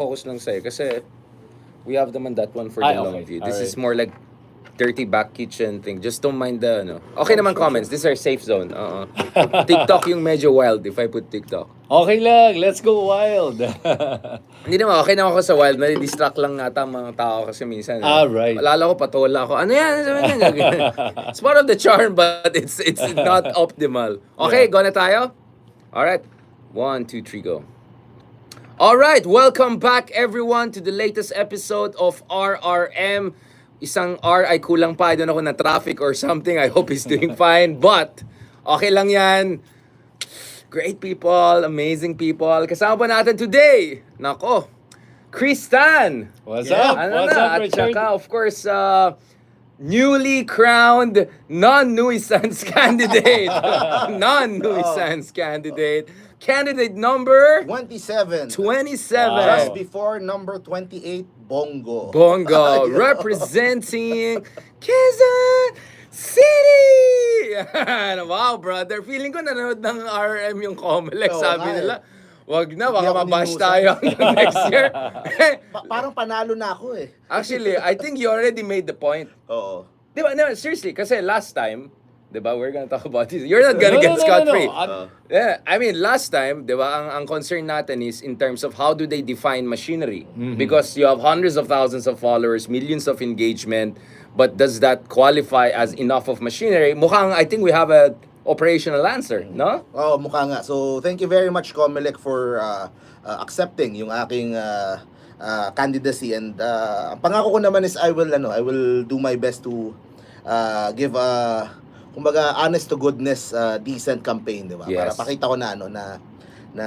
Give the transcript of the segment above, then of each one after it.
focus lang sa'yo kasi we have naman that one for the long view. This is more like dirty back kitchen thing. Just don't mind the ano. Okay naman comments. This is our safe zone. TikTok yung medyo wild if I put TikTok. Okay lang, let's go wild. Hindi naman, okay na ako sa wild. Nadi-distract lang ata mga tao kasi minsan. Right. Malala ko, patola ako. Ano yan? It's part of the charm but it's not optimal. Okay, go na tayo? Alright. 1, 2, 3, go. Alright, welcome back everyone to the latest episode of RRM. Isang R ay kulang pa. I don't know kung na traffic or something. I hope he's doing fine. But, okay lang yan. Great people, amazing people. Kasama pa natin today. Nako, Kristan. What's up? What's up, At Richard? saka, of course, newly crowned non-nuisance candidate. Non-nuisance candidate. Candidate number 27. 27. Just before number 28, Bongo. Bongo, representing Quezon City! Wow, brother. Feeling ko nanonood ng RRM yung Comelec. Sabi nila, wag na, baka mabash tayo next year. Parang panalo na ako eh. Actually, I think you already made the point. Oo. Di ba? No, seriously, kasi last time, di ba, we're gonna talk about this. You're not gonna get scot-free. Yeah, I mean, last time, di ba, ang concern natin is in terms of how do they define machinery? Because you have hundreds of thousands of followers, millions of engagement, but does that qualify as enough of machinery? Mukhang, I think we have a operational answer, no? Oo, mukha nga. So, thank you very much, Comelec, for accepting yung aking candidacy. And ang pangako ko naman is I will do my best to give kumbaga honest to goodness decent campaign, di ba? Yes. Para pakita ko na na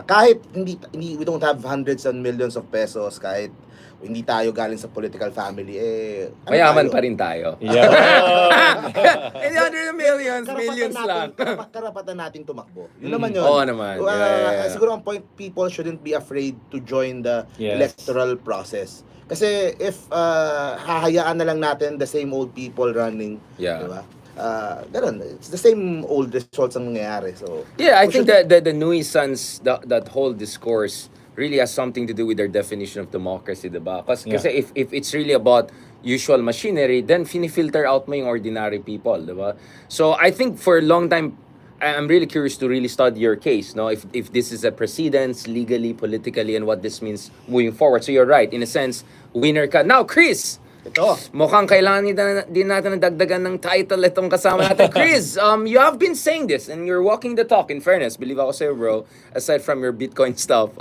kahit hindi we don't have hundreds and millions of pesos, kahit hindi tayo galing sa political family, Mayaman pa rin tayo. Yeah. In hundreds of millions, millions lang. Karapatan nating tumakbo. Yun naman yun. Oo naman. Yeah. Siguro ang point, people shouldn't be afraid to join the electoral process. Kasi if hahayaan na lang natin the same old people running, di ba? Ganun, it's the same old results ang nangyayari. So yeah, I think that the nuisance, that whole discourse really has something to do with their definition of democracy, diba? Kasi if it's really about usual machinery, then filter out mo yung ordinary people, diba? So I think for a long time, I'm really curious to really study your case, no? If this is a precedence, legally, politically, and what this means moving forward. So you're right, in a sense, winner ka. Now, Chris! ito. Mukhang kailangan din natin dagdagan ng title itong kasama natin. Chris, you have been saying this and you're walking the talk, in fairness. Believe ako sa'yo, bro. Aside from your Bitcoin stuff.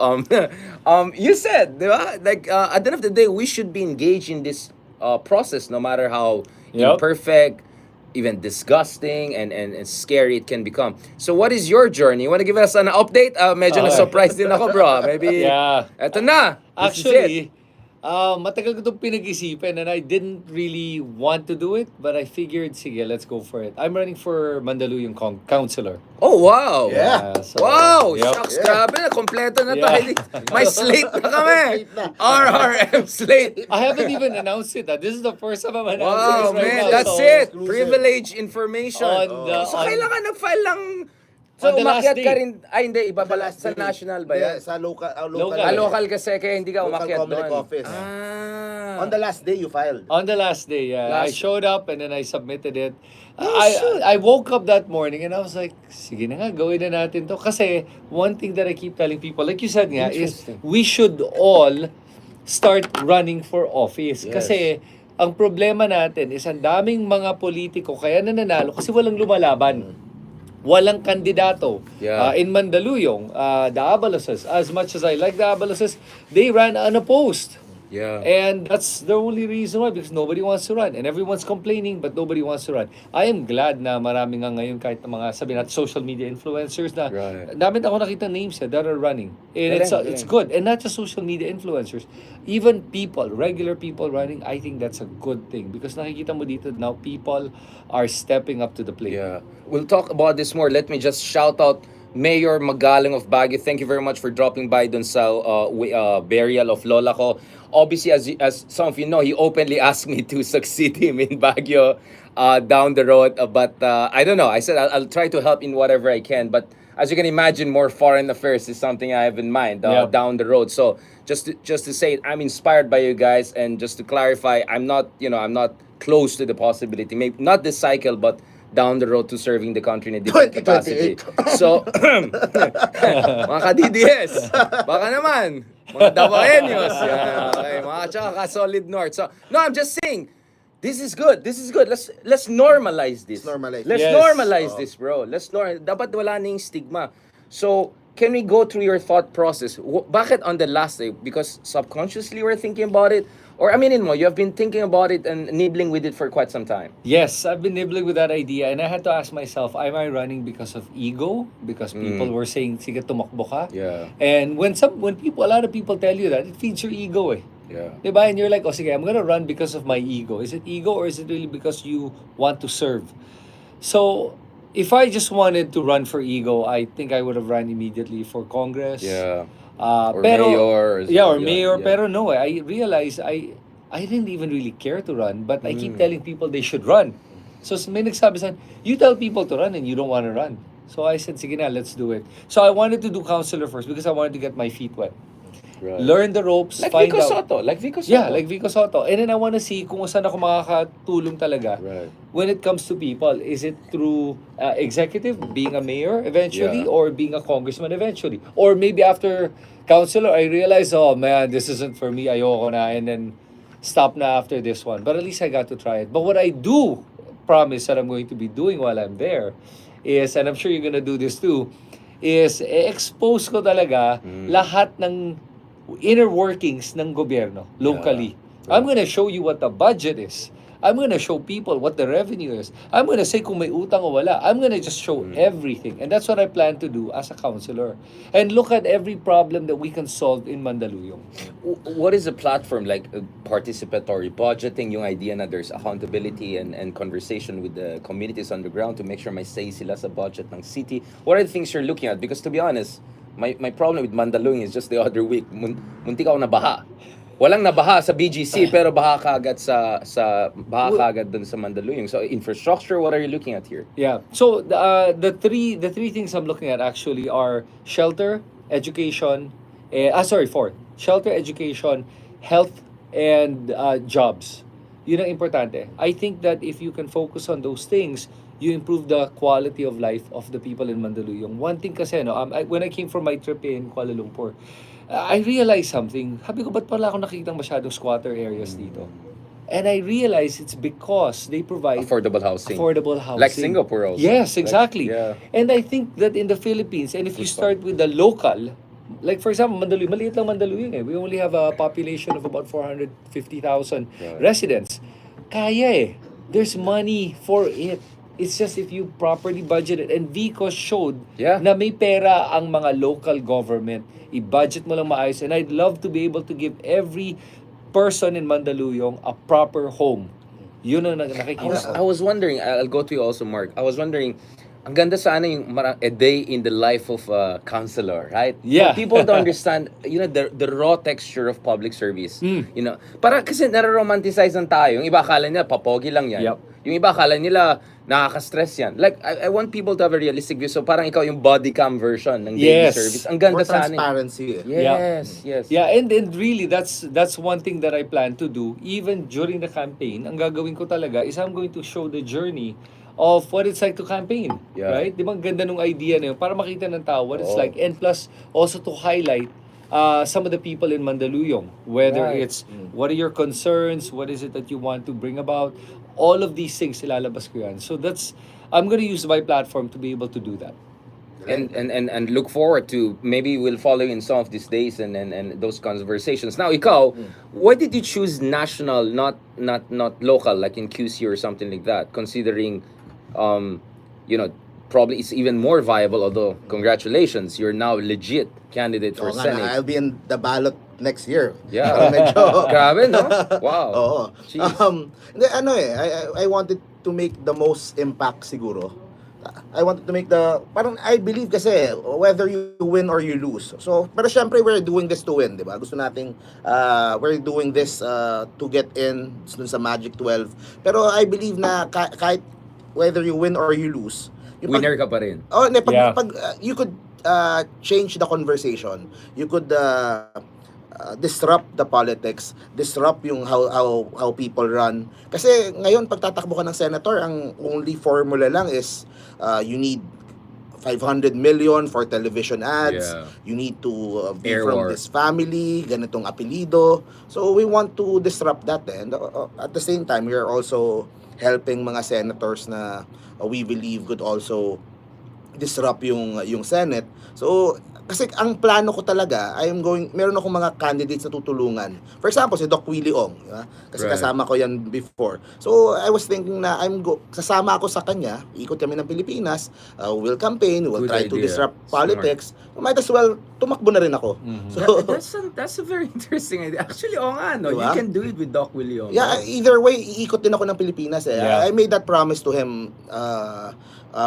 You said, di ba? Like, at the end of the day, we should be engaged in this process no matter how imperfect, even disgusting and scary it can become. So what is your journey? You want to give us an update? Medyo na-surprise din ako, bro. Maybe, eto na. Actually, matagal ko itong pinag-isipan and I didn't really want to do it, but I figured, sige, let's go for it. I'm running for Mandaluyong councilor. Oh, wow! Yeah. So, Wow! Shucks, grabe na. Kompleto na tayo. May slate na kami. RRM slate. I haven't even announced it. This is the first time I'm announcing Wow, this right man. now. That's So, it. Privilege information. So, on- kailangan nag-file lang. So, On the last umakyat ka day. rin. Ay, hindi. Iba pala. Sa national ba yan? Sa local. Local kasi kaya hindi ka Local umakyat Comelec doon. office. Ah. On the last day, you filed. On the last day, I Last- showed up and then I submitted it. I woke up that morning and I was like, sige na nga, gawin na natin to. Kasi one thing that I keep telling people, like you said nga, is we should all start running for office. Yes. Kasi ang problema natin is ang daming mga politiko kaya nananalo kasi walang lumalaban. Walang kandidato. In Mandaluyong, the Abaloses, as much as I like the Abaloses, they ran unopposed. Yeah. And that's the only reason why, because nobody wants to run. And everyone's complaining, but nobody wants to run. I am glad na marami nga ngayon kahit na mga, sabi natin, social media influencers na, dami ako nakita names that are running. And it's good. And not just social media influencers. Even people, regular people running, I think that's a good thing. Because nakikita mo dito now, people are stepping up to the plate. Yeah. We'll talk about this more. Let me just shout out Mayor Magaling of Baguio. Thank you very much for dropping by dun sa burial of Lola ko. Obviously, as some of you know, he openly asked me to succeed him in Baguio down the road. But I don't know. I said I'll try to help in whatever I can. But as you can imagine, more foreign affairs is something I have in mind down the road. So just to say, I'm inspired by you guys, and just to clarify, I'm not close to the possibility, maybe not this cycle, but down the road to serving the country in a different capacity. 2028. So, mga ka-DDS, baka naman, mga Davaoenos, okay, mga tsaka ka-Solid North. So, no, I'm just saying, this is good. This is good. Let's normalize this. Let's Yes. normalize this, bro. Dapat wala na yung stigma. So, can we go through your thought process? Bakit on the last day? Because subconsciously we're thinking about it? Or aminin mo, you have been thinking about it and nibbling with it for quite some time. Yes, I've been nibbling with that idea, and I had to ask myself, am I running because of ego? Because people were saying, sige, tumakbo ka? Yeah. And when a lot of people tell you that, it feeds your ego eh. Yeah. Diba? And you're like, oh sige, I'm gonna run because of my ego. Is it ego, or is it really because you want to serve? So, if I just wanted to run for ego, I think I would have run immediately for Congress. Yeah. Or pero, mayor. Yeah, or mayor. Yeah. Pero no, I realized I didn't even really care to run, but I keep telling people they should run. So may nagsabi sa akin, you tell people to run and you don't want to run. So I said, sige na, let's do it. So I wanted to do councilor first because I wanted to get my feet wet. Right. Learn the ropes, Like find Vico out. Soto. Like Vico Soto. Yeah, like Vico Soto. And then I want to see kung saan ako makakatulong talaga. Right. When it comes to people, is it through executive, being a mayor eventually, Yeah. or being a congressman eventually? Or maybe after councilor, I realize, oh man, this isn't for me, ayoko na, and then stop na after this one. But at least I got to try it. But what I do promise that I'm going to be doing while I'm there is, and I'm sure you're gonna do this too, is expose ko talaga lahat ng inner workings ng gobyerno locally. Yeah. I'm gonna show you what the budget is. I'm gonna show people what the revenue is. I'm gonna say kung may utang o wala. I'm gonna just show everything. And that's what I plan to do as a councilor. And look at every problem that we can solve in Mandaluyong. What is the platform, like participatory budgeting, yung idea na there's accountability and conversation with the communities on the ground to make sure may say sila sa budget ng city? What are the things you're looking at? Because to be honest, my problem with Mandaluyong is just the other week, muntik ako nabaha. Walang nabaha sa BGC pero baha kaagad baha kaagad dun sa Mandaluyong. So infrastructure, what are you looking at here? Yeah. So the three things I'm looking at actually are shelter, education, four. Shelter, education, health, and jobs. Yun ang importante. I think that if you can focus on those things, you improve the quality of life of the people in Mandaluyong. One thing kasi, when I came from my trip in Kuala Lumpur, I realized something. Sabi ko, ba't pala ako nakikitang masyadong squatter areas dito? And I realized it's because they provide Affordable housing. Affordable housing. Like Singapore also. Yes, exactly. Yeah. And I think that in the Philippines, and if you start with the local, like for example, Mandaluyong, maliit lang Mandaluyong eh. We only have a population of about 450,000 residents. Kaya eh. There's money for it. It's just if you properly budget it. And Vico showed na may pera ang mga local government. I-budget mo lang maayos. And I'd love to be able to give every person in Mandaluyong a proper home. Yun ang nakikita. I was wondering, I'll go to you also, Mark. I was wondering, ang ganda sana yung a day in the life of a counselor, right? Yeah. For people to understand, the raw texture of public service. Para kasi nare-romanticize ng tayo. Yung iba akala nila, papogi lang yan. Yep. Yung iba akala nila, nakaka-stress yan. Like, I want people to have a realistic view. So parang ikaw yung body cam version ng daily service. Ang ganda More sana. transparency. Yes. Yeah, and really, that's one thing that I plan to do. Even during the campaign, ang gagawin ko talaga is I'm going to show the journey of what it's like to campaign. Yeah. Right? Di ba ang ganda nung idea na yun? Para makita ng tao what it's like. And plus, also to highlight some of the people in Mandaluyong. Whether it's, what are your concerns? What is it that you want to bring about? All of these things, ilalabas ko yan. So I'm going to use my platform to be able to do that. And look forward to, maybe we'll follow in some of these days and those conversations. Now, ikaw, why did you choose national, not local, like in QC or something like that, considering, probably it's even more viable, although congratulations, you're now legit candidate for Senate. I'll be in the ballot next year. Yeah. Medyo, Grabe, no? Wow. Oo. Jeez. I wanted to make the most impact siguro. I wanted to make parang I believe kasi whether you win or you lose. So, pero syempre we're doing this to win, di ba? Gusto nating we're doing this to get in dun sa Magic 12. Pero I believe na kahit whether you win or you lose, Yung Winner ka pa rin. Oh, Yeah. you could change the conversation. You could disrupt the politics, disrupt yung how people run. Kasi ngayon pag tatakbo ka ng senator, ang only formula lang is you need 500 million for television ads. Yeah. You need to be Air from war. this family, ganitong apelido. So we want to disrupt that. And at the same time, we are also helping mga senators na we believe could also disrupt yung Senate. So kasi ang plano ko talaga, meron akong mga candidates na tutulungan. For example, si Doc Willie Ong, di ba? Kasi Right. kasama ko yan before. So I was thinking na sasama ako sa kanya, ikot kami ng Pilipinas, we'll campaign, we'll Good try to idea. disrupt politics. Might as well tumakbo na rin ako. So That's a very interesting idea. Actually, oo nga, no? Diba? You can do it with Doc William. yeah, either way, iikot din ako ng Pilipinas eh. Yeah. I made that promise to him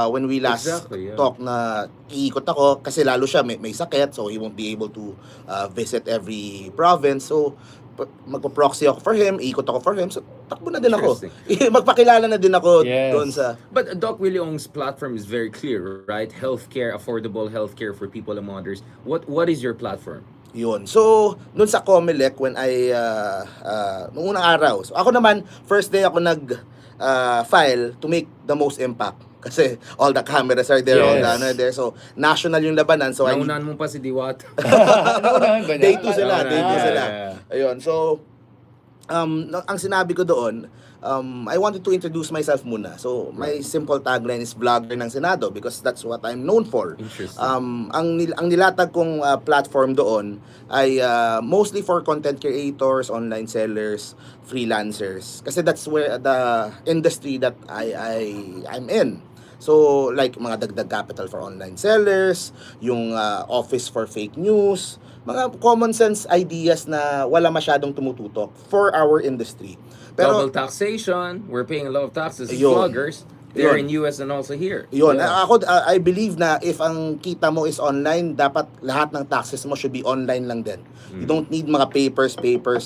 when we last Exactly, yeah. talk na iikot ako kasi lalo siya may sakit, so he won't be able to visit every province. So magpo-proxy ako for him, iikot ako for him, so takbo na din ako. Magpakilala na din ako Yes. doon sa But Doc William's platform is very clear, right? Healthcare, affordable healthcare for people among others. What is your platform? yun. So, doon sa Comelec, when noong unang araw, so ako naman, first day ako file to make the most impact. Kasi all the cameras are there, all the Yes. ano are there. So, national yung labanan. So, Naunahan mo pa si Diwata. Naunahan ba niya? Day 2 sila, day 2 Yeah, sila. yeah. Ayun, so, ang sinabi ko doon, I wanted to introduce myself muna. So, my simple tagline is vlogger ng Senado because that's what I'm known for. Interesting. Ang nilatag kong platform doon ay mostly for content creators, online sellers, freelancers. Kasi that's where the industry that I'm in. So, like mga dagdag capital for online sellers, yung office for fake news, mga common sense ideas na wala masyadong tumututok for our industry. Double taxation. We're paying a lot of taxes as Yun. vloggers. They're Yun. in US and also here. Yun, Yeah. I believe na if ang kita mo is online, dapat lahat ng taxes mo should be online lang din. You don't need mga papers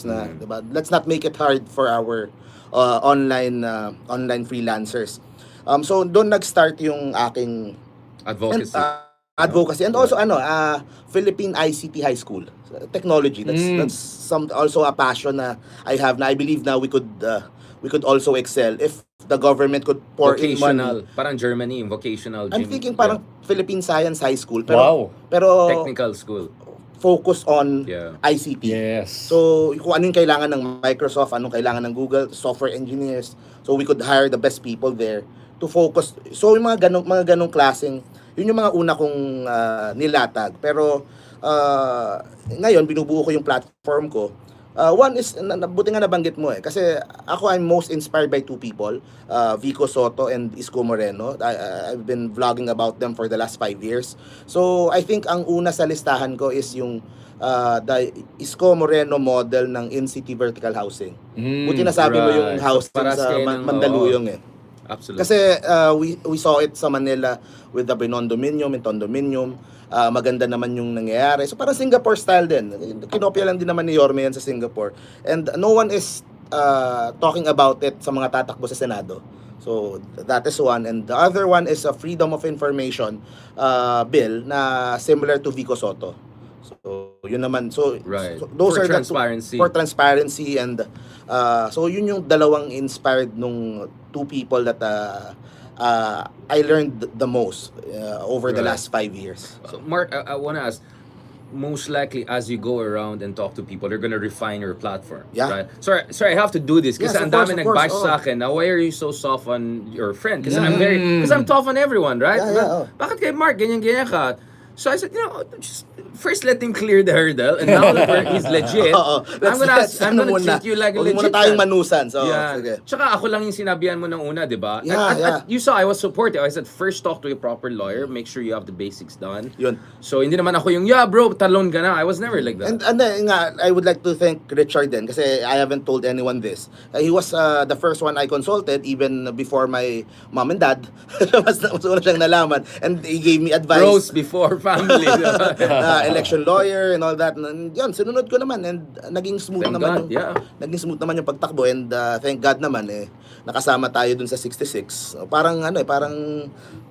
na, diba? Let's not make it hard for our online freelancers. So doon nag-start yung aking Advocacy. advocacy and also Philippine ICT High School technology. That's also a passion na I have na I believe na we could also excel if the government could pour in Vocational. money. Parang Germany, vocational. I'm gym. thinking parang Philippine Science High School Wow. pero Technical school. focus on Yeah. ICT. Yes. So, kung ano yung kailangan ng Microsoft, anong kailangan ng Google, software engineers. So, we could hire the best people there to focus. So, yung mga ganong klaseng, yun yung mga una kong nilatag. Pero, ngayon, binubuo ko yung platform ko. One is, buti nga nabanggit mo kasi ako I'm most inspired by two people, Vico Soto and Isko Moreno. I've been vlogging about them for the last 5 years. So, I think ang una sa listahan ko is yung the Isko Moreno model ng in-city vertical housing. Buti nasabi mo yung right. housing Paras sa kayo ng- Mandaluyong eh. Absolutely. Kasi we saw it sa Manila with the Binondominium and Condominium. Maganda naman yung nangyayari. So parang Singapore style din. Kinopya lang din naman ni Yorme yan sa Singapore. And no one is talking about it sa mga tatakbo sa Senado. So that is one. And the other one is a freedom of information bill na similar to Vico Soto. So yun naman. So, Right. so those For are transparency. for transparency and so yun yung dalawang inspired nung two people that I learned the most over the Right. last 5 years. So, Mark, I want to ask, most likely as you go around and talk to people, they're gonna refine your platform. Yeah. Right? Sorry, I have to do this kasi Yes, ang of course, dami of course, nag-bash oh. sa akin na why are you so soft on your friend? Kasi I'm tough on everyone, right? Yeah, yeah, oh. Bakit kay Mark ganyan ka? So I said, just first let him clear the hurdle and now that he's legit, Oo. I'm gonna treat you like a Huwag legit muna tayong guy. manusan. So, Yeah. sige. Tsaka ako lang yung sinabihan mo ng una, di ba? Yeah, yeah. You saw I was supportive. I said, first talk to a proper lawyer. Make sure you have the basics done. Yun. So, hindi naman ako yung, yeah, bro, talon ka na. I was never like that. And then nga, I would like to thank Richard din kasi I haven't told anyone this. He was the first one I consulted even before my mom and dad. Mas una siyang nalaman. And he gave me advice. Bros before family. Election lawyer and all that. And yun, sinunod ko naman and naging smooth Thank naman God, yeah. naging smooth naman yung pagtakbo and thank God naman nakasama tayo dun sa 66. Parang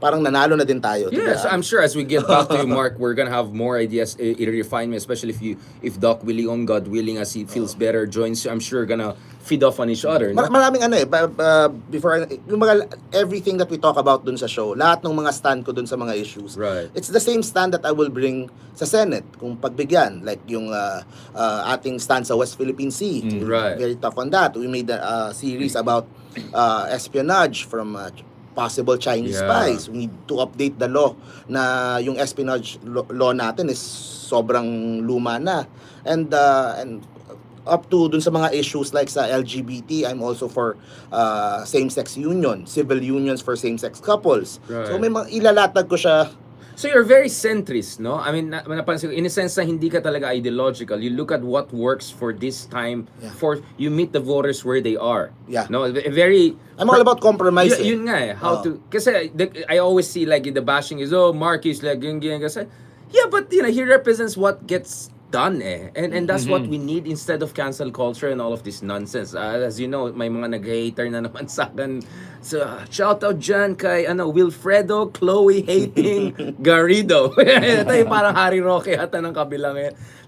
parang nanalo na din tayo. Yes, I'm sure as we get back to you, Mark, we're gonna have more ideas, refinement, especially if Doc Willie, on God willing, as he feels better, joins you. I'm sure gonna feed off on each other. No? Maraming before yung everything that we talk about dun sa show, lahat ng mga stand ko dun sa mga issues. Right. It's the same stand that I will bring sa Senate kung pagbigyan, like yung ating stand sa West Philippine Sea. Right. Very tough on that. We made a series about espionage from possible Chinese spies. We need to update the law na yung espionage law natin is sobrang luma na. And up to dun sa mga issues like sa LGBT, I'm also for same-sex union, civil unions for same-sex couples. Right. So may ilalatag ko siya. So you're very centrist, no? I mean, napansin ko, in a sense na hindi ka talaga ideological. You look at what works for this time, for you meet the voters where they are. Yeah. No, very. I'm all about compromise. Yun nga how to. Kasi I always see like the bashing is, oh, Mark is like ganyan. Kasi, yeah, but he represents what gets done and that's what we need instead of cancel culture and all of this nonsense. As you know, may mga nag-hater na naman sa akin. So, shout out dyan kay Wilfredo Chloe hating Garrido. Ito yung parang Harry Roque ata ng kabilang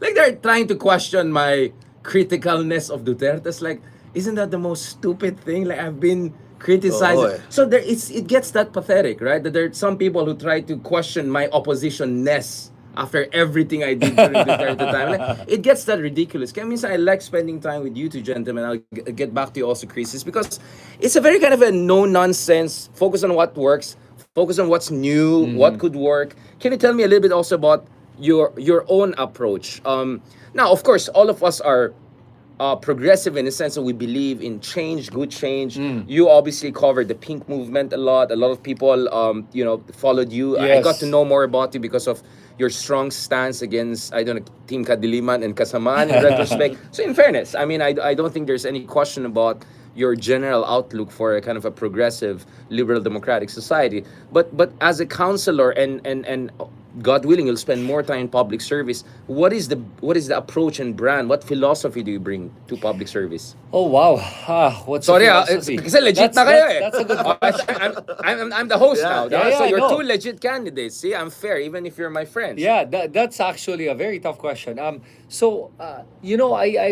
like they're trying to question my criticalness of Duterte. It's like, isn't that the most stupid thing? Like I've been criticized. So it gets that pathetic, right? That there are some people who try to question my opposition-ness after everything I did during the Duterte time. Like, it gets that ridiculous. Kaya minsan I like spending time with you two gentlemen. I'll get back to you also, Chris, because it's a very kind of a no-nonsense, focus on what works, focus on what's new, what could work. Can you tell me a little bit also about your own approach? Now, of course, all of us are progressive in the sense that we believe in change, good change. You obviously covered the pink movement a lot. A lot of people, followed you. I Yes. got to know more about you because of your strong stance against, Team Kadiliman and Kasamaan in retrospect. So in fairness, I mean, I don't think there's any question about your general outlook for a kind of a progressive, liberal, democratic society. But as a counselor and God willing, you'll spend more time in public service. What is the approach and brand? What philosophy do you bring to public service? Oh, wow. What's the Sorry, philosophy? kasi legit na kayo That's a good question. I'm the host now. Yeah, so I you're know. two legit candidates. See, I'm fair, even if you're my friends. Yeah, that's actually a very tough question. I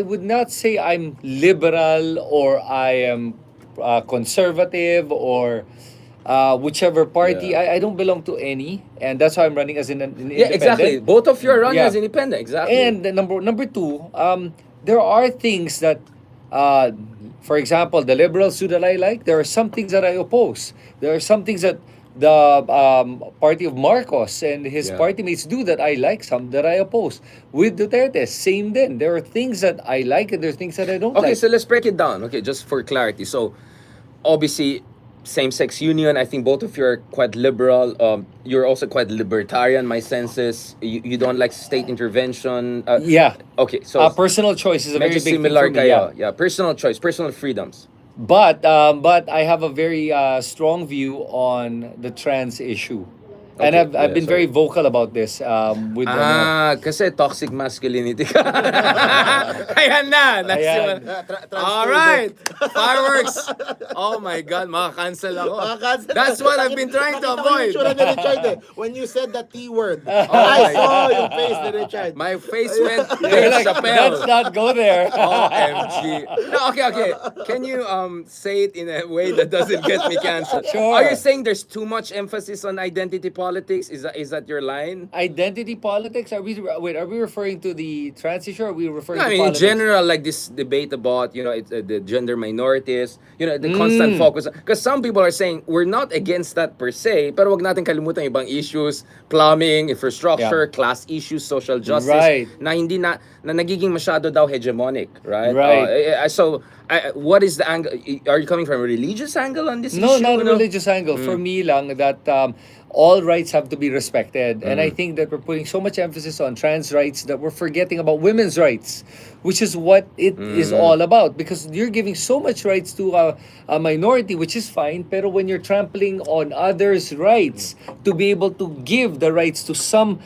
would not say I'm liberal or I am conservative or whichever party. Yeah. I don't belong to any, and that's why I'm running as an independent. Yeah, exactly. Both of you are running Yeah. as independent. Exactly. And the number two, there are things that, for example, the liberals do that I like. There are some things that I oppose. There are some things that the party of Marcos and his party mates do that I like, some that I oppose. With Duterte, same then. There are things that I like and there are things that I don't Okay, like. so let's break it down. Okay, just for clarity. So, obviously, same-sex union. I think both of you are quite liberal. You're also quite libertarian. My sense is you don't like state intervention. Yeah. Okay, so Personal choice is a very medyo big similar thing for me. kayo. Yeah, personal choice, personal freedoms. But I have a very strong view on the trans issue. And Okay, I've been very vocal about this with Kasi toxic masculinity ka. Ayan na. Ayan. Alright. Fireworks. Oh my God, makakancel ako. That's what I've been trying to avoid. When you said the T word, my I saw your face ni Richard. My face went You're Dave like, Chappelle. let's not go there. OMG. No, okay. Can you say it in a way that doesn't get me canceled? Sure. Are you saying there's too much emphasis on identity politics? Is that your line? Identity politics? Are we referring to the trans issue or are we referring I to mean, in politics? general, like this debate about, the gender minorities, the constant focus. Because some people are saying, we're not against that per se, pero wag natin kalimutan yung ibang issues, plumbing, infrastructure, class issues, social justice, Right. na na nagiging masyado daw hegemonic, right? Right. What is the angle? Are you coming from a religious angle on this No, issue? not a religious angle. For me lang, that all rights have to be respected. And I think that we're putting so much emphasis on trans rights that we're forgetting about women's rights, which is what it is all about. Because you're giving so much rights to a minority, which is fine, pero when you're trampling on others' rights to be able to give the rights to some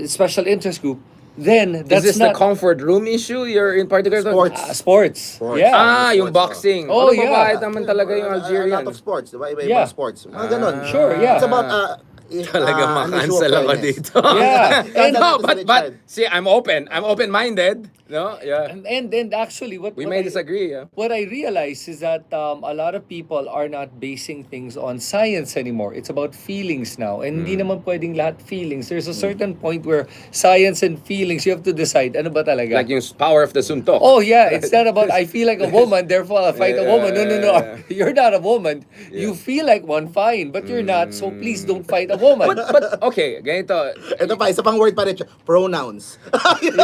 special interest group, then that's Is this not... the comfort room issue you're in particular? Sports. Sports. Sports. Yeah. Yung Sports, boxing. Oh, Ano, yeah. mabait naman talaga yung A Algerian. lot of sports, diba? Iba-ibang Yeah. sports. Mga ganun. Sure, yeah. It's about Talaga an issue of makancel ako fairness. dito. Yeah. And No, that's but see, I'm open-minded. No, yeah. And actually, what We what may I- disagree. Yeah. What I realize is that a lot of people are not basing things on science anymore. It's about feelings now. And hindi naman pwedeng lahat feelings. There's a certain point where science and feelings, you have to decide, ano ba talaga? Like yung power of the suntok. Oh yeah, it's not about I feel like a woman, therefore I'll fight a woman. No. Yeah. You're not a woman. You feel like one, fine, but you're not. So please don't fight a woman. But okay, ganito. Ito pa, isa pang word pa rin siya. Pronouns. Yun.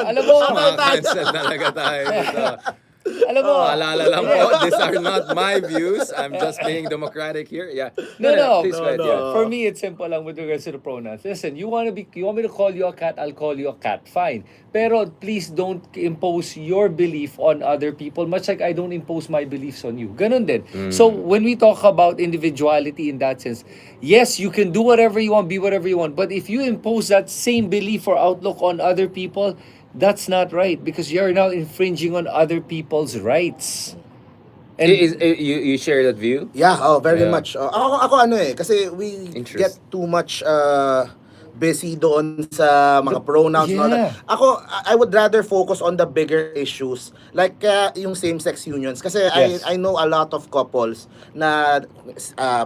Alam mo, Makancel talaga tayo dito. Alam mo, Paalala lang po, these are not my views. I'm just being democratic here. Yeah. No. Please go ahead. Yeah. For me, it's simple lang with regards to the pronouns. Listen, you want me to call you a cat, I'll call you a cat. Fine. Pero please don't impose your belief on other people, much like I don't impose my beliefs on you. Ganun din. So when we talk about individuality in that sense, yes, you can do whatever you want, be whatever you want. But if you impose that same belief or outlook on other people, that's not right because you're now infringing on other people's rights. And You share that view? Yeah, very Yeah. much. Ako ano kasi we Interest. get too much busy doon sa mga pronouns and all that. Yeah. I would rather focus on the bigger issues like yung same-sex unions kasi Yes. I know a lot of couples na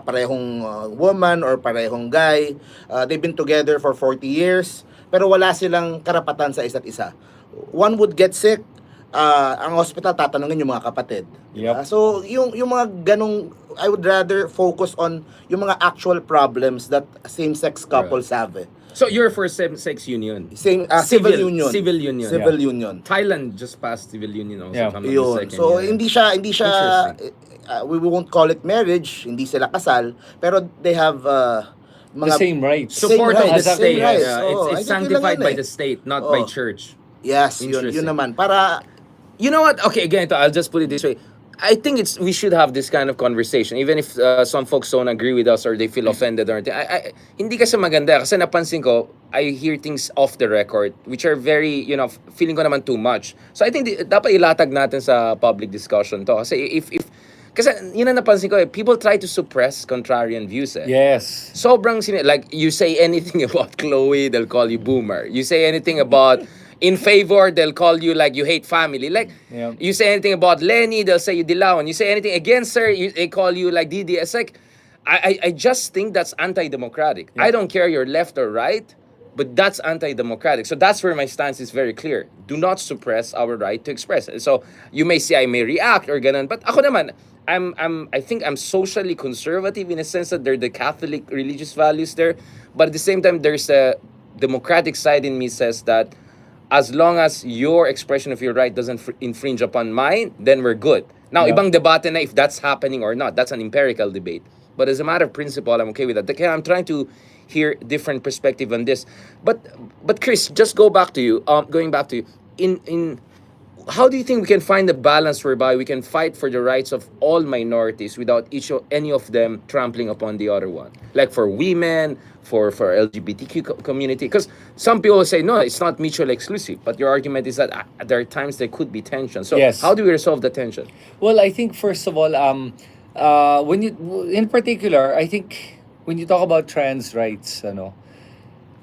parehong woman or parehong guy, they've been together for 40 years pero wala silang karapatan sa isa't isa. One would get sick, ang hospital tatanungin yung mga kapatid. Yep. So, yung mga ganong, I would rather focus on yung mga actual problems that same-sex couples have. So you're for same-sex union? Civil union. Civil union. Civil union. Thailand just passed civil union also. Yeah. if I'm not Yun. mistaken. So, Yeah. hindi siya we won't call it marriage, hindi sila kasal, pero they have the same rights. Support of the rights, state. same rights. Yeah. Oo, I It's think yun sanctified lang by yun the state, not Oo. by church. Yes, yun Interesting. naman. Para, You know what? Okay, again, I'll just put it this way. I think we should have this kind of conversation, even if some folks don't agree with us or they feel offended or anything. Hindi kasi maganda kasi napansin ko, I hear things off the record which are very, feeling ko naman too much. So I think dapat ilatag natin sa public discussion to kasi kasi yun ang napansin ko, people try to suppress contrarian views. Yes. Sobrang like you say anything about Chloe, they'll call you boomer. You say anything about in favor, they'll call you like you hate family. Like Yeah. you say anything about Leni, they'll say you Dilawan. You say anything against her, they call you like Didi. It's like I just think that's anti-democratic. Yeah. I don't care you're left or right, but that's anti-democratic. So that's where my stance is very clear. Do not suppress our right to express it. So you may say I may react or ganun, but ako naman, I think I'm socially conservative in a sense that there are the Catholic religious values there, but at the same time there's a democratic side in me says that as long as your expression of your right doesn't infringe upon mine, then we're good. Now, Yeah. ibang debate na if that's happening or not. That's an empirical debate. But as a matter of principle, I'm okay with that. Kaya I'm trying to hear different perspective on this. But Chris, just going back to you, in how do you think we can find a balance whereby we can fight for the rights of all minorities without any of them trampling upon the other one? Like for women, for LGBTQ community, because some people say no, it's not mutually exclusive. But your argument is that there are times there could be tension. So Yes. how do we resolve the tension? Well, I think first of all, when you, in particular, I think when you talk about trans rights,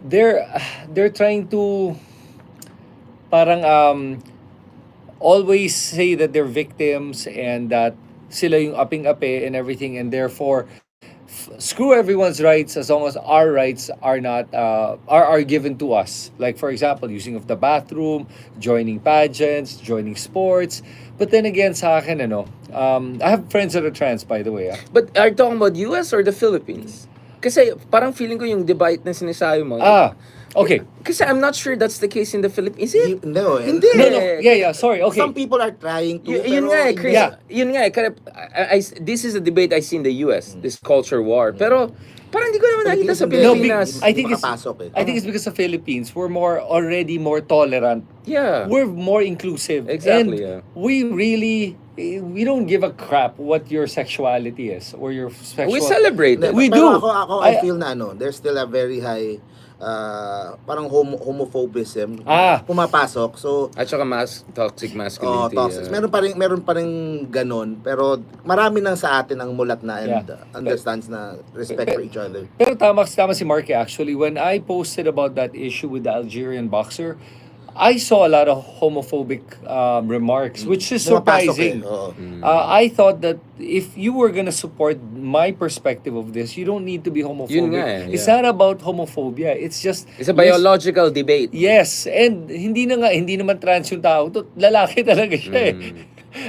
they're trying to parang always say that they're victims and that sila yung aping-ape and everything, and therefore screw everyone's rights as long as our rights are not are given to us. Like for example, using of the bathroom, joining pageants, joining sports. But then again, sa akin, I have friends that are trans, by the way. But are you talking about US or the Philippines? Kasi parang feeling ko yung debate na sinasabi mo. Okay. Kasi I'm not sure that's the case in the Philippines. Is it? No, Hindi. No, no. Yeah, sorry. Okay. Some people are trying to. Yun pero nga eh, hindi. Chris. Yeah. Yun nga eh. This is a debate I see in the US, this culture war. Pero, parang hindi ko naman nakita sa hindi. No, Pilipinas. I think it's makapasok eh. I think it's because the Philippines we're already more tolerant. Yeah. We're more inclusive. Exactly, And yeah. we don't give a crap what your sexuality is or your sexual. We celebrate it. We Pero do. I feel na there's still a very high parang homophobism pumapasok. So At saka toxic masculinity. toxic. Meron pa rin ganon, pero marami nang sa atin ang mulat na and understands na respect for each other. Pero tama si Marky actually. When I posted about that issue with the Algerian boxer, I saw a lot of homophobic remarks, which is surprising. I thought that if you were gonna support my perspective of this, you don't need to be homophobic. Yun nga eh, It's not about homophobia. It's just It's a biological debate. Yes, and hindi naman trans yung tao. Lalaki talaga siya eh.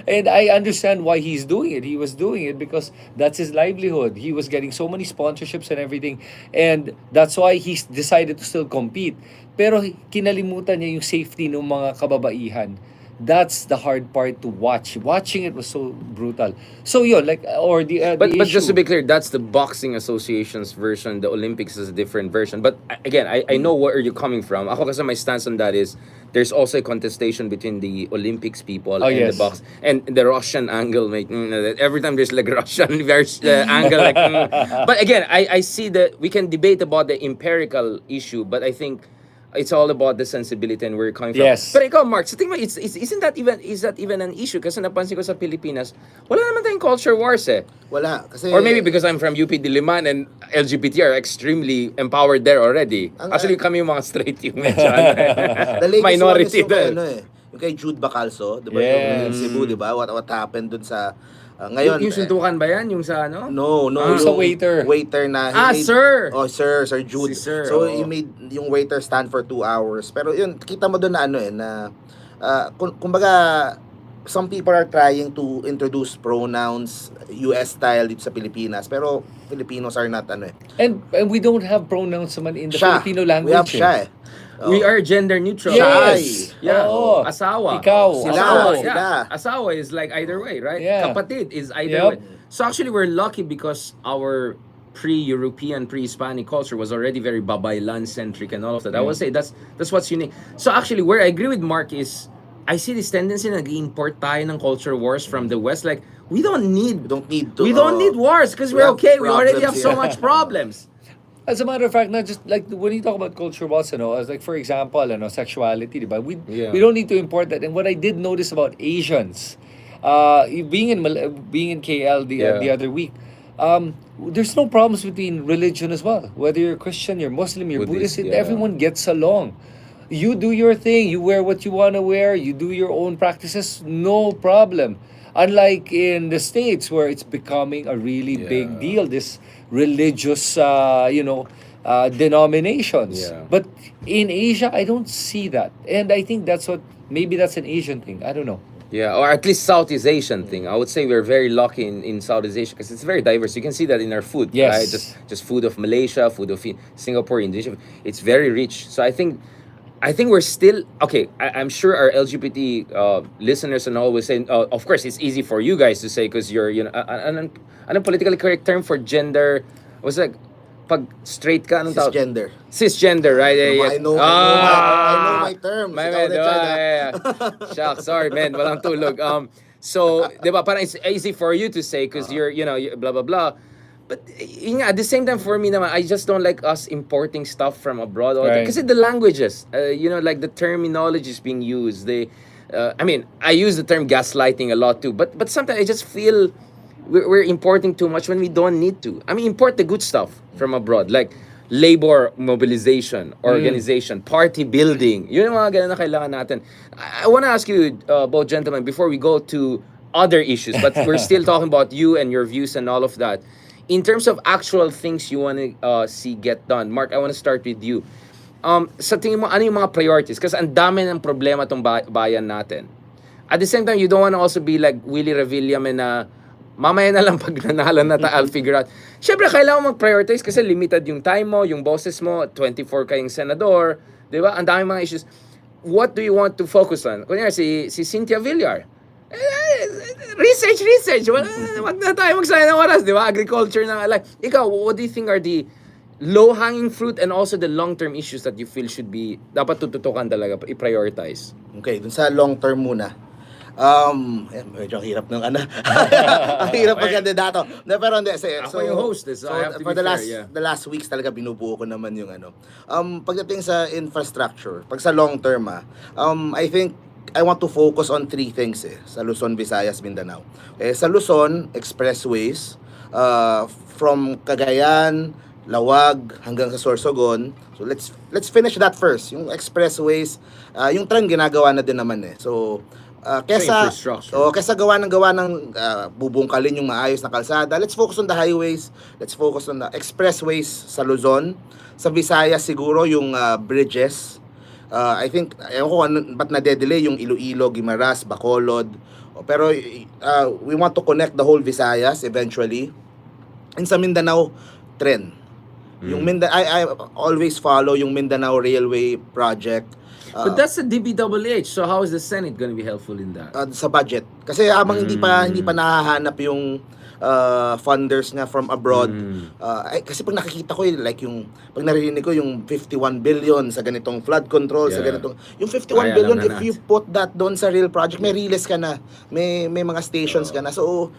And I understand why he's doing it. He was doing it because that's his livelihood. He was getting so many sponsorships and everything. And that's why he decided to still compete. Pero kinalimutan niya yung safety ng mga kababaihan. That's the hard part to watch. Watching it was so brutal. So yun, like, or the But issue. just to be clear, that's the Boxing Association's version. The Olympics is a different version. But again, I know where you're coming from. Ako kasi my stance on that is there's also a contestation between the Olympics people and yes. the box and the Russian angle. Every time there's like Russian angle. But again, I see that we can debate about the empirical issue, but I think it's all about the sensibility and where you're coming from. Yes. Pero ikaw, Mark, sa tingin mo, is that even an issue? Kasi napansin ko sa Pilipinas, wala naman tayong culture wars eh. Wala. Kasi, Or maybe because I'm from UP Diliman and LGBT are extremely empowered there already. Actually, kami yung mga straight yung medyo the latest minority one is yung, there. yung kay Jude Bacalso, di ba? Yes. Yung Cebu, di ba? What happened dun sa ngayon. Yung suntukan ba yan? Yung sa ano? No, yung sa waiter. Waiter na. Sir! Oh, Sir Jude. Si Sir, so, oo. he made yung waiter stand for 2 hours. Pero yun, kita mo doon na kumbaga, some people are trying to introduce pronouns US style dito sa Pilipinas. Pero Filipinos are not And we don't have pronouns naman in the siya. Filipino language. We have siya eh. We are gender neutral. Yes. Yeah. Oo. Asawa. Ikaw. Sila. Yeah. Asawa is like either way, right? Yeah. Kapatid is either Yep. way. So actually, we're lucky because our pre-European, pre-Hispanic culture was already very babaylan-centric and all of that. I would say that's what's unique. So actually, where I agree with Mark is, I see this tendency na nag-import tayo ng culture wars from the West. Like, we don't need wars because we're have okay. We already have problems, so yeah. much problems. As a matter of fact, not just like when you talk about culture wars, as like for example, sexuality, diba? We don't need to import that. And what I did notice about Asians, being in KL the other week, there's no problems between religion as well. Whether you're Christian, you're Muslim, you're Buddhist, everyone gets along. You do your thing. You wear what you want to wear. You do your own practices. No problem. Unlike in the States where it's becoming a really big deal, this religious, denominations. Yeah. But in Asia, I don't see that. And I think maybe that's an Asian thing. I don't know. Yeah, or at least Southeast Asian thing. I would say we're very lucky in Southeast Asia because it's very diverse. You can see that in our food, Yes. right? Just food of Malaysia, food of Singapore, Indonesia. It's very rich. So I think we're still okay. I'm sure our LGBT listeners and all will say, of course, it's easy for you guys to say because you're an politically correct term for gender. Was like pag straight ka anong tawag? cisgender. Cisgender, right? I know my terms. My Ikaw man, na, China. Shucks, sorry man, walang tulog. So, 'di ba, parang it's easy for you to say because you're blah blah blah. But at the same time for me naman, I just don't like us importing stuff from abroad all Right. kasi the languages, like the terminology is being used. I use the term gaslighting a lot too, but sometimes I just feel we're importing too much when we don't need to. I mean, import the good stuff from abroad, like labor mobilization, organization, party building. Yun yung mga ganun na kailangan natin. I want to ask you, both gentlemen, before we go to other issues, but we're still talking about you and your views and all of that. In terms of actual things you want to see get done, Mark, I want to start with you. Sa tingin mo, ano yung mga priorities? Kasi ang dami ng problema tong bayan natin. At the same time, you don't want to also be like Willie Revillame na mamaya na lang pag nanalo na I'll figure out. Siyempre, kailangan mo mag-prioritize kasi limited yung time mo, yung bosses mo, 24 kayong senador, di ba? Ang daming mga issues. What do you want to focus on? Kunyari, si Cynthia Villar. Research. Wag na tayo magsayang ng oras, di ba? Agriculture na. Like, ikaw, what do you think are the low-hanging fruit and also the long-term issues that you feel should be, dapat tututukan talaga, i-prioritize? Okay, dun sa long term muna. Medyo ang hirap ng ang hirap pagkandidato. No, pero hindi, Ako yung host, so I have to for be fair, yeah. the last weeks talaga binubuo ko naman yung pagdating sa infrastructure, pag sa long term I think I want to focus on 3 things sa Luzon, Visayas, Mindanao. Sa Luzon, expressways from Cagayan, Lawag hanggang sa Sorsogon. So let's finish that first. Yung expressways, yung tren ginagawa na din naman So kesa gawa ng bubungkalin yung maayos na kalsada, let's focus on the highways, let's focus on the expressways sa Luzon. Sa Visayas siguro yung bridges. I think, ewan ko ba't na-delay yung Iloilo, Guimaras, Bacolod. Pero we want to connect the whole Visayas eventually. And sa Mindanao, tren. Yung I always follow yung Mindanao Railway Project. But that's the DBHH, so how is the Senate going to be helpful in that? Sa budget. Kasi habang hindi pa nahahanap yung funders nga from abroad. Kasi pag nakikita ko like yung pag narinig ko yung 51 billion sa ganitong flood control, sa ganitong yung 51 billion if you put that doon sa real project, may relays ka na, may mga stations ka na. So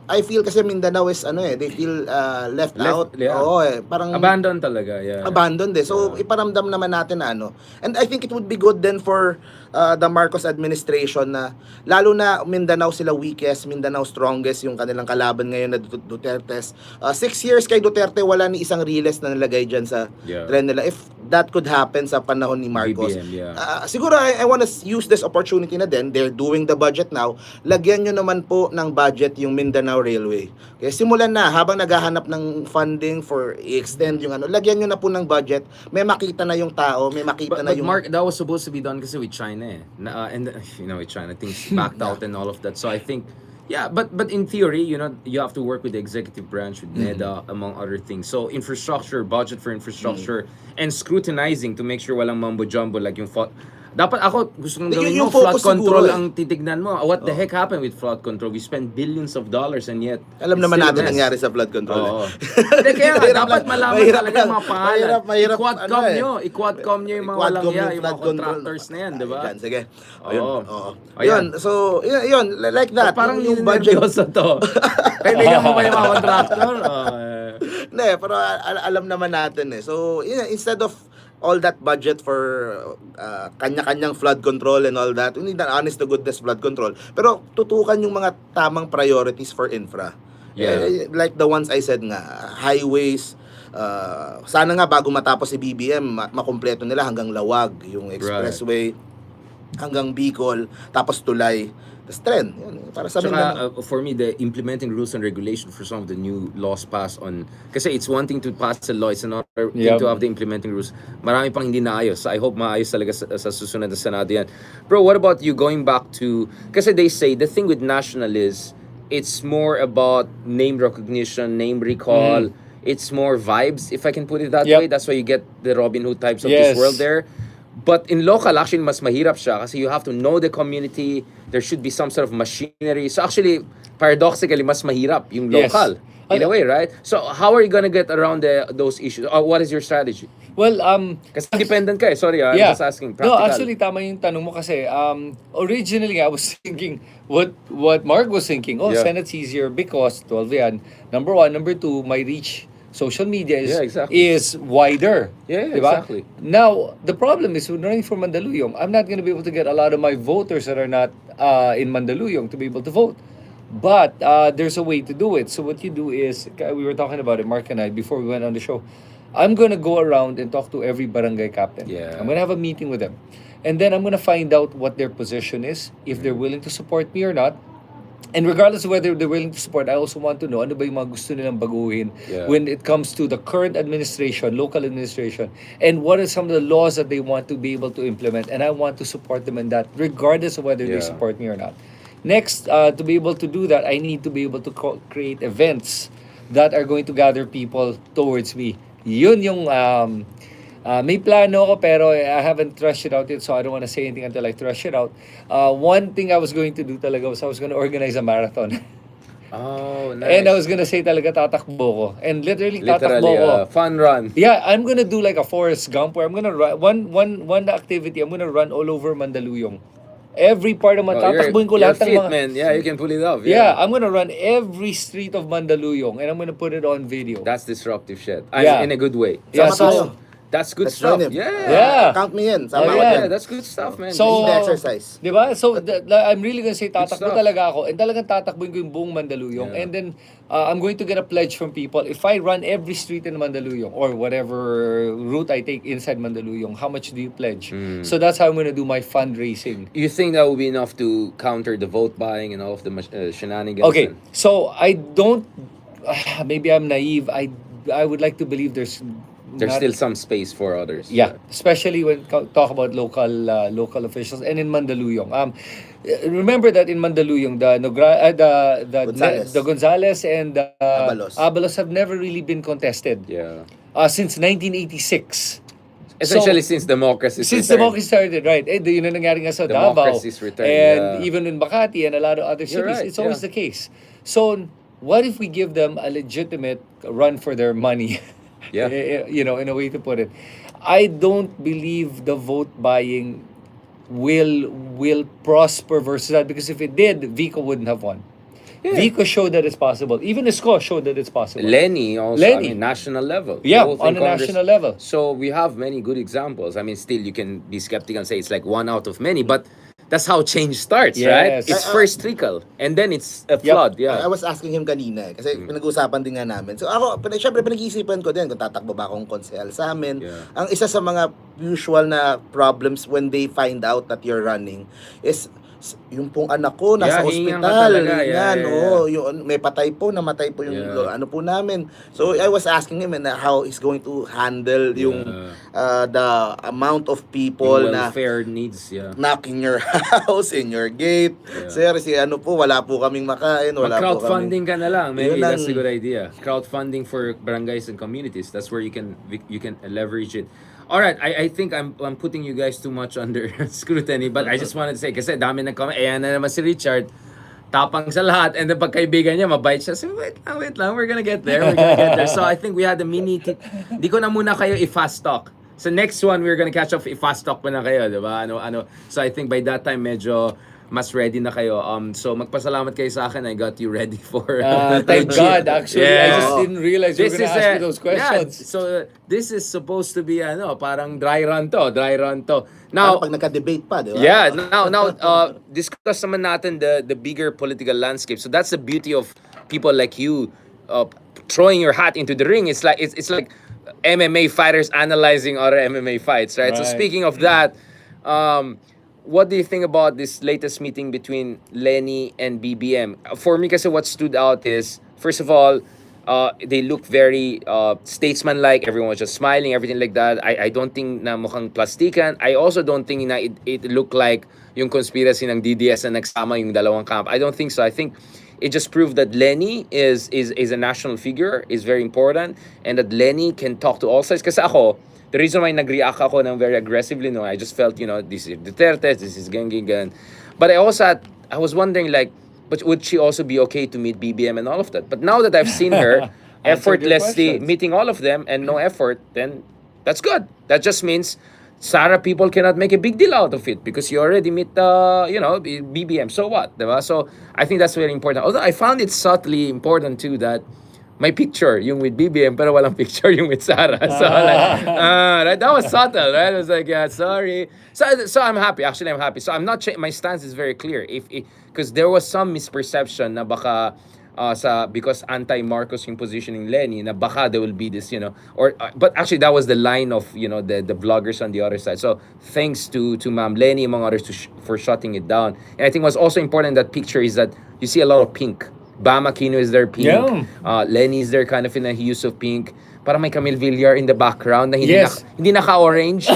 I feel kasi Mindanao is they feel left out. Yeah. Parang abandoned talaga, yeah. Abandoned So iparamdam naman natin na And I think it would be good then for the Marcos administration na lalo na Mindanao sila weakest, Mindanao strongest yung kanilang kalaban ngayon na Duterte's. 6 years kay Duterte, wala ni isang riles na nalagay dyan sa tren nila. If that could happen sa panahon ni Marcos. BBM, siguro I want to use this opportunity na din. They're doing the budget now. Lagyan nyo naman po ng budget yung Mindanao Railway. Kaya simulan na, habang naghahanap ng funding for i-extend yung lagyan nyo na po ng budget. May makita na yung tao, may makita na yung... Mark, that was supposed to be done kasi with China and with China, things backed out and all of that. So I think, but in theory, you have to work with the executive branch, with NEDA, among other things. So infrastructure, budget for infrastructure, and scrutinizing to make sure walang mambo-jumbo like yung dapat ako gusto kong gawin mo flood control ang titignan mo. What the heck happened with flood control? We spend billions of dollars and yet alam naman natin nangyari sa flood control. Hindi, kaya dapat malaman talaga mga pangalan. Mahirap, I-Quadcom nyo yung mga walang yung mga contractors na yan, di ba? Sige. Ayun. So, yun, like that. Parang yung budget. To. Kailangan mo ba yung mga contractor? Hindi, pero alam naman natin So, instead of all that budget for kanya-kanyang flood control and all that, we need an honest to goodness flood control. Pero tutukan yung mga tamang priorities for infra. Like the ones I said nga, highways, sana nga bago matapos si BBM, makumpleto nila hanggang Lawag, yung expressway, hanggang Bicol, tapos Tulay. Tren. Para sa for me, the implementing rules and regulation for some of the new laws passed on, kasi it's one thing to pass a law, it's another thing to have the implementing rules. Marami pang hindi naayos. I hope maayos talaga sa susunod na Senado yan. Bro, what about you going back to, kasi they say the thing with national is it's more about name recognition, name recall. It's more vibes, if I can put it that way. That's why you get the Robin Hood types of this world there. But in local, actually, mas mahirap siya kasi you have to know the community. There should be some sort of machinery. So actually, paradoxically, mas mahirap yung local. In a way, right? So how are you gonna get around those issues? What is your strategy? Well, kasi independent ka Sorry, I'm just asking. Practical. No, actually, tama yung tanong mo kasi originally, I was thinking what Mark was thinking. Senate's easier because 12 yan. Number 1. Number 2, my reach social media is wider. Exactly. Now, the problem is when running for Mandaluyong, I'm not going to be able to get a lot of my voters that are not in Mandaluyong to be able to vote. But there's a way to do it. So what you do is, we were talking about it, Mark and I, before we went on the show. I'm going to go around and talk to every barangay captain. I'm going to have a meeting with them. And then I'm going to find out what their position is, if they're willing to support me or not. And regardless of whether they're willing to support, I also want to know ano ba yung mga gusto nilang baguhin when it comes to the current administration, local administration, and what are some of the laws that they want to be able to implement. And I want to support them in that, regardless of whether they support me or not. Next, to be able to do that, I need to be able to create events that are going to gather people towards me. Yun yung may plano ako pero I haven't thrashed it out yet, so I don't want to say anything until I thrash it out. One thing I was going to do talaga was I was going to organize a marathon. Oh, nice. And I was gonna say talaga tatakbo ko. And literally tatakbo ko. Fun run. Yeah, I'm gonna do like a Forrest Gump where I'm gonna run one activity. I'm gonna run all over Mandaluyong. Every part of tatakbuhin ko you're lahat ng fit, mga. man. Yeah, you can pull it off. Yeah, I'm gonna run every street of Mandaluyong and I'm gonna put it on video. That's disruptive shit. Yeah. In a good way. Yeah, Sama tayo. That's good Let's stuff. run it. Yeah. Count me in. Oh, Sama ako yeah. dyan. Yeah, that's good stuff, man. So, Need the exercise. Di ba? So, I'm really gonna say tatakbo stuff. talaga ako. And talagang tatakbuhin ko yung buong Mandaluyong. Yeah. And then, I'm going to get a pledge from people. If I run every street in Mandaluyong or whatever route I take inside Mandaluyong, how much do you pledge? So that's how I'm gonna do my fundraising. You think that will be enough to counter the vote buying and all of the shenanigans? Okay, so I don't, maybe I'm naive. I would like to believe there's Still some space for others. Yeah, especially when talk about local officials and in Mandaluyong. Remember that in Mandaluyong, Gonzales. the Gonzales and Abalos have never really been contested. Yeah. Since 1986. Essentially, since democracy Democracy started, right? Yun ang nangyari nga sa Davao. Democracy's return, And yeah. even in Makati and a lot of other You're cities, right, it's always yeah. the case. So, what if we give them a legitimate run for their money? Yeah. You know, in a way to put it. I don't believe the vote buying will prosper versus that, because if it did, Vico wouldn't have won. Yeah. Vico showed that it's possible. Even Isko showed that it's possible. LENI also, LENI. I mean, national level. Yeah, Both on in a national level. So we have many good examples. I mean, still you can be skeptical and say it's like one out of many, but that's how change starts, right? Yes. It's first trickle, and then it's a flood. I Yeah. was asking him kanina kasi pinag-uusapan din nga namin. So ako, syempre pinag-iisipan ko din kung tatakbo ba akong konsehal sa amin. Yeah. Ang isa sa mga usual na problems when they find out that you're running is yung pong anak ko nasa hingan ka ospital. talaga. Yeah, Yan, yeah, oo. Yung, may namatay po yung Yeah. ano po namin. So I was asking him na how he's going to handle yung the amount of people Yung na welfare needs, yeah. knocking your house, in your gate. Yeah. Sir, wala po kaming makain, wala po Crowdfunding ka na lang. Maybe Yun that's a ang- good idea. Crowdfunding for barangays and communities. That's where you can leverage it. All right, I think I'm putting you guys too much under scrutiny, but I just wanted to say kasi dami nag-comment. Ayan na naman si Richard. Tapang sa lahat, and then pagkaibigan niya, mabait siya. So, wait lang, we're gonna get there. So I think we had a mini di ko na muna kayo i-fast talk. So next one, we're gonna catch up i-fast talk pa na kayo, di ba? Ano. So I think by that time, medyo mas ready na kayo. So magpasalamat kayo sa akin. I got you ready for Thank God, actually. I just Yeah. didn't realize you were going to ask me those questions. Yeah, so this is supposed to be parang dry run to. Now, Now, pag nagka-debate pa, di ba? yeah, now discuss naman natin the bigger political landscape. So that's the beauty of people like you throwing your hat into the ring. It's like MMA fighters analyzing other MMA fights, right? So Right. speaking of that, what do you think about this latest meeting between LENI and BBM? For me kasi what stood out is, first of all, they look very statesman-like. Everyone was just smiling, everything like that. I don't think na mukhang plastikan. I also don't think na it looked like yung conspiracy ng DDS na nagsama yung dalawang camp. I don't think so. I think it just proved that LENI is a national figure, is very important, and that LENI can talk to all sides. Kasi ako, the reason why nag-react ako ng very aggressively, I just felt, this is Duterte, this is ganyan. But I was wondering, like, but would she also be okay to meet BBM and all of that? But now that I've seen her effortlessly questions. meeting all of them and no effort, then that's good. That just means Sara people cannot make a big deal out of it because you already meet BBM. So what? Diba? So I think that's very important. Although I found it subtly important too that may picture yung with BBM pero walang picture yung with Sara. So right, that was subtle, right? I was like, yeah, sorry. So I'm happy. Actually, I'm happy. So I'm not my stance is very clear. If because there was some misperception na baka because anti-Marcos yung positioning LENI na baka there will be this, but actually that was the line of, the vloggers on the other side. So thanks to Ma'am LENI among others for shutting it down. And I think what's also important in that picture is that you see a lot of pink. Bam Aquino is there pink. Yeah. LENI is there kind of in a hues of pink. Parang may Camille Villar in the background na hindi Yes. naka-orange.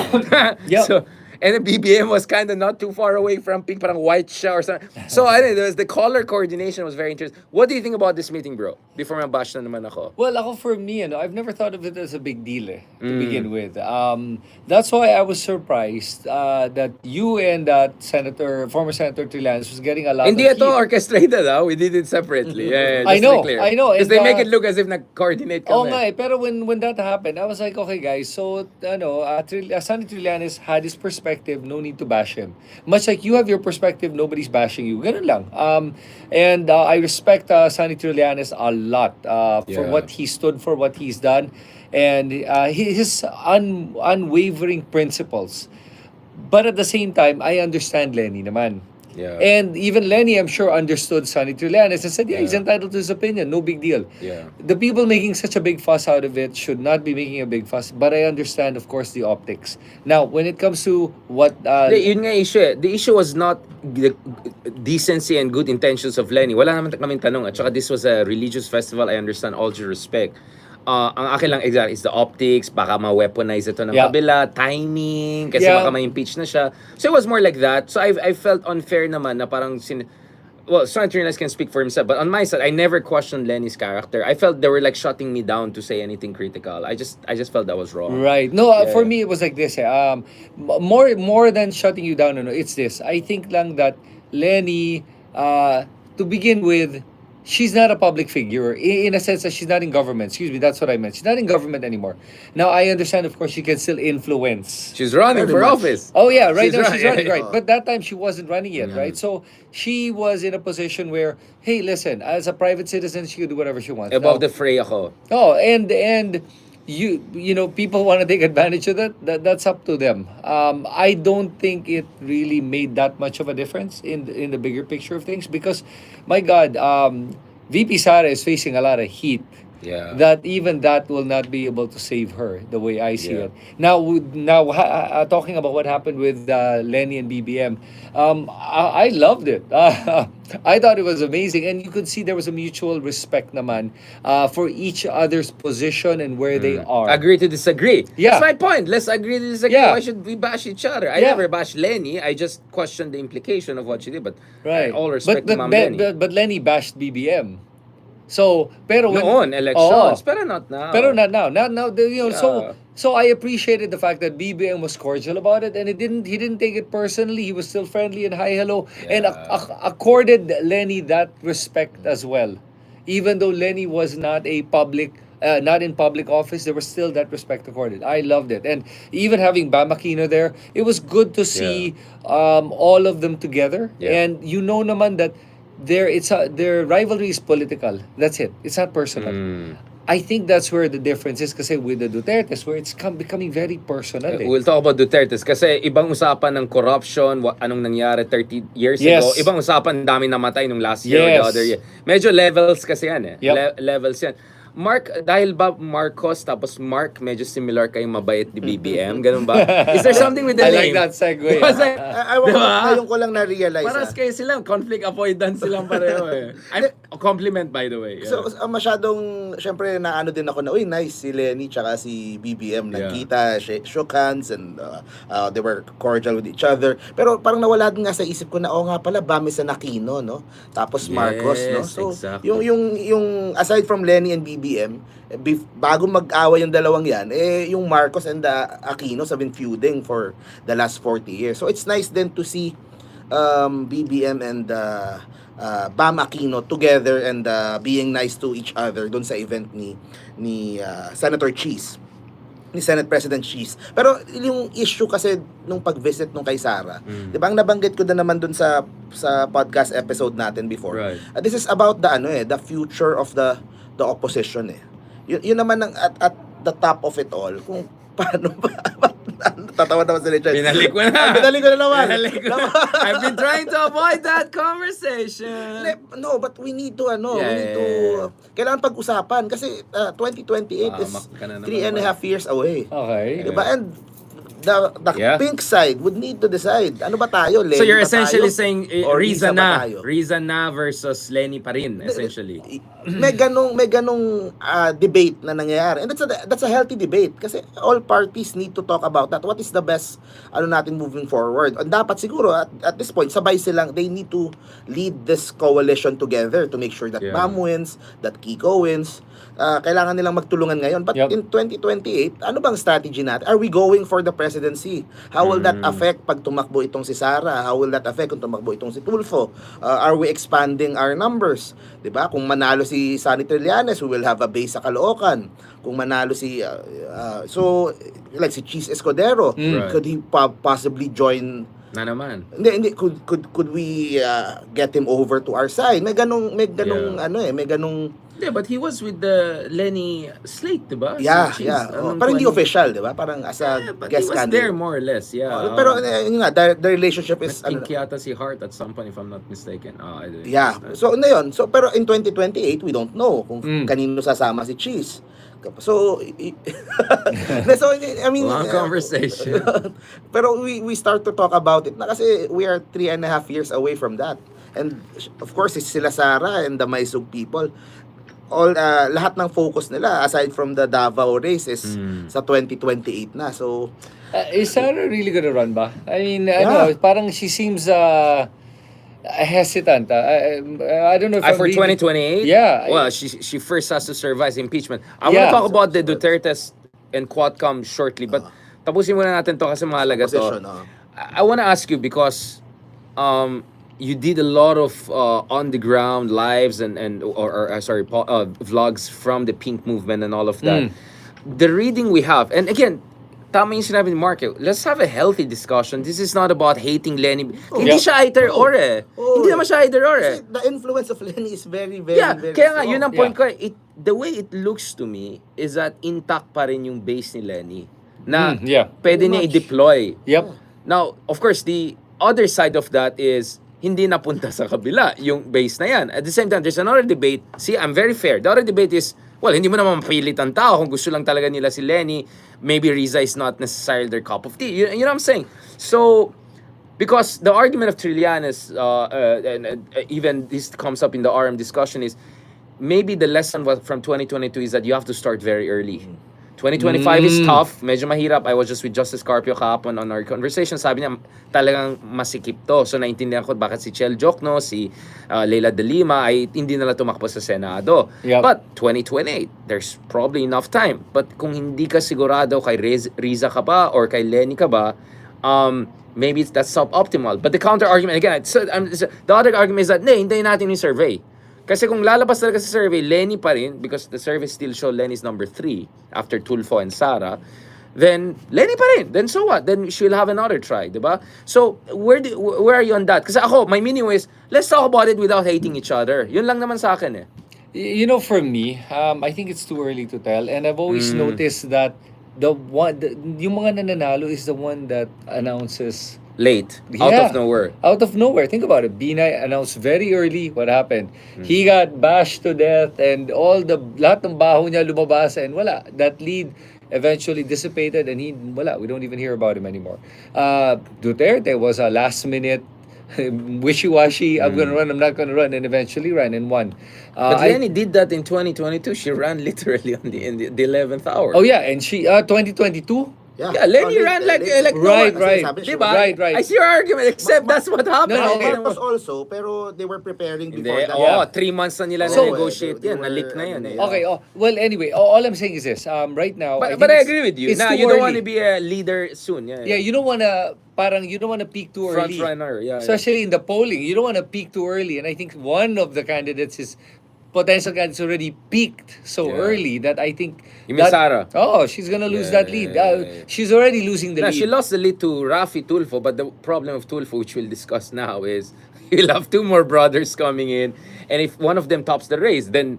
Yep. So, And the BBM was kind of not too far away from pink, parang white siya or something. So, the color coordination was very interesting. What do you think about this meeting, bro? Before mabash na naman ako. Well, ako for me, I've never thought of it as a big deal to begin with. That's why I was surprised that you and that former Senator Trillanes was getting a lot Hindi of ito heat. orchestrated, we did it separately. Yeah, I just to know, be clear. I know. Because And, they make it look as if nag-coordinate Oo kami. nga pero when that happened, I was like, okay guys, so Sonny Trillanes had his perspective, no need to bash him. Much like you have your perspective, nobody's bashing you. Ganun lang. And I respect Sonny Trillanes a lot for Yeah. what he stood for, what he's done, and his unwavering principles. But at the same time, I understand Lenny naman. Yeah. And even Lenny, I'm sure, understood Sonny Trillanes and said, yeah, he's entitled to his opinion. No big deal. Yeah. The people making such a big fuss out of it should not be making a big fuss. But I understand, of course, the optics. Now, when it comes to what... Yun nga issue. The issue was not the decency and good intentions of Lenny. Wala naman kaming tanong. At saka this was a religious festival. I understand, all due respect. Ang akin lang exact is the optics, baka ma-weaponize ito ng kabila, timing, kasi baka ma-impeach na siya. So it was more like that. So I felt unfair naman na parang Sonny Trillanes can speak for himself, but on my side, I never questioned Lenny's character. I felt they were like shutting me down to say anything critical. I just felt that was wrong. Right. No, for me, it was like this. More than shutting you down, it's this. I think lang that Lenny, to begin with, she's not a public figure in a sense that she's not in government. Excuse me, that's what I meant. She's not in government anymore. Now, I understand, of course, she can still influence. She's running for office. Oh, yeah, right She's now she's running, running. right. But that time, she wasn't running yet, right? So, she was in a position where, hey, listen, as a private citizen, she could do whatever she wants. Above the fray ako. Oh, and you know, people want to take advantage of that's up to them. I don't think it really made that much of a difference in the bigger picture of things because, my God, VP Sara is facing a lot of heat. Yeah. That even that will not be able to save her the way I see it. Now, talking about what happened with Lenny and BBM, I loved it. I thought it was amazing, and you could see there was a mutual respect naman for each other's position and where they are. Agree to disagree. Yeah. That's my point. Let's agree to disagree. Yeah. Why should we bash each other? I Yeah. never bashed Lenny. I just questioned the implication of what she did. But Right. all respect to but, Ma'am but, Lenny. but Lenny bashed BBM. So, pero when Noon, elections. Oo. Pero not now. Pero not now. Yeah. So I appreciated the fact that BBM was cordial about it, and he didn't take it personally. He was still friendly and hi hello, and accorded Lenny that respect as well. Even though Lenny was not not in public office, there was still that respect accorded. I loved it, and even having Bam Aquino there, it was good to see all of them together. Yeah. And you know naman that their rivalry is political. That's it. It's not personal. I think that's where the difference is kasi with the Dutertes where it's becoming very personal. We'll talk about Duterte kasi ibang usapan ng corruption, anong nangyari 30 years ago. Ibang usapan, dami namatay nung last year or the other year. Medyo levels kasi yan levels yan. Mark, dahil ba Marcos tapos Mark, medyo similar kayong mabait ni BBM? Ganun ba? Is there something with the I name? like that segue. Ngayon ko lang na-realize. Paras kayo silang, conflict avoidance silang pareho eh. Compliment by the way. So, masyadong, syempre, naano din ako na, uy, nice, si Lenny tsaka si BBM nagkita, shook hands, and they were cordial with each other. Pero parang nawala din nga sa isip ko na, nga pala, Bami sa Aquino, no? Tapos Marcos, no? So, exactly. yung aside from Lenny and BBM, bago mag-away yung dalawang yan, yung Marcos and Aquino have been feuding for the last 40 years. So, it's nice then to see BBM and Bam Aquino together and being nice to each other dun sa event ni Senator Cheese, ni Senate President Cheese. Pero yung issue kasi nung pag-visit nung kay Sara, 'di ba, ang nabanggit ko na naman dun sa podcast episode natin before. Right. This is about the future of the opposition . Yun naman at the top of it all, kung paano ba tatawa-tawa sila dyan. Binalik mo na. Binalik ko na naman. I've been trying to avoid that conversation. No, but we need to kailangan pag-usapan kasi 2028 is 3.5 years away. Okay. Diba? And the Yeah. pink side would need to decide. Ano ba tayo? Lenny So you're ba essentially tayo? saying Or Riza Riza ba na. tayo? Riza na versus Lenny pa rin, essentially. May ganong debate na nangyayari. And that's a healthy debate kasi all parties need to talk about that. What is the best natin moving forward? And dapat siguro at this point sabay silang, they need to lead this coalition together to make sure that Yeah. Bam wins, that Kiko wins. Kailangan nilang magtulungan ngayon. But Yep. in 2028, ano bang strategy natin? Are we going for the presidency? How will that affect pag tumakbo itong si Sara? How will that affect kung tumakbo itong si Tulfo? Are we expanding our numbers? 'Di ba? Kung manalo si Sunny Trillanes, we will have a base sa Caloocan. Kung manalo si so like si Cheese Escudero, Right. could he possibly join? Na naman. Hindi could we get him over to our side? May ganung Yeah. may ganung Yeah, but he was with the Lenny slate, diba? yeah, So, yeah. geez, anong Pero hindi 20 official, 'di ba? Parang as a Yeah, but guest he was candidate. there more or less, yeah. Pero yun nga, the relationship is Nag-pink yata si Hart at some point, if I'm not mistaken. yeah. So na yun. So pero in 2028, we don't know kung kanino sasama si Cheese. So I mean, Long conversation. pero we start to talk about it na kasi we are 3.5 years away from that. And of course, it's sila Sara and the Maisug people. Lahat ng focus nila aside from the Davao race is sa 2028 na. So Is Sarah really gonna run ba? I mean, parang she seems hesitant. I don't know if I'm For reading- 2028? Yeah. Well, she first has to survive impeachment. I want Yeah. to talk about the Dutertes and Quadcom shortly, but tapusin muna natin to kasi mahalaga to. position, I want to ask you because you did a lot of on the ground lives and vlogs from the Pink movement and all of that. The reading we have, and again, tama yung sinabi ni Mark, let's have a healthy discussion. This is not about hating Lenny. Hindi siya either or eh. Hindi naman siya either or eh. kasi the influence of Lenny is very, very, Yeah, very kaya nga, strong. yun ang point ko. The way it looks to me is that intact pa rin yung base ni Lenny. Na yeah. pwede niya i-deploy. Yep. Now, of course, the other side of that is hindi napunta sa kabila yung base na yan. At the same time, there's another debate. See, I'm very fair. The other debate is, well, hindi mo naman mapilit ang tao kung gusto lang talaga nila si Lenny. Maybe Riza is not necessarily their cup of tea. You know what I'm saying? So, because the argument of Trillanes, and even this comes up in the RM discussion, is maybe the lesson from 2022 is that you have to start very early. 2025 is tough, medyo mahirap. I was just with Justice Carpio kahapon on our conversation. Sabi niya, talagang masikip to. So, naintindihan ko bakit si Chel Jokno, si Leila de Lima ay hindi nila tumakbo sa Senado. Yep. But 2028, there's probably enough time. But kung hindi ka sigurado kay Riza ka ba or kay Lenny ka ba, maybe that's suboptimal. But the counter-argument, again, the other argument is that, hintayin natin yung survey. Kasi kung lalabas talaga sa survey, Lenny pa rin, because the survey still show Lenny's number 3 after Tulfo and Sara, then Lenny pa rin. Then so what? Then she'll have another try, di ba? So, where are you on that? Kasi ako, my meaning is, let's talk about it without hating each other. Yun lang naman sa akin eh. You know, for me, I think it's too early to tell, and I've always noticed that yung mga nananalo is the one that announces Late. Out Yeah. of nowhere. Out of nowhere. Think about it. Binay announced very early what happened. He got bashed to death and lahat ng baho niya lumabas and wala. That lead eventually dissipated and we don't even hear about him anymore. Duterte was a last minute wishy-washy, I'm gonna run, I'm not gonna run, and eventually ran and won. But Lenny did that in 2022. She ran literally in the 11th hour. Oh yeah, and she 2022. Yeah, Lenny ran like no Right, one. right. Diba? Right. I see your argument, except that's what happened. No, Marcos also, pero they were preparing Hindi. before that. Oh, 3 months na nila So, na-negotiate they yan. were, Na-leak na yan eh. Okay. Well, anyway, all I'm saying is this. Right now, But I agree with you. It's Nah, too you don't early. want to be a leader soon. Yeah, you don't wanna peak too Front early. runner, yeah. Especially in the polling, you don't wanna peak too early. And I think one of the candidates is potential candidates already peaked so Yeah. early that I think You mean Sara? Oh, she's gonna lose that lead. Yeah. She's already losing the Nah, lead. she lost the lead to Rafi Tulfo, but the problem of Tulfo, which we'll discuss now, is he'll have 2 more brothers coming in, and if one of them tops the race, then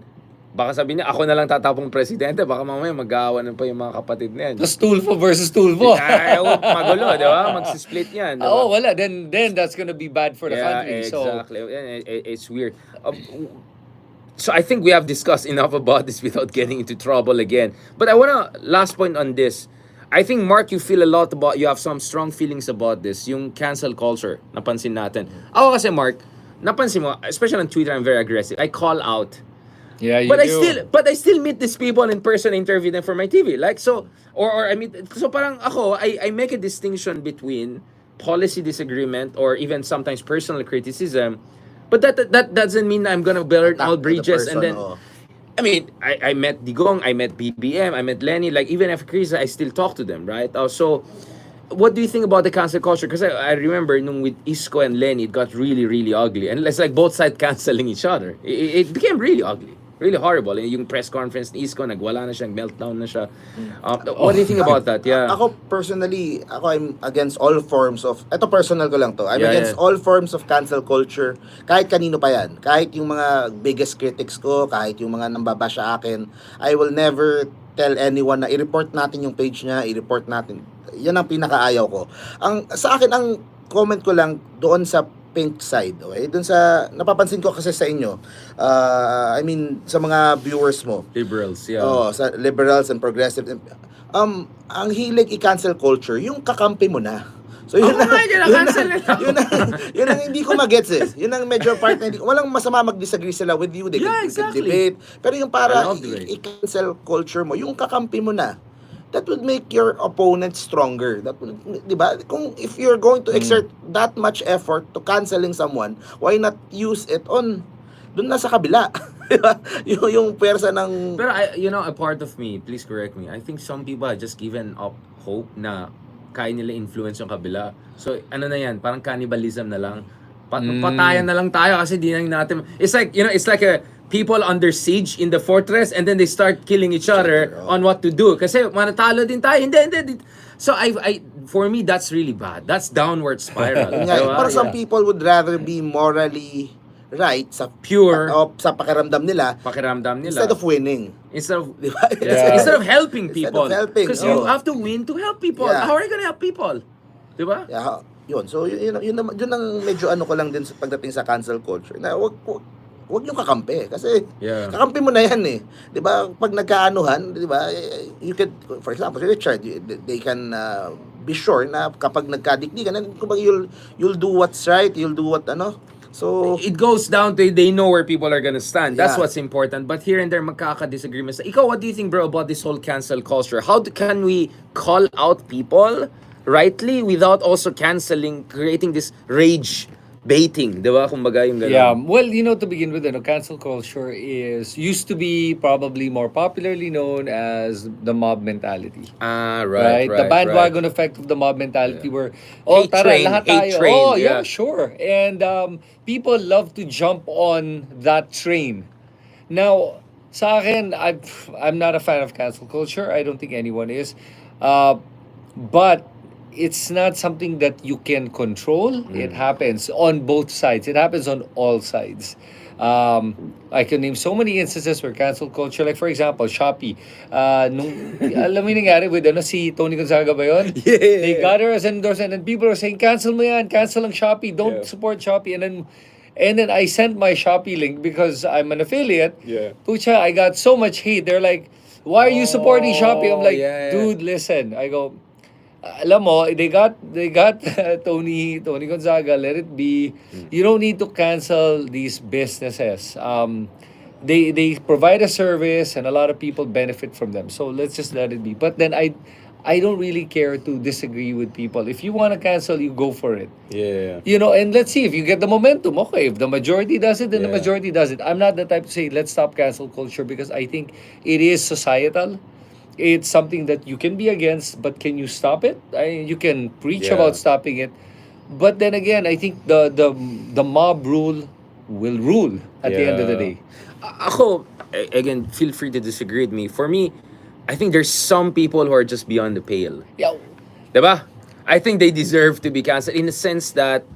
baka sabi niya, ako na lang tatapong presidente, baka mamaya mag-aawanan pa yung mga kapatid niya. Just Tulfo versus Tulfo. Ay, magulo, di ba? Magsisplit yan. Di ba? Oh, wala. Then that's gonna be bad for the Yeah, country. So exactly. It's weird. So I think we have discussed enough about this without getting into trouble again. But I wanna last point on this. I think, Mark, you feel a lot about, you have some strong feelings about this, yung cancel culture, napansin natin. Ako kasi, Mark, napansin mo, especially on Twitter, I'm very aggressive. I call out. Yeah, you But do. I still meet these people in person, interview them for my TV. Like, so, or I mean, so parang ako, I make a distinction between policy disagreement or even sometimes personal criticism. But that doesn't mean I'm gonna burn all Attack the bridges and person, then, oo. I mean, I met Digong, I met BBM, I met Lenny, like even after Chris, I still talk to them, right? So, what do you think about the cancel culture? Because I remember nung with Isko and Lenny, it got really, really ugly. And it's like both sides canceling each other. It became really ugly. Really horrible. Yung press conference ni Isko, nagwala na siya, meltdown na siya. What do you think about that? Yeah. Ako personally, I'm against all forms of, eto personal ko lang to, I'm Yeah, against yeah. all forms of cancel culture, kahit kanino pa yan, kahit yung mga biggest critics ko, kahit yung mga nambabash sa akin, I will never tell anyone na i-report natin yung page niya, i-report natin. Yan ang pinakaayaw ko. Sa akin, ang comment ko lang doon sa pink side, okay? Doon sa, napapansin ko kasi sa inyo, I mean, sa mga viewers mo, Liberals, yeah. sa liberals and progressive, ang hilig i-cancel culture, yung kakampi mo na. So yun Ako nga, yun ang cancel nila. yun ang hindi ko magets eh. Yun ang major part na hindi ko. Walang masama mag-disagree sila with you. They Yeah, can exactly. debate. Pero yung I para love debate. i-cancel culture mo, yung kakampi mo na, that would make your opponent stronger. That would, di ba? Kung if you're going to exert that much effort to canceling someone, why not use it on doon na sa kabila? Di ba? yung pwersa ng Pero a part of me, please correct me, I think some people have just given up hope na kaya nila influence yung kabila. So, ano na yan, parang cannibalism na lang. Patayan na lang tayo kasi di na natin. It's like, it's like a people under siege in the fortress and then they start killing each other on what to do. Kasi manatalo din tayo. Hindi. So, for me, that's really bad. That's downward spiral. Yun nga, Diba? para some people would rather be morally right sa Pure. sa pakiramdam nila Pakiramdam nila. instead of winning. Instead of, Di ba? instead of helping Instead people. of helping, Because you oh. have to win to help people. Yeah. How are you gonna help people? Diba? Yeah, yun. So yun ang medyo ano ko lang din sa pagdating sa cancel culture. Na wag yung kakampi kasi Yeah. kakampi mo na yan eh. 'Di ba? Pag nagkaanuhan, 'di ba? You could, for example, si Richard, they can be sure na kapag nagkadikdikan, kumbaga you'll do what's right, you'll do what ano. So It goes down to they know where people are gonna stand. That's Yeah. what's important. But here and there, magkaka-disagreements. Ikaw, what do you think, bro, about this whole cancel culture? How can we call out people rightly without also canceling, creating this rage baiting? Diba? Kumbaga yung ganun. Yeah, well, to begin with, cancel culture used to be probably more popularly known as the mob mentality. Right. The bandwagon effect of the mob mentality where, Hate tara, train, lahat hate tayo. train, Yeah, yeah. sure. And people love to jump on that train. Now, sa akin, I'm not a fan of cancel culture. I don't think anyone is. But it's not something that you can control. It happens on both sides. It happens on all sides. I can name so many instances where cancel culture, like for example, Shopee. Alam mo yung nangyari with si Tony Gonzaga ba yun? Yeah. They got her as an endorsement and people are saying, cancel mo yan, cancel ang Shopee, don't support Shopee. And then I sent my Shopee link because I'm an affiliate. Yeah. Pucha, I got so much hate. They're like, why are you supporting Shopee? I'm like, yeah. dude, listen. I go, alam mo, they got Tony Gonzaga, let it be. You don't need to cancel these businesses. They provide a service and a lot of people benefit from them. So let's just let it be. But then I don't really care to disagree with people. If you want to cancel, you go for it. Yeah. And let's see if you get the momentum. Okay, if the majority does it, then the Yeah. majority does it. I'm not the type to say let's stop cancel culture because I think it is societal. It's something that you can be against, but can you stop it? You can preach Yeah. about stopping it, but then again, I think the mob rule will rule at the end of the day. Ako, again, feel free to disagree with me. For me, I think there's some people who are just beyond the pale. Yeah. Diba? I think they deserve to be canceled in the sense that,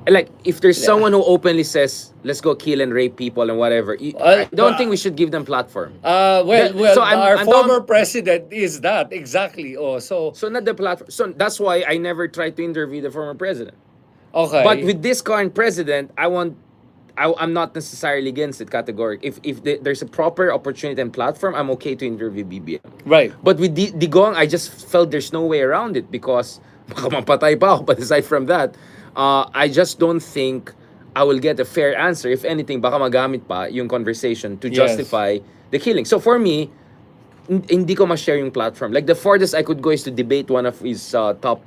like, if there's someone who openly says, let's go kill and rape people and whatever, I don't think we should give them platform. So Our I'm former down- president is that exactly. So So not the platform. So that's why I never tried to interview the former president. okay. But with this current president, I want I'm not necessarily against it categorically. If there's a proper opportunity and platform, I'm okay to interview BBM. Right. But with Digong, I just felt there's no way around it because baka mapatay pa ako. But aside from that, I just don't think I will get a fair answer. If anything, baka magamit pa yung conversation to Yes. justify the killing. So for me, hindi ko ma-share yung platform. Like the farthest I could go is to debate one of his top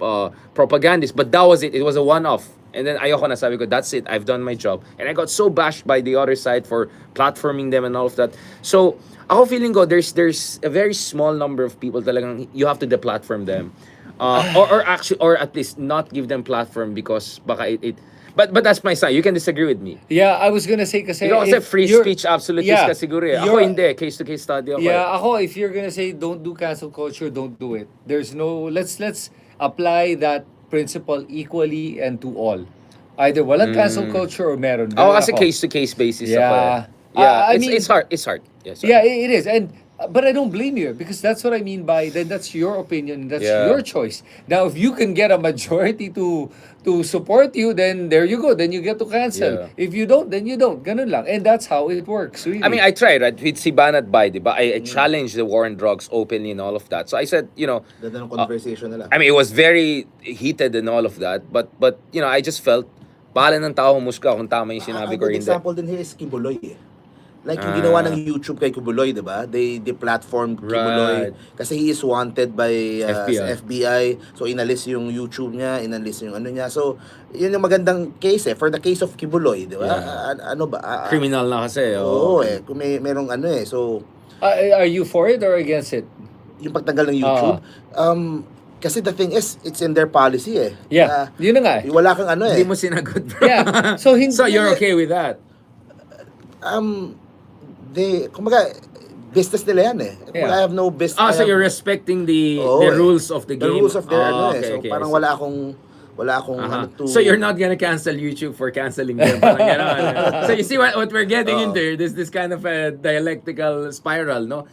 propagandists. But that was it. It was a one-off. And then ayoko na, sabi ko, that's it. I've done my job. And I got so bashed by the other side for platforming them and all of that. So, ako feeling ko, there's a very small number of people talagang you have to deplatform them. Or at least not give them platform because baka but that's my side. You can disagree with me. Yeah, I was gonna say kasi Ikaw kasi if free you're- speech absolutist yeah, ka siguro eh. Ako you're- hindi. Case-to-case study ako. Yeah, ako, if you're gonna say don't do cancel culture, don't do it. There's no, let's apply that principle equally and to all. Either walang cancel culture or meron. Ako Ganun kasi ako. case-to-case basis ako eh. Yeah. Yeah, I it's, mean- it's hard. It's hard. Yes, Yeah, it is. And but I don't blame you because that's what I mean by then that's your opinion, that's Yeah. your choice. Now if you can get a majority to support you, then there you go. Then you get to cancel. Yeah. If you don't, then you don't. Ganun lang. And that's how it works, really. I mean, I tried, right? With si Banat Bay, diba? I challenged the war on drugs openly and all of that. So I said, Ganda ng conversation nila. I mean, it was very heated and all of that. But I just felt, bahala ng tao humusga kung tama yung sinabi A ko or good hindi. example din here is Kibuloy eh. Like yung ginawa ng YouTube kay Kibuloy, di ba? They platformed Kibuloy Right. kasi he is wanted by FBI. sa FBI. So inalis yung YouTube niya, inalis yung ano niya. So yun yung magandang case eh. For the case of Kibuloy, di ba? Yeah. Ano ba? Criminal na kasi. Oo eh. Kung merong ano eh. So Are you for it or against it? yung pagtanggal ng YouTube, kasi the thing is, it's in their policy eh. Yeah. Yun na nga eh. Wala kang ano eh. Hindi mo sinagot, bro. Yeah. So, hindi- So you're okay with that? Kumbaga, business nila yan eh. Kumbaga, Yeah. I have no business. So you're respecting the Oo, the eh. rules of the The game. rules of their ano eh. Okay, So okay, parang I see. wala akong ano to... So you're not gonna cancel YouTube for canceling them. Parang ganon. So you see what we're getting into. This kind of a dialectical spiral, no?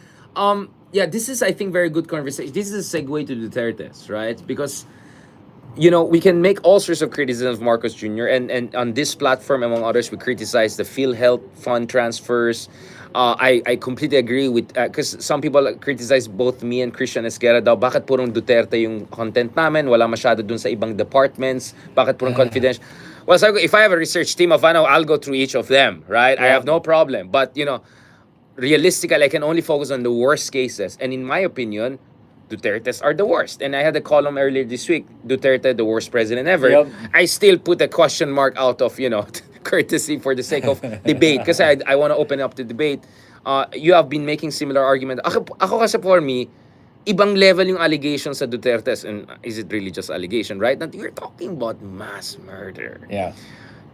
Yeah, this is, I think, very good conversation. This is a segue to Duterte's, right? Because we can make all sorts of criticism of Marcos Jr. and on this platform, among others, we criticize the PhilHealth fund transfers. I completely agree with, because some people criticize both me and Christian Esquerra daw, bakit purong Duterte yung content namin, wala masyado dun sa ibang departments, bakit purong confidential. Well, so if I have a research team of I'll go through each of them, right? I have no problem. But, realistically, I can only focus on the worst cases. And in my opinion, Duterte's are the worst. And I had a column earlier this week, Duterte, the worst president ever. Yep. I still put a question mark out of, courtesy for the sake of debate. Kasi I want to open up the debate. You have been making similar argument. Ako kasi for me, ibang level yung allegations sa Duterte's. And is it really just allegation, right? That you're talking about mass murder. Yeah.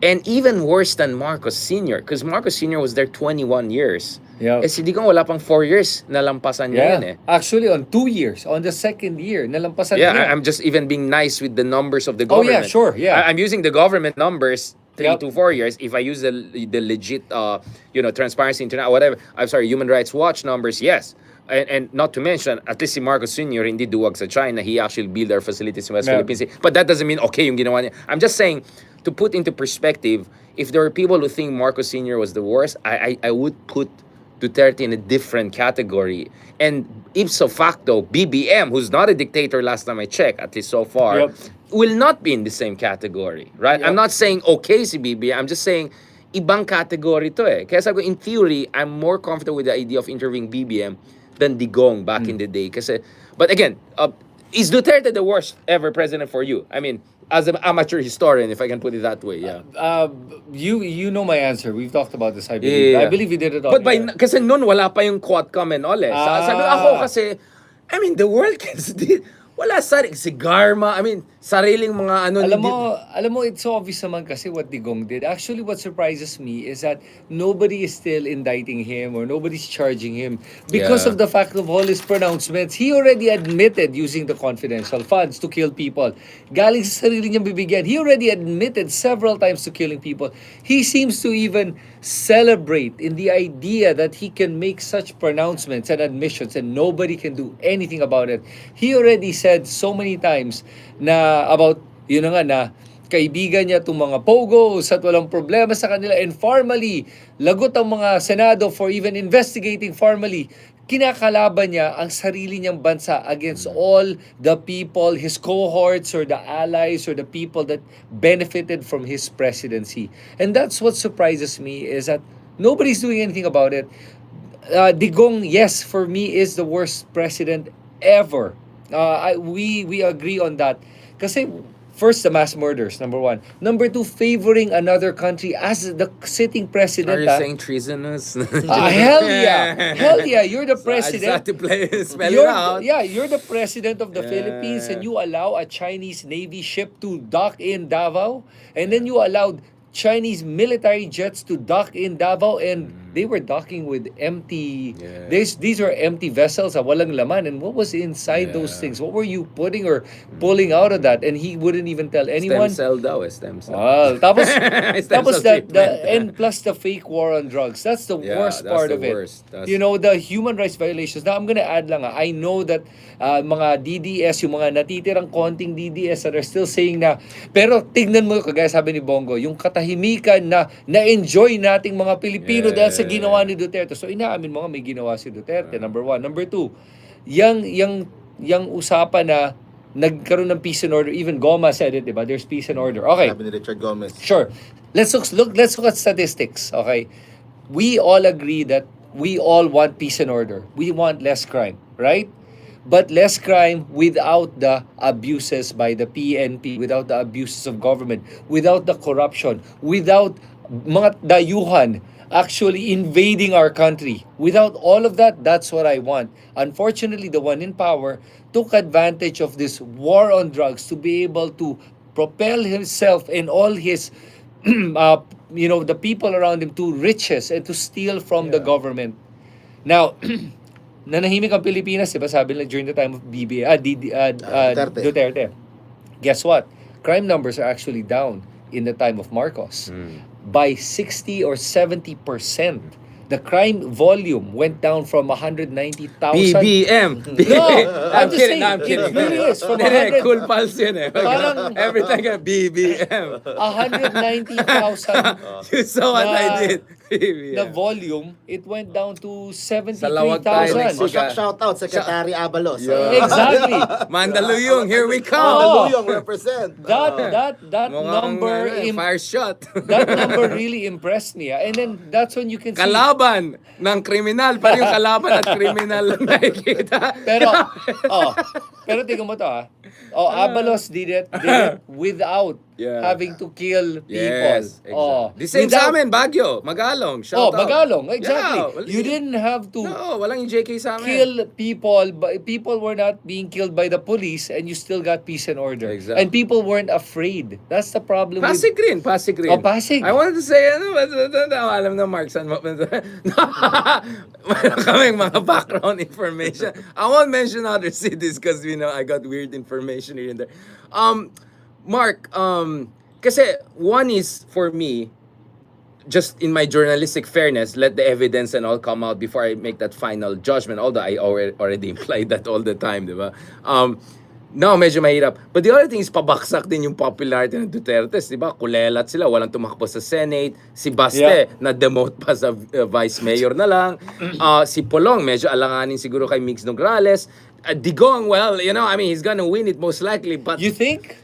And even worse than Marcos Sr. Because Marcos Sr. was there 21 years. Yeah. Si Digong wala pang 4 years, nalampasan niya yan eh. Actually, on 2 years, on the second year, nalampasan Yeah, niya. I'm just even being nice with the numbers of the Oh, yeah, government. sure, yeah. I'm using the government numbers, 3 Yep. to 4 years. If I use the legit, Transparency International, whatever, Human Rights Watch numbers, yes. And not to mention, at least si Marcos Sr. hindi duwag sa China. He actually built our facilities in West Yeah. Philippines. But that doesn't mean okay yung ginawa niya. I'm just saying, to put into perspective, if there are people who think Marcos Sr. was the worst, I would put Duterte in a different category. And ipso facto, BBM, who's not a dictator last time I checked, at least so far, Yep. will not be in the same category, right? Yep. I'm not saying okay si BBM, I'm just saying ibang category to eh. Kaya sabi ko, in theory, I'm more comfortable with the idea of interviewing BBM than Digong back in the day. Kasi, but again, is Duterte the worst ever president for you? I mean, as an amateur historian, if I can put it that way, yeah. You know my answer. We've talked about this, I believe. Yeah. I believe we did it all. But kasi noon wala pa yung Quadcom and all eh. Sabi ko, ako kasi, I mean, the world can still, wala si Garma, I mean, sariling mga ano. Alam mo, it's so obvious naman kasi what Digong did. Actually, what surprises me is that nobody is still indicting him or nobody's charging him because Yeah. of the fact of all his pronouncements. He already admitted using the confidential funds to kill people. Galing sa sarili niyang bibigyan. He already admitted several times to killing people. He seems to even celebrate in the idea that he can make such pronouncements and admissions and nobody can do anything about it. He already said so many times na about, yun na nga, na kaibigan niya itong mga pogos at walang problema sa kanila. And formally, lagot ang mga Senado for even investigating formally. Kinakalaban niya ang sarili niyang bansa against all the people, his cohorts or the allies or the people that benefited from his presidency. And that's what surprises me is that nobody's doing anything about it. Digong, yes, for me is the worst president ever. We agree on that. Kasi first, the mass murders, number one. Number two, favoring another country as the sitting president. Are you saying treasonous? Hell yeah. Hell yeah. You're the So I just president. have to spell it out. Yeah, you're the president of the Yeah. Philippines and you allow a Chinese Navy ship to dock in Davao. And then you allowed Chinese military jets to dock in Davao and they were docking with empty Yeah. these are empty vessels walang laman. And what was inside those Yeah. things? What were you putting or pulling out of that? And he wouldn't even tell anyone. Stem cell daw, stem cell. Tapos Stem tapos cell the treatment. and plus the fake war on drugs. That's the Yeah, worst that's part the of it. worst. That's- You know, the human rights violations. Now I'm gonna add lang I know that mga DDS, yung mga natitirang konting DDS that are still saying na, pero tignan mo, kagaya sabi ni Bongo, yung katahimikan na na-enjoy nating mga Pilipino dahil sa ginawa ni Duterte. So inaamin mo nga may ginawa si Duterte, number one. Number two, yung usapan na nagkaroon ng peace and order, even Goma said it, diba? There's peace and order. Okay. Sabi ni Richard Gomez. Sure. Let's look at statistics, okay? We all agree that we all want peace and order. We want less crime, right? But less crime without the abuses by the PNP, without the abuses of government, without the corruption, without mga dayuhan actually invading our country. Without all of that, that's what I want. Unfortunately, the one in power took advantage of this war on drugs to be able to propel himself and all his the people around him to riches and to steal from the government. Now, nanahimik ang Pilipinas, diba? Sabi nila during the time of Duterte. Guess what? Crime numbers are actually down in the time of Marcos by 60 or 70%. The crime volume went down from 190,000. BBM. No, I'm just kidding. saying, I'm kidding. it really is. From Hindi, 100 cool pulse yun eh. Parang- Every time ka, BBM. 190,000 You saw what I Na- did. BBM. the volume, it went down to Lawag tayo, 73,000. So, shout out, Secretary Abalos. Yeah. Exactly. Mandaluyong, here we come. Mandaluyong represent. That Mukhang, number fire shot. that number really impressed me. And then that's when you can see. Kalaban ng kriminal, pero yung kalaban at kriminal lang nakikita. Pero tingnan mo to Abalos did it without having to kill people. Yes, exactly. The same Without- sa amin, Baguio, Magalong. Shout out. Magalong, exactly. Yeah, You didn't have to No, walang yung JK sa amin. kill people, but people were not being killed by the police and you still got peace and order. Exactly. And people weren't afraid. That's the problem Pasig rin, Pasig rin. Oh, Pasig. I wanted to say, alam na Mark, saan mo, meron kaming mga background information. I won't mention other cities because, I got weird information here and there. Mark, kasi one is, for me, just in my journalistic fairness, let the evidence and all come out before I make that final judgment, although I already implied that all the time, di ba? No, medyo mahirap. But the other thing is, pabaksak din yung popularity ng Duterte, di ba? Kulelat sila, walang tumakbo sa Senate. Si Baste, na-demote pa sa vice mayor na lang. Si Polong, medyo alanganin siguro kay Mix Nograles. Digong, well, he's gonna win it most likely, but... You think?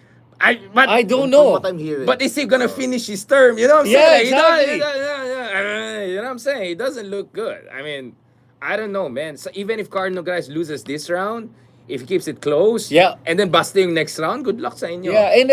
But I don't know. What I'm hearing. But is he gonna finish his term? You know what I'm Yeah, saying? exactly. You know what I'm saying? He doesn't look good. I mean, I don't know, man. So even if Cardinal Guys loses this round, if he keeps it close, and then basta yung next round, good luck sa inyo. Yeah, and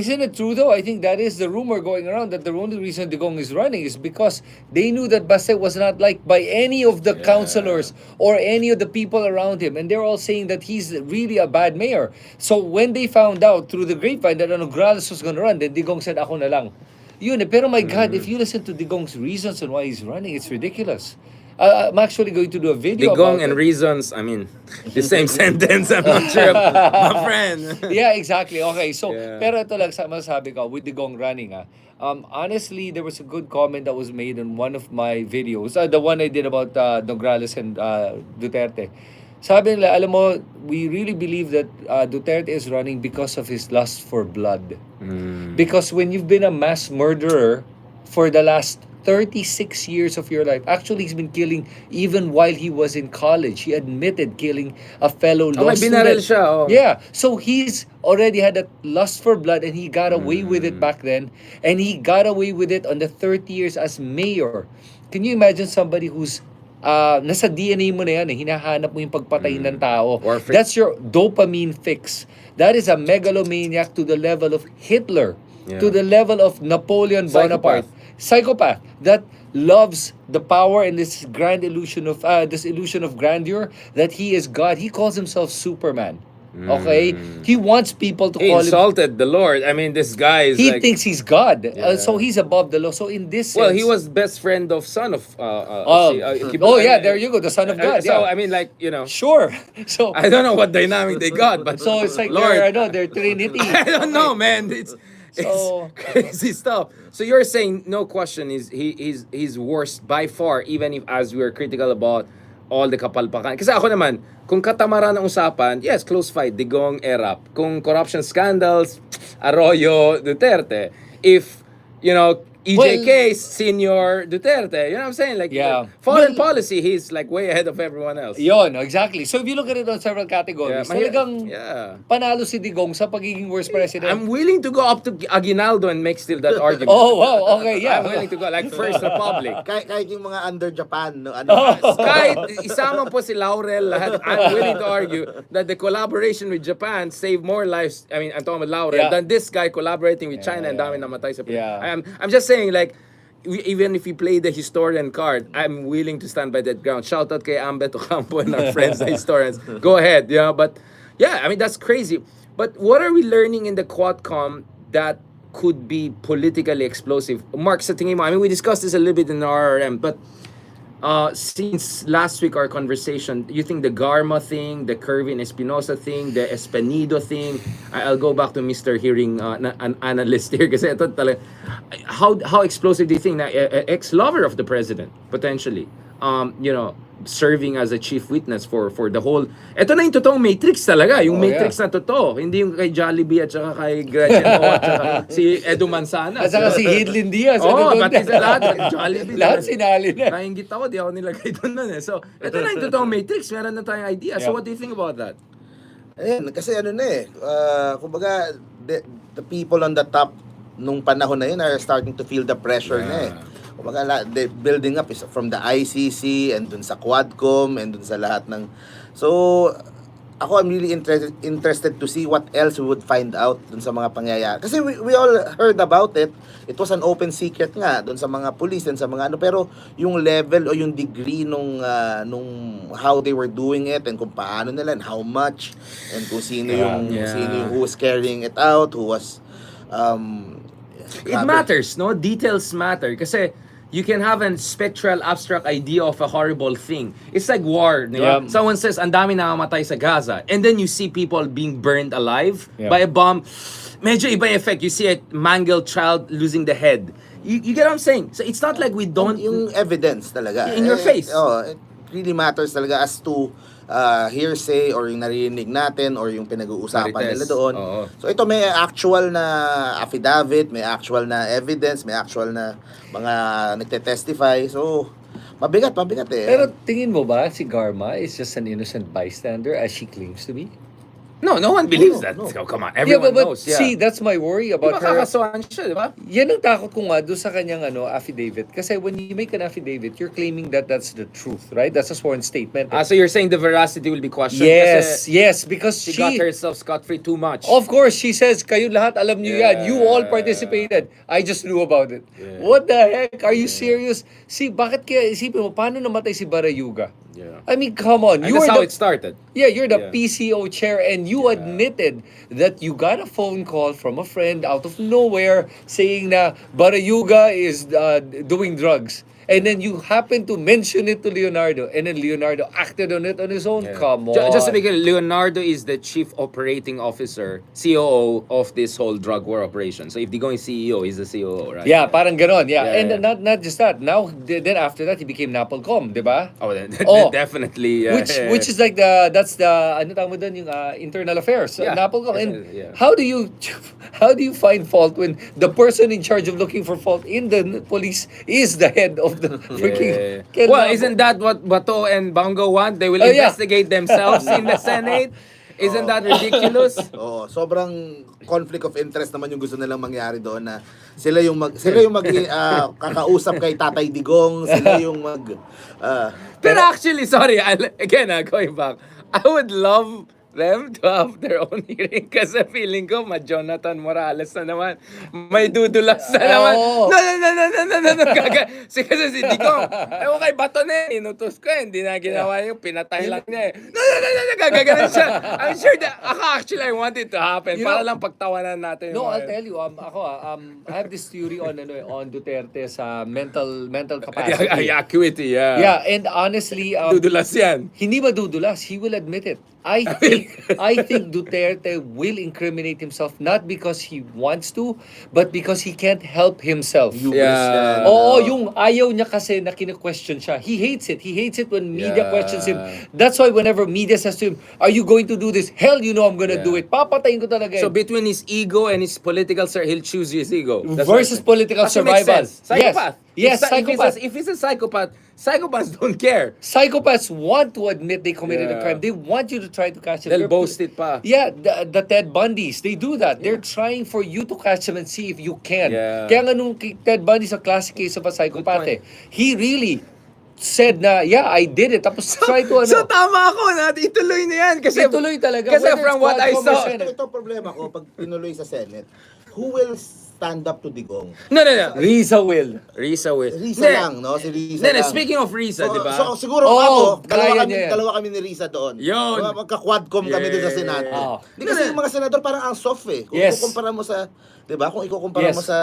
isn't it true though? I think that is the rumor going around that the only reason Digong is running is because they knew that Baste was not liked by any of the councilors or any of the people around him. And they're all saying that he's really a bad mayor. So when they found out through the grapevine that Nograles was gonna run, then Digong said, ako na lang. Pero my God, if you listen to Digong's reasons on why he's running, it's ridiculous. I'm actually going to do a video Digong about and it. reasons, I mean, the same sentence. I'm not sure, my friend. Yeah, exactly. Okay, so, Yeah. pero ito lang masasabi ko, with Digong running, honestly, there was a good comment that was made on one of my videos, the one I did about Nograles and Duterte. Sabi nila, alam mo, we really believe that Duterte is running because of his lust for blood. Because when you've been a mass murderer for the last 36 years of your life, actually he's been killing even while he was in college. He admitted killing a fellow law may binaril student. siya. Oh. Yeah, so he's already had that lust for blood and he got away with it back then. And he got away with it on the 30 years as mayor. Can you imagine somebody who's nasa DNA mo na yan, hinahanap mo yung pagpatay ng tao. Warfare. That's your dopamine fix. That is a megalomaniac to the level of Hitler, to the level of Napoleon Bonaparte. Psychopath that loves the power and this grand illusion of grandeur that he is God. He calls himself Superman. Okay, he wants people to He call him. insulted the Lord. I mean, this guy is He like, thinks he's God, so he's above the law. So in this sense, well, he was best friend of son of. there you go, the son of God. So yeah. I mean, like, Sure. So I don't know what dynamic they got, but so it's like Lord, they're Trinity. I don't know, man. It's So- crazy stuff. So you're saying, no question, he's worst by far, even if as we were critical about all the kapalpakan. Kasi ako naman, kung katamaran ng usapan, yes, close fight, Digong, Erap. Kung corruption scandals, Arroyo, Duterte. If, EJK, Senior Duterte. You know what I'm saying? Like, Yeah. foreign policy, he's like way ahead of everyone else. Yon, exactly. So if you look at it on several categories, talagang panalo si Digong sa pagiging worst president. I'm willing to go up to Aguinaldo and make still that argument. Oh, wow. Okay, yeah. I'm willing to go like First Republic. Kahit yung mga under Japan, no, Kahit isama po si Laurel lahat, I'm willing to argue that the collaboration with Japan saved more lives, I mean, I'm talking about Laurel, than this guy collaborating with China and dami namatay sa I'm just saying, like, even if we play the historian card, I'm willing to stand by that ground. Shout out kay Ambet Ocampo and our friends, the historians. Go ahead, but yeah, I mean, that's crazy. But what are we learning in the Quadcom that could be politically explosive? Mark, sa tingin mo, I mean, we discussed this a little bit in RRM, but since last week our conversation, you think the Garma thing, the Kervin Espinosa thing, the Espanido thing, I'll go back to Mr. Hearing an analyst here kasi ito talaga, how explosive do you think na ex-lover of the president potentially serving as a chief witness for the whole, ito na yung totoong Matrix talaga, yung Matrix na totoo, hindi yung kay Jollibee at saka kay Gretchen O at saka si Edu Manzana. At saka si Hidlin Diaz. Pati sa lahat, Jollibee. Lahat sinali na. Nainggit ako, di ako nilagay doon nun eh. So, ito na yung totoong Matrix, meron na tayong idea. So, what do you think about that? Ayan, kasi kumbaga, the people on the top nung panahon na yun are starting to feel the pressure na eh. Kumbaga, the building up is from the ICC and dun sa Quadcom and dun sa lahat ng... So, ako I'm really interested to see what else we would find out dun sa mga pangyayari. Kasi we all heard about it. It was an open secret nga dun sa mga police and sa mga ano. Pero yung level o yung degree nung how they were doing it and kung paano nila and how much and kung sino yung who was carrying it out, who was... It matters, no? Details matter. Kasi you can have a spectral, abstract idea of a horrible thing. It's like war. Someone says, ang dami namamatay sa Gaza. And then you see people being burned alive by a bomb. Medyo iba yung effect. You see a mangled child losing the head. You get what I'm saying? So it's not like we don't... Yung evidence talaga. In your face. It really matters talaga as to hearsay or yung narinig natin or yung pinag-uusapan nila doon. So ito may actual na affidavit, may actual na evidence, may actual na mga nagte-testify. So mabigat eh. Pero tingin mo ba si Garma is just an innocent bystander as she claims to be? No one believes that. Oh, come on, everyone but knows. See, that's my worry about her. Kakasuhan siya, di ba? Yan ang takot ko nga doon sa kanyang affidavit. Kasi when you make an affidavit, you're claiming that that's the truth, right? That's a sworn statement. So you're saying the veracity will be questioned? Yes, because she got herself scot-free too much. Of course, she says, kayo lahat alam niyo yan. You all participated. I just knew about it. What the heck? Are you serious? See, bakit kaya isipin mo, paano namatay si Barayuga? I mean, come on. And that's how it started. Yeah, you're the PCO chair and you admitted that you got a phone call from a friend out of nowhere saying na Barayuga is doing drugs. And then you happen to mention it to Leonardo. And then Leonardo acted on it on his own. Come on. Just to be clear, Leonardo is the chief operating officer, COO of this whole drug war operation. So if Digong is CEO, he's the COO, right? Yeah, parang ganon. Yeah. And not just that. Now, then after that, he became Napolcom, di ba? Oh, then definitely. Which is like that's the ano tawag mo doon, yung internal affairs. Yeah. Napolcom. And Yeah. how do you find fault when the person in charge of looking for fault in the police is the head of the freaking Well, isn't that what Bato and Bongo want? They will Oh, yeah. investigate themselves in the Senate. Isn't that ridiculous? Oo, sobrang conflict of interest naman yung gusto nilang mangyari doon, na sila yung kakausap kay Tatay Digong, sila yung Pero actually, sorry, going back, I would love them to have their own hearing kasi feeling ko Jonathan Morales na naman, may dudulas na naman. Oo. No. Kasi si Digong, ewan kay Bato na inutos ko, hindi na ginawa yung pinatay lang niya No, gaganon siya. I'm sure that, actually I want it to happen para lang pagtawanan natin. No, I'll tell you, I have this theory on Duterte sa mental capacity. Acuity, yeah. Yeah, and honestly, Dudulas yan. hindi madudulas. He will admit it. I think Duterte will incriminate himself not because he wants to, but because he can't help himself. Yeah. Oo, yung ayaw niya kasi na kine-question siya. He hates it. He hates it when media questions him. That's why whenever media says to him, "Are you going to do this?" Hell, you know I'm gonna do it. Papatayin ko talaga. So between his ego and his political he'll choose his ego. Versus political Doesn't make survival. sense. Psychopath. Yes, psychopath. If he's a psychopath, psychopaths don't care. Psychopaths want to admit they committed a crime. They want you to try to catch them. They'll boast it pa. Yeah, the Ted Bundys, they do that. They're trying for you to catch them and see if you can. Yeah. Kaya nga nung Ted Bundy sa classic case of a psychopath, he really said na, yeah, I did it. Tapos try to So tama ako na ituloy na yan. Kasi ituloy talaga. Kasi Whether from it's what I Quadcom or saw. Senate. Ito problema ko pag tinuloy sa Senate. Who will stand up to Digong? No. Risa will. Risa will. Risa lang, no? Si Risa lang. Speaking of Risa, di ba? So, siguro kaya niya yan. dalawa kami ni Risa doon. Yun. Magka-quadcom kami doon sa Senado. Di kasi yung mga senador parang ang soft eh. Kung ikukumpara mo sa, di ba? Kung ikukumpara mo sa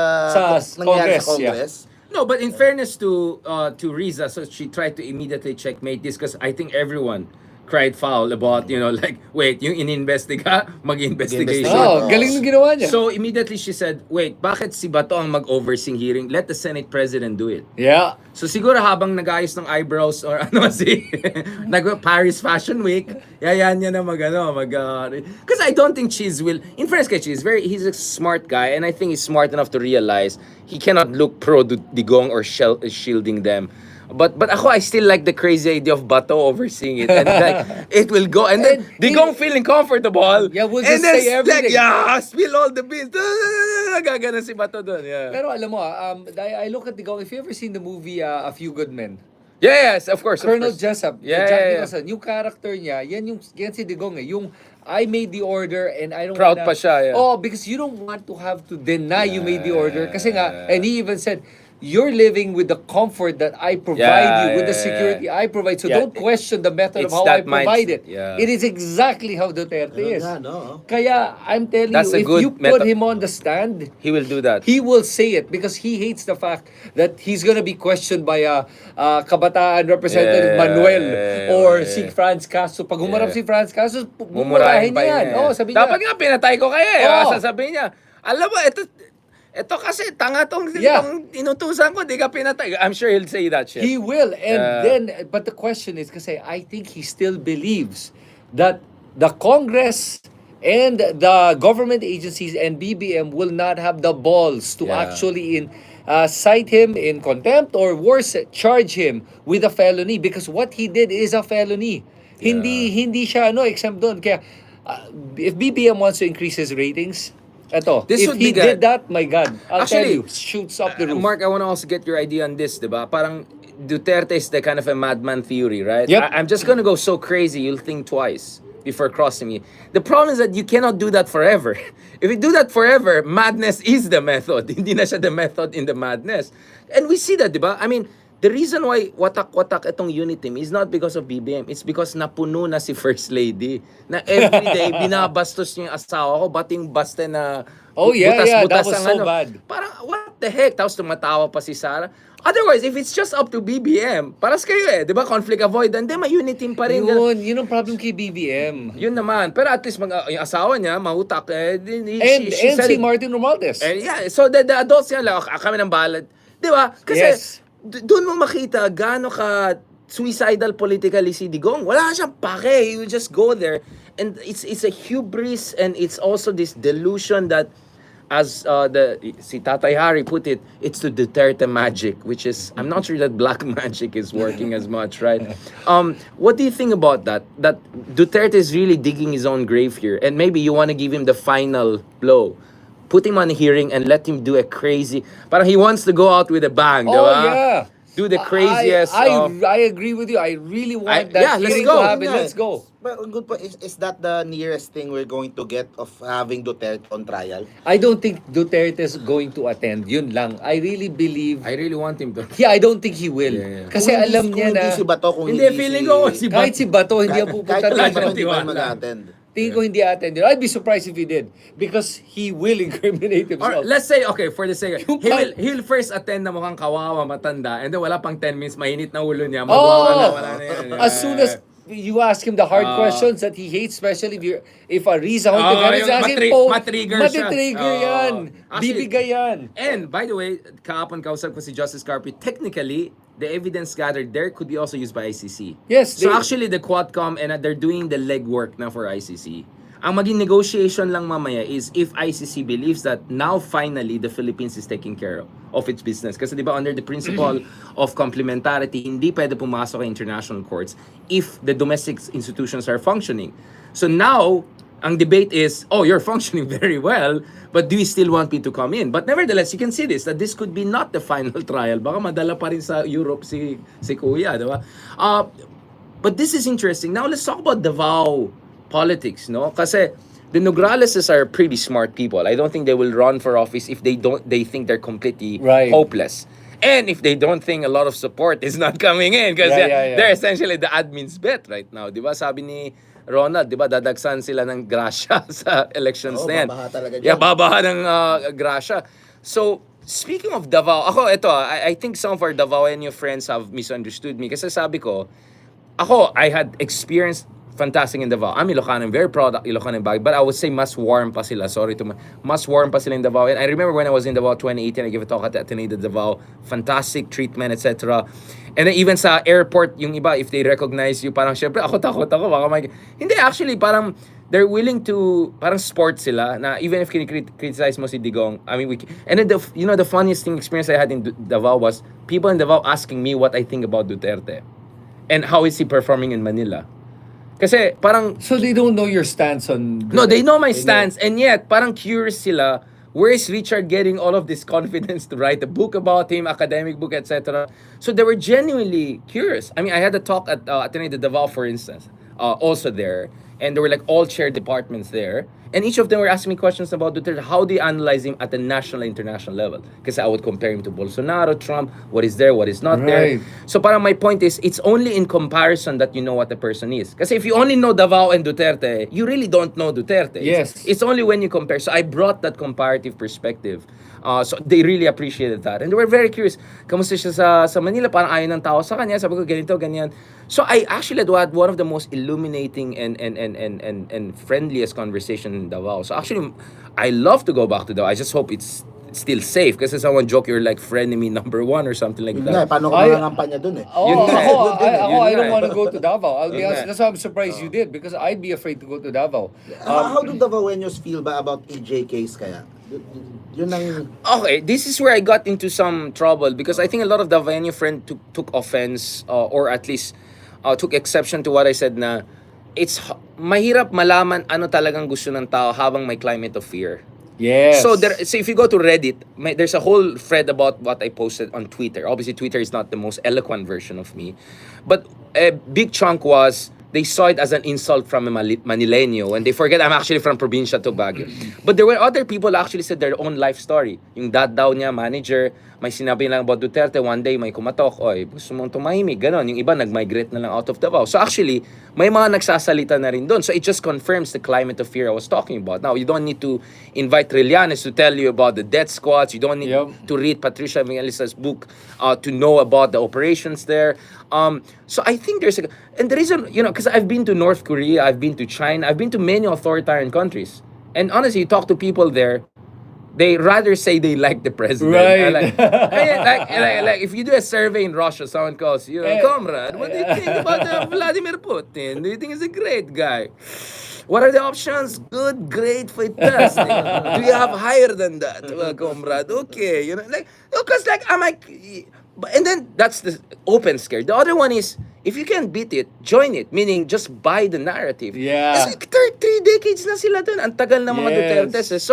nangyari sa Congress. No, but in fairness to Riza, so she tried to immediately checkmate this because I think everyone cried foul about, like, wait, yung ininvestiga, mag-investigation. Oh, galing nung ginawa niya. So immediately she said, wait, bakit si Bato ang mag-overseeing hearing? Let the Senate President do it. Yeah. So siguro habang nag-ayos ng eyebrows or Paris Fashion Week, yayan niya na because I don't think Cheese will, in fairness kay Cheese, he's a smart guy and I think he's smart enough to realize he cannot look pro-Digong or shielding them. But ako, I still like the crazy idea of Bato overseeing it. And like, it will go. And then, Digong feeling comfortable. Yeah, we'll and just say everything. Spill all the beans. Gagana si Bato dun. Yeah. Pero alam mo, I look at Digong, if you ever seen the movie A Few Good Men, Yes, of course. Colonel Jessup, Yeah, Jack yeah. Nicholson, yung character niya, yan si Digong eh. Yung I made the order and I don't Proud wanna... pa siya, yeah. Oh, because you don't want to have to deny you made the order. Kasi nga, and he even said, you're living with the comfort that I provide you, with the security I provide. So don't question the method of It's how I that provide mindset. it. Yeah. It is exactly how Duterte is. No? Kaya I'm telling That's a you, if good you put method. him on the stand, He will do that. he will say it because he hates the fact that he's gonna be questioned by Kabataan Representative Manuel or si Franz Castro. Pag humarap si Franz Castro, mumurahin niya yan. Oh, sabi niya. Dapat nga pinatay ko kayo eh. Oh. Sasabihin niya, alam mo, ito kasi tanga tong inutusan ko, di ka pinatay. I'm sure he'll say that shit. He will. And then, but the question is, kasi I think he still believes that the Congress and the government agencies and BBM will not have the balls to actually cite him in contempt or worse, charge him with a felony because what he did is a felony. Hindi siya exempt doon. Kaya if BBM wants to increase his ratings, if he did that, my God, I'll tell you, shoots up the roof. Mark, I want to also get your idea on this, diba? Parang Duterte is the kind of a madman theory, right? Yep. I'm just gonna go so crazy, you'll think twice before crossing me. The problem is that you cannot do that forever. If you do that forever, madness is the method. Hindi na siya the method in the madness. And we see that, diba? I mean, the reason why watak-watak itong unit team is not because of BBM. It's because napuno na si First Lady. Na everyday, binabastos niya yung asawa ko, bating baste na that was so bad. Parang, what the heck? Tapos tumatawa pa si Sarah. Otherwise, if it's just up to BBM, paras kayo eh, di ba? Conflict avoidant, di may unit team pa rin. Yun ang problem kay BBM. Yun naman. Pero at least yung asawa niya, mahutak. And si Martin Romualdez. So the adults niya, kami ng balad. Di ba? Kasi, doon mo makita gaano ka suicidal politically si Digong. Wala siyang pake. He will just go there. And it's a hubris, and it's also this delusion that, as si Tatay Harry put it, it's the Duterte magic, which is, I'm not sure that black magic is working as much, right? What do you think about that? That Duterte is really digging his own grave here, and maybe you want to give him the final blow. Put him on a hearing and let him do a crazy, parang he wants to go out with a bang, Oh, diba? yeah. Do the craziest. I agree with you. I really want that yeah, let's hearing go. to happen. Yeah. Let's go. But good point. Is that the nearest thing we're going to get of having Duterte on trial? I don't think Duterte is going to attend. Yun lang. I really believe. I really want him to. Yeah, I don't think he will. Yeah. Kasi Kung alam hindi- niya kung na. hindi si Bato, kung Hindi, hindi feeling si... ko si Kahit si Bato, hindi kahit- ang pupunta kahit si doon. Bato, hindi pa Tiwala. mag-attend. Tingin ko hindi attend. I'd be surprised if he did. Because he will incriminate Or himself. let's say, okay, for the sake, Yung he'll first attend na mukhang kawawa, matanda, and then wala pang 10 minutes, mainit na ulo niya, Oh! magwawa na, wala na yan. As soon as you ask him the hard questions that he hates, especially if a Riza Oh, Hontiveros yung asking matrigger siya. matitrigger Oh. yan. Actually, Bibigay yan. And by the way, kahapon kausap ko si Justice Carpio, technically, the evidence gathered there could be also used by ICC. Yes, So they- actually, the Quadcom, and they're doing the legwork na for ICC. Ang maging negotiation lang mamaya is if ICC believes that now finally the Philippines is taking care of its business. Kasi di ba under the principle of complementarity, hindi pwede pumasok ang international courts if the domestic institutions are functioning. So now, ang debate is, oh, you're functioning very well, but do you still want me to come in? But nevertheless, you can see this, that this could be not the final trial. Baka madala pa rin sa Europe si Kuya, di ba? But this is interesting. Now, let's talk about Davao politics, no? Kasi the Nograleses are pretty smart people. I don't think they will run for office if they think they're completely Right. hopeless. And if they don't think a lot of support is not coming in, because Yeah. they're essentially the admin's bet right now. Di ba? Sabi ni Ronald, di ba, dadagsan sila ng grasya sa elections Oo, na yan. babaha talaga dyan. Yeah, babaha ng grasya. So, speaking of Davao, I think some of our Davaoenyo friends have misunderstood me. Kasi sabi ko, I had experienced fantastic in Davao. I'm Ilocano, I'm very proud of Ilocano bagay, but I would say mas warm pa sila. Mas warm pa sila in Davao. And I remember when I was in Davao 2018, I gave a talk at the Ateneo de Davao. Fantastic treatment, etc. And then even sa airport, yung iba, if they recognize you, parang syempre, takot ako. Baka hindi, actually, parang they're willing to, parang sport sila, na even if criticize mo si Digong, I mean, and then the funniest experience I had in Davao was people in Davao asking me what I think about Duterte. And how is he performing in Manila? Kasi parang, So they don't know your stance on... no, they know my stance, and yet parang curious sila, where is Richard getting all of this confidence to write a book about him, academic book, etc. So they were genuinely curious. I mean, I had a talk at Ateneo de Davao, for instance, also there, and there were like all chair departments there, and each of them were asking me questions about Duterte. How do you analyze him at the national, international level? Because I would compare him to Bolsonaro, Trump, what is there, what is not Right. there. So parang my point is, it's only in comparison that you know what the person is. Kasi if you only know Davao and Duterte, you really don't know Duterte. Yes. It's only when you compare. So I brought that comparative perspective. So they really appreciated that. And they were very curious. Kamusta siya sa Manila? Parang ayaw ng tao sa kanya. Sabi ko, ganito, ganyan. So I actually had one of the most illuminating and friendliest conversation in Davao. So actually, I love to go back to Davao. I just hope it's still safe. Kasi someone joke you're like frenemy number 1 or something like Yun nga, that. paano ka Ay- mangangampanya dun eh? Oh, Yun nga. I Yun don't nga. want to go to Davao. I'll be Yun honest. nga. That's why I'm surprised you did, because I'd be afraid to go to Davao. How do Davaoenos feel ba about EJ case kaya? Yun ang... Okay, this is where I got into some trouble because I think a lot of Davaoenyo friends took offense or at least took exception to what I said na mahirap malaman ano talagang gusto ng tao habang may climate of fear. Yes. So if you go to Reddit, there's a whole thread about what I posted on Twitter. Obviously, Twitter is not the most eloquent version of me, but a big chunk was they saw it as an insult from a Manileño, and they forget I'm actually from Provincia Tobago. But there were other people who actually said their own life story. Yung dad daw niya, manager, may sinabi lang about Duterte, one day may kumatok, oy, gusto mong tumahimik, ganon. Yung iba nag-migrate na lang out of Davao. So actually, may mga nagsasalita na rin doon. So it just confirms the climate of fear I was talking about. Now, you don't need to invite Trillanes to tell you about the death squads. You don't need to read Patricia Evangelista's book to know about the operations there. So I think and the reason, because I've been to North Korea, I've been to China, I've been to many authoritarian countries. And honestly, you talk to people there, they rather say they like the president. Right. Like if you do a survey in Russia, someone calls you, comrade, what do you think about Vladimir Putin? Do you think he's a great guy? What are the options? Good, great, fantastic. Do you have higher than that, well, comrade? Okay, because I'm like, and then that's the open scare. The other one is, if you can't beat it, join it. Meaning, just buy the narrative. Yeah. Kasi 3 decades na sila dun. Ang tagal ng mga Yes. Dutertes.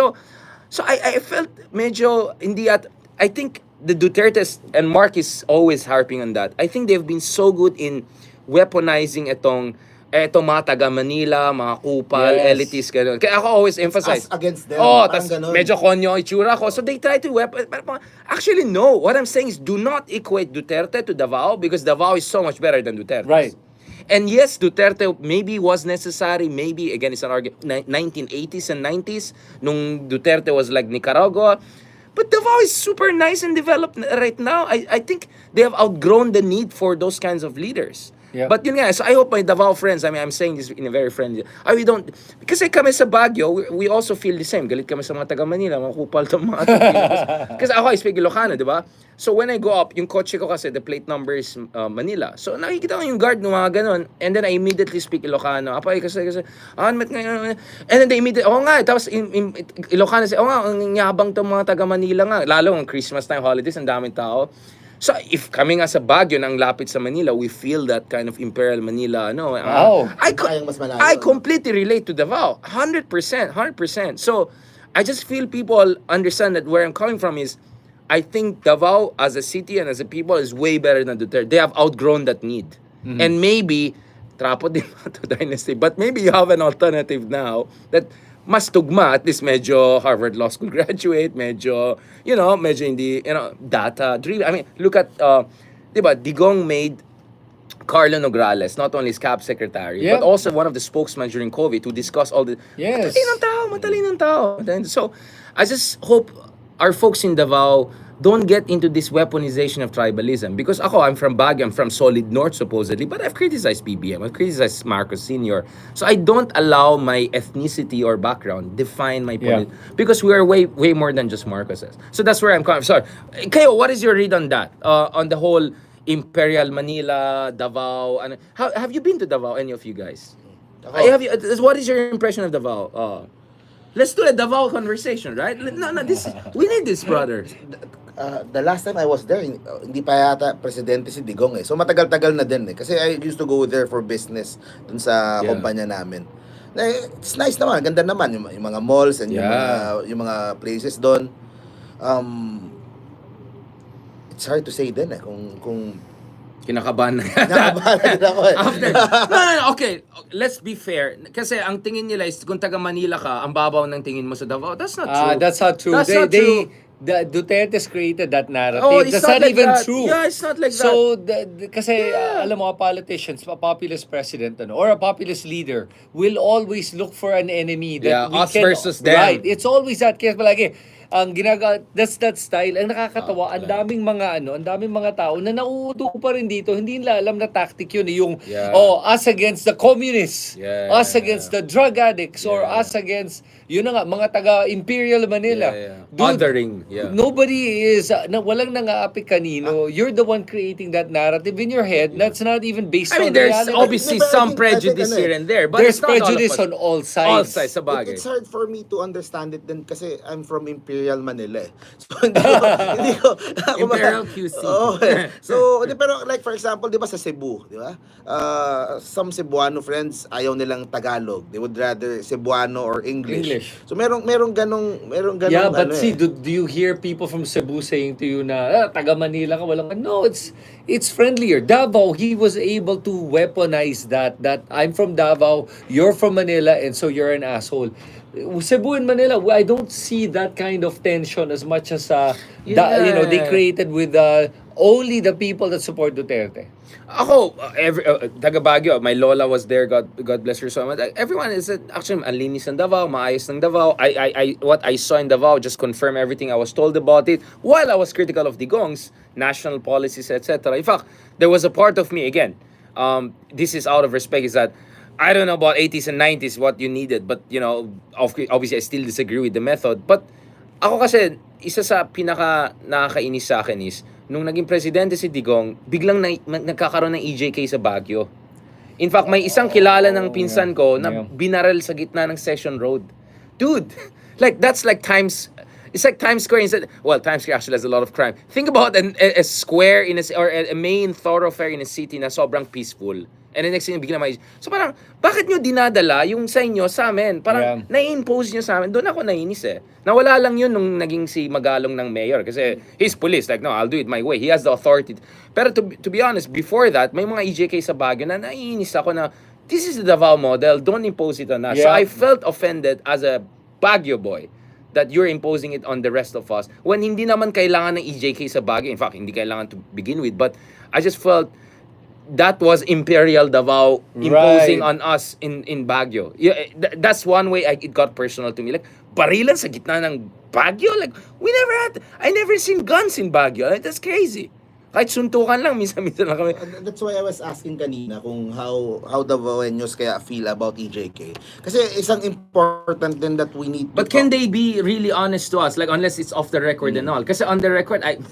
So I felt medyo hindi at I think the Dutertes and Mark is always harping on that. I think they've been so good in weaponizing itong mga taga Manila, mga kupal, Yes. elitist, gano'n. Kaya ako always emphasize. Us against them. Oh, Parang tas ganun. medyo konyo itsura ko. So they try to actually, no. What I'm saying is do not equate Duterte to Davao because Davao is so much better than Duterte. Right. And yes, Duterte maybe was necessary, maybe, again, it's an argument, 1980s and 90s, nung Duterte was like Nicaragua. But Davao is super nice and developed right now. I think they have outgrown the need for those kinds of leaders. Yeah. But yun nga, so I hope my Davao friends, I mean, I'm saying this in a very friendly, we don't, kasi kami sa Baguio, we also feel the same. Galit kami sa mga taga Manila, mga kupal to mga Kasi ako, I speak Ilocano, di ba? So when I go up, yung kotse ko kasi, the plate number is Manila. So nakikita ko yung guard ng mga ganon. And then I immediately speak Ilocano. Apay, kasi, met ngayon. And then they immediately, nga, tapos in Ilocano, nga, ang yabang to mga taga Manila nga. Lalo ang Christmas time, holidays, ang daming tao. So if kami nga sa Baguio nang lapit sa Manila, we feel that kind of Imperial Manila, no? Wow. I completely relate to Davao. 100%. So I just feel people understand that where I'm coming from is I think Davao as a city and as a people is way better than Duterte. They have outgrown that need. And maybe trapo din to dynasty, but maybe you have an alternative now that mas tugma, at least medyo Harvard Law School graduate, medyo hindi, data driven. I mean, look at, diba, Digong made Carlo Nograles, not only his CAB secretary, Yep. but also one of the spokesmen during COVID to discuss all the, Yes. matalinang tao. And so, I just hope our folks in Davao don't get into this weaponization of tribalism. Because I'm from Baguio, I'm from Solid North supposedly, but I've criticized BBM, I've criticized Marcos Sr. So I don't allow my ethnicity or background define my point. Because we are way more than just Marcoses. So that's where I'm coming. Sorry. Kayo, what is your read on that? On the whole Imperial Manila, Davao, and have you been to Davao, any of you guys? What is your impression of Davao? Let's do a Davao conversation, right? No, we need this, brother. The last time I was there, hindi pa yata presidente si Digong eh. So matagal-tagal na din eh. Kasi I used to go there for business dun sa kumpanya namin. It's nice naman, ganda naman yung mga malls and yung mga places doon. It's hard to say din eh kung Kinakabahan na nakabahan din ako eh. No, okay. Let's be fair. Kasi ang tingin nila is kung taga Manila ka, ang babaw ng tingin mo sa Davao. That's not true. That's not true. That's not true. The Duterte's created that narrative. Oh, it's That's not not like even that. true. Yeah, it's not like that. So, kasi alam mo, politicians, a populist president, or a populist leader will always look for an enemy that we us can, versus them. Right. It's always that case. Palagi, ang that's that style. Ang nakakatawa, ang daming mga tao na nauuto pa rin dito. Hindi nila alam na tactic yun. Yung, us against the communists, us against the drug addicts, or us against, yun na nga, mga taga-Imperial Manila. Dude, othering. Nobody is, walang nang-aapik kanino. You're the one creating that narrative in your head that's not even based I mean, on there's reality. obviously But I some think prejudice here and there. But There's it's not all of prejudice us. on all sides. All sides, sa bagay. It's hard for me to understand it din kasi I'm from Imperial Manila eh. So hindi ko Imperial QC. So, pero like for example, 'di ba sa Cebu, 'di ba? Some Cebuano friends ayaw nilang Tagalog. They would rather Cebuano or English. So merong ganong Yeah, but ano see, eh. do you hear people from Cebu saying to you na, taga Manila ka, walang, no, it's friendlier. Davao, he was able to weaponize that I'm from Davao, you're from Manila, and so you're an asshole. Cebu and Manila, I don't see that kind of tension as much as they created with only the people that support Duterte. Ako, taga Baguio, my lola was there, God bless her so much. Everyone is actually ang linis ng Davao, maayos ng Davao. What I saw in Davao just confirmed everything I was told about it while I was critical of Digong's national policies, etc. In fact, there was a part of me, again, this is out of respect, is that I don't know about 80s and 90s what you needed, but obviously I still disagree with the method, but Ako kasi, isa sa pinaka nakakainis sa akin is, nung naging presidente si Digong, biglang nagkakaroon ng EJK sa Baguio. In fact, may isang kilala ng pinsan ko na binaril sa gitna ng Session Road. Dude, like that's like it's like Times Square instead. Well, Times Square actually has a lot of crime. Think about a square in or a main thoroughfare in a city na sobrang peaceful. And the next thing, bigla may... So parang, bakit nyo dinadala yung sa inyo sa amin? Parang, na-impose nyo sa amin. Doon ako nainis eh. Nawala lang yun nung naging si Magalong ng mayor. Kasi he's police. Like, no, I'll do it my way. He has the authority. Pero to be honest, before that, may mga EJK sa Baguio na naiinis ako na, this is the Davao model. Don't impose it on us. So I felt offended as a Baguio boy that you're imposing it on the rest of us when hindi naman kailangan ng EJK sa Baguio. In fact, hindi kailangan to begin with. But I just felt that was Imperial Davao imposing on us in Baguio. Yeah, that's one way it got personal to me. Like, barilan sa gitna ng Baguio? Like, I never seen guns in Baguio. Like, that's crazy. Kahit suntukan lang, minsan-minsan lang kami. That's why I was asking kanina kung how the Davaoenos kaya feel about EJK. Kasi isang important din that we need to But can they be really honest to us? Like, unless it's off the record and all. Kasi on the record, I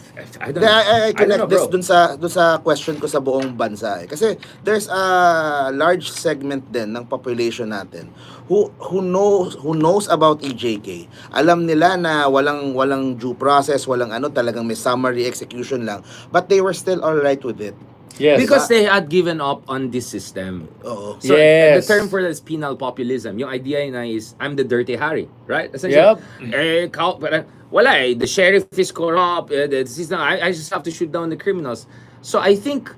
don't know. I connect this bro. dun sa question ko sa buong bansa eh. Kasi there's a large segment din ng population natin who knows about EJK. Alam nila na walang due process, walang talagang may summary execution lang. But they were still all right with it. Yes. Because they had given up on this system. Oo. So, the term for that is penal populism. Yung idea na is, I'm the dirty Harry, right? Essentially, wala eh. The sheriff is corrupt. The system, I just have to shoot down the criminals. So, I think,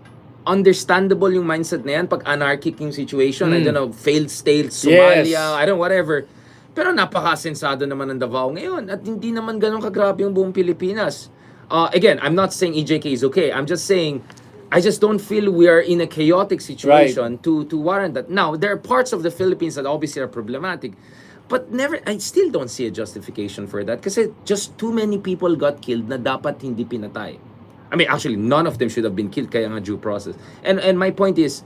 understandable yung mindset na yan pag anarchic yung situation. I don't know, failed state, Somalia, I don't know, whatever. Pero napakasensado naman ng Davao ngayon at hindi naman ganun kagrabe yung buong Pilipinas. Again, I'm not saying EJK is okay. I'm just saying, I just don't feel we are in a chaotic situation to warrant that. Now, there are parts of the Philippines that obviously are problematic. But I still don't see a justification for that kasi just too many people got killed na dapat hindi pinatay. I mean, actually, none of them should have been killed kaya nga due process. And my point is,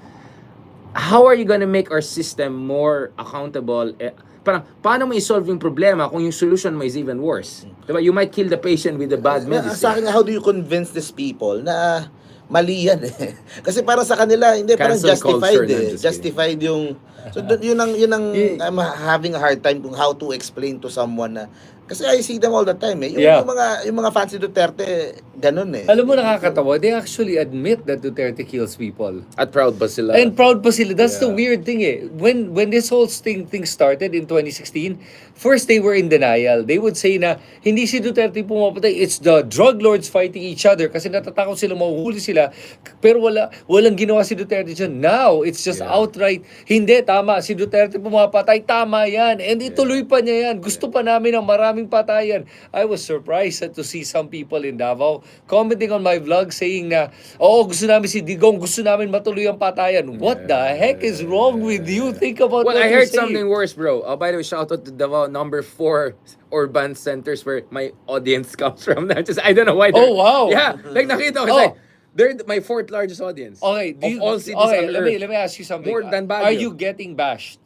how are you gonna make our system more accountable? Parang, paano mo i-solve yung problema kung yung solution mo is even worse? Diba? You might kill the patient with the bad medicine. Sa akin, how do you convince these people na mali yan eh? Kasi para sa kanila, hindi, parang Cancel justified culture, Justified yung... So, yun ang I'm having a hard time kung how to explain to someone na... Kasi I see them all the time eh. Yung mga fans ni Duterte, ganun eh. Alam mo, nakakatawa. They actually admit that Duterte kills people. At proud ba sila? And proud pa sila. That's the weird thing eh. When this whole thing started in 2016, first they were in denial. They would say na hindi si Duterte pumapatay. It's the drug lords fighting each other kasi natatakot sila, mahuhuli sila. Pero walang ginawa si Duterte dyan. Now, it's just outright, hindi, tama. Si Duterte pumapatay, tama yan. And ituloy pa niya yan. Gusto pa namin ng maraming patayan. I was surprised to see some people in Davao commenting on my vlog saying na, gusto namin si Digong, gusto namin matuloy ang patayan. What the heck is wrong with you? Think about what I you're heard saying. something worse, bro. By the way, shout out to Davao, number 4 urban centers where my audience comes from. I don't know why. Oh, wow. Yeah, like nakita ko, like, they're my 4th largest audience. Okay, of all cities on Earth. let me ask you something. More than Baguio. Are you getting bashed?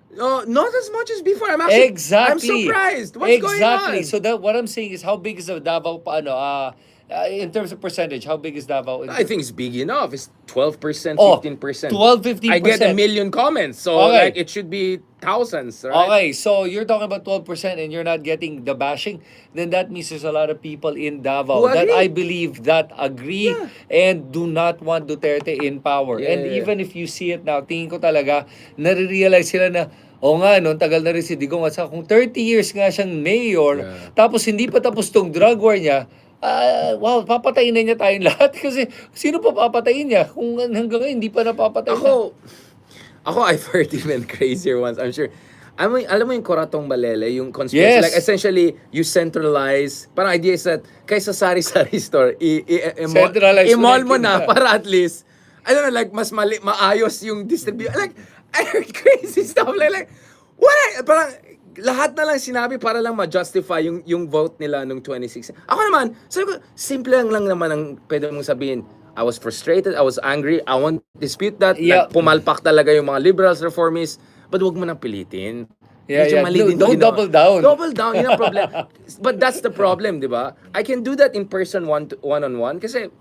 Not as much as before. I'm surprised. What's going on? So what I'm saying is, how big is the Davao in terms of percentage, how big is Davao? I think it's big enough. It's 12%, 15%. 12-15%. I get 1 million comments, so like it should be thousands, right? Okay, so you're talking about 12% and you're not getting the bashing, then that means there's a lot of people in Davao that I believe that agree and do not want Duterte in power. And even if you see it now, tingin ko talaga, nare-realize sila na, noon tagal na rin si Digong at kung 30 years nga siyang mayor, tapos hindi pa tapos tong drug war niya, wow, papatayin na niya tayong lahat kasi sino pa papatayin niya kung hanggang ngayon hindi pa napapatay Ako, I've heard even crazier ones, I'm sure. Alam mo yung Koratong Balele, yung conspiracy, like essentially, you centralize, parang idea is that, kaysa sari-sari store, i-mall mo na para at least, I don't know, like, mas maayos yung distribution. Like, I heard crazy stuff, like, what? Parang, lahat na lang sinabi para lang ma-justify yung vote nila nung 2016. Ako naman, sabi ko, simple lang naman ang pwede mong sabihin. I was frustrated, I was angry, I won't dispute that. Like, pumalpak talaga yung mga liberals, reformists, but wag mo nang pilitin. Yeah, medyo yeah. mali No, din don't ginawa. double down. Double down, yun ang problem. But that's the problem, di ba? I can do that in person one-on-one kasi,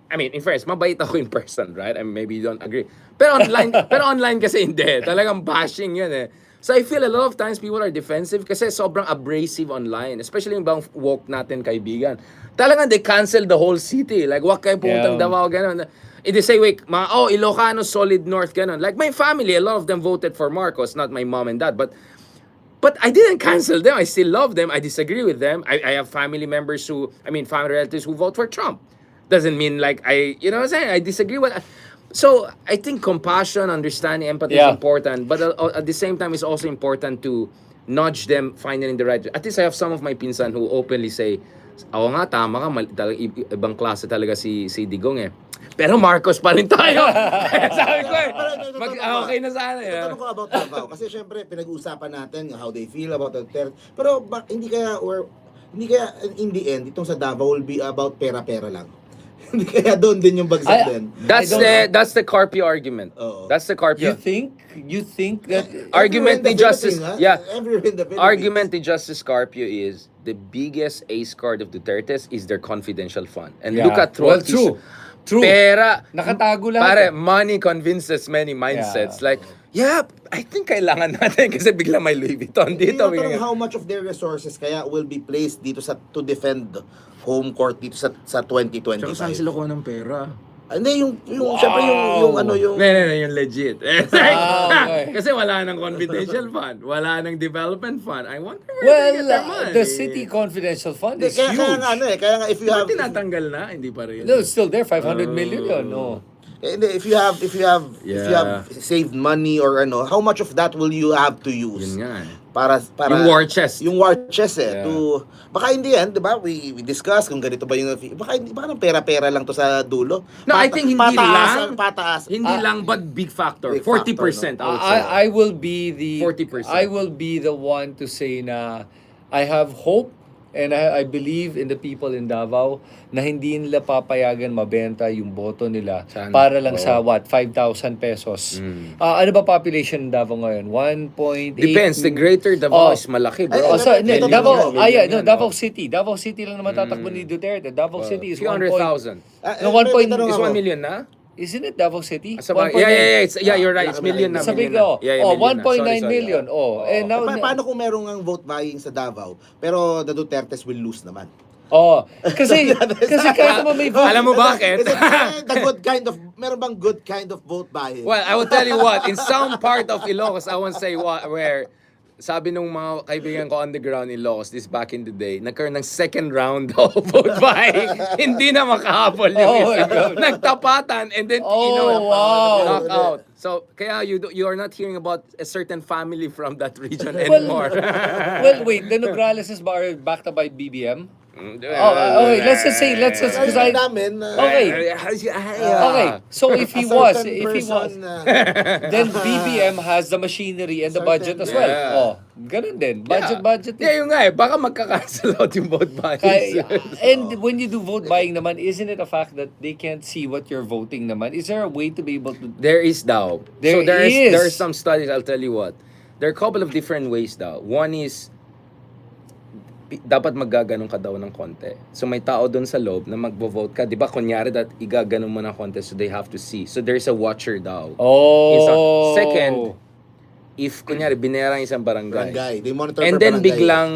I mean, in fairness, mabait ako in person, right? And maybe you don't agree. Pero online kasi hindi. Talagang bashing yun eh. So I feel a lot of times people are defensive kasi sobrang abrasive online. Especially yung bang woke natin kaibigan. Talagang they cancel the whole city. Like, wag kayo pumuntang Yeah. Davao, gano'n. They say, wait, Ilocano, solid north, gano'n. Like, my family, a lot of them voted for Marcos, not my mom and dad. But I didn't cancel them. I still love them. I disagree with them. I have family members family relatives who vote for Trump. Doesn't mean like you know what I'm saying? I disagree with. So I think compassion, understanding, empathy is Yeah. important. But at the same time, it's also important to nudge them finding the right. At least I have some of my pinsan who openly say, "Oo nga, tama ka. Ibang klase talaga si Digong eh." Pero Marcos pa rin tayo. Sabi ko eh. Okay na sana eh. Tatanong ko about Davao kasi syempre pinag-uusapan natin how they feel about the Duterte. Pero hindi kaya in the end itong sa Davao will be about pera-pera lang. Hindi kaya doon din yung bagsak din. That's the Carpio argument. Oo. That's the Carpio. You think that Argument ni Justice, Everywhere in the Philippines. Argument ni Justice Carpio is the biggest ace card of Duterte's is their confidential fund. And look at well, Trotsky's true. pera. Nakatago lahat. Pare, money convinces many mindsets. Yeah. Like, I think kailangan natin kasi bigla may Louis Vuitton dito. Pero how much of their resources kaya will be placed dito to defend home court dito sa 2025? Tsaka saan sila kuha ng pera? Hindi, syempre yung No, yung legit. okay. Kasi wala nang confidential fund. Wala nang development fund. I wonder where they get their money. the city confidential fund is kaya huge. kaya nga if you have Tinatanggal na, hindi pa rin. No, it's still there, 500 million yun. No. if you have saved money or how much of that will you have to use? Yun nga eh. Para Yung war chest. Yung war chest Yeah. baka hindi yan, 'di ba? We discuss kung ganito ba yung baka nang pera-pera lang to sa dulo. No, I think hindi lang. Pataas. Hindi lang, but big factor. Big 40%. factor, I would say. I will be the 40%. I will be the one to say na I have hope and I believe in the people in Davao na hindi nila papayagan mabenta yung boto nila Sana. para lang Oo. sa 5,000 pesos. Ano ba population ng Davao ngayon? 1.8 Depends. The greater Oh. Davao is malaki, bro. Davao, Million yan, Davao oh. City. Davao City lang naman tatakbo ni Duterte. Davao City is Few 1 100,000. No, 1 point- Is 1 million na? Isn't it Davao City? You're right. It's million na. Sabi ko, million na. oh, million na. 1.9 Sorry. million. Oh, and now Paano kung merong ang vote buying sa Davao pero the Dutertes will lose naman? oh, kasi kahit naman may vote. Alam mo bakit? The good kind of meron bang good kind of vote buying? Well, I will tell you what. In some part of Ilocos, I won't say where, sabi nung mga kaibigan ko on the ground in Ilocos, this back in the day, nagkaroon ng second round of vote buying. Hindi na makahabol yung Oh my isa. God. Nagtapatan and then, wow. knock out. So, kaya you are not hearing about a certain family from that region Well, anymore. Well, wait, the Nograles is backed up by BBM? Okay, let's just because I namin Okay. Okay, so if he was, then BBM has the machinery and the budget as well. Yeah. Oh, ganun din. Budget. Yeah, yun nga eh. Baka magka-cancel out yung vote buying. And when you do vote buying naman, isn't it a fact that they can't see what you're voting naman? Is there a way to be able to... There is daw. There is. There are some studies, I'll tell you what. There are a couple of different ways daw. One is, dapat maggaganong ka daw ng konti. So may tao doon sa loob na magvo-vote ka. Di ba, kunyari that igaganon mo ng konti so they have to see. So there's a watcher daw. Oh. Second, if kunyari binera ang isang barangay. They monitor And per then barangay. biglang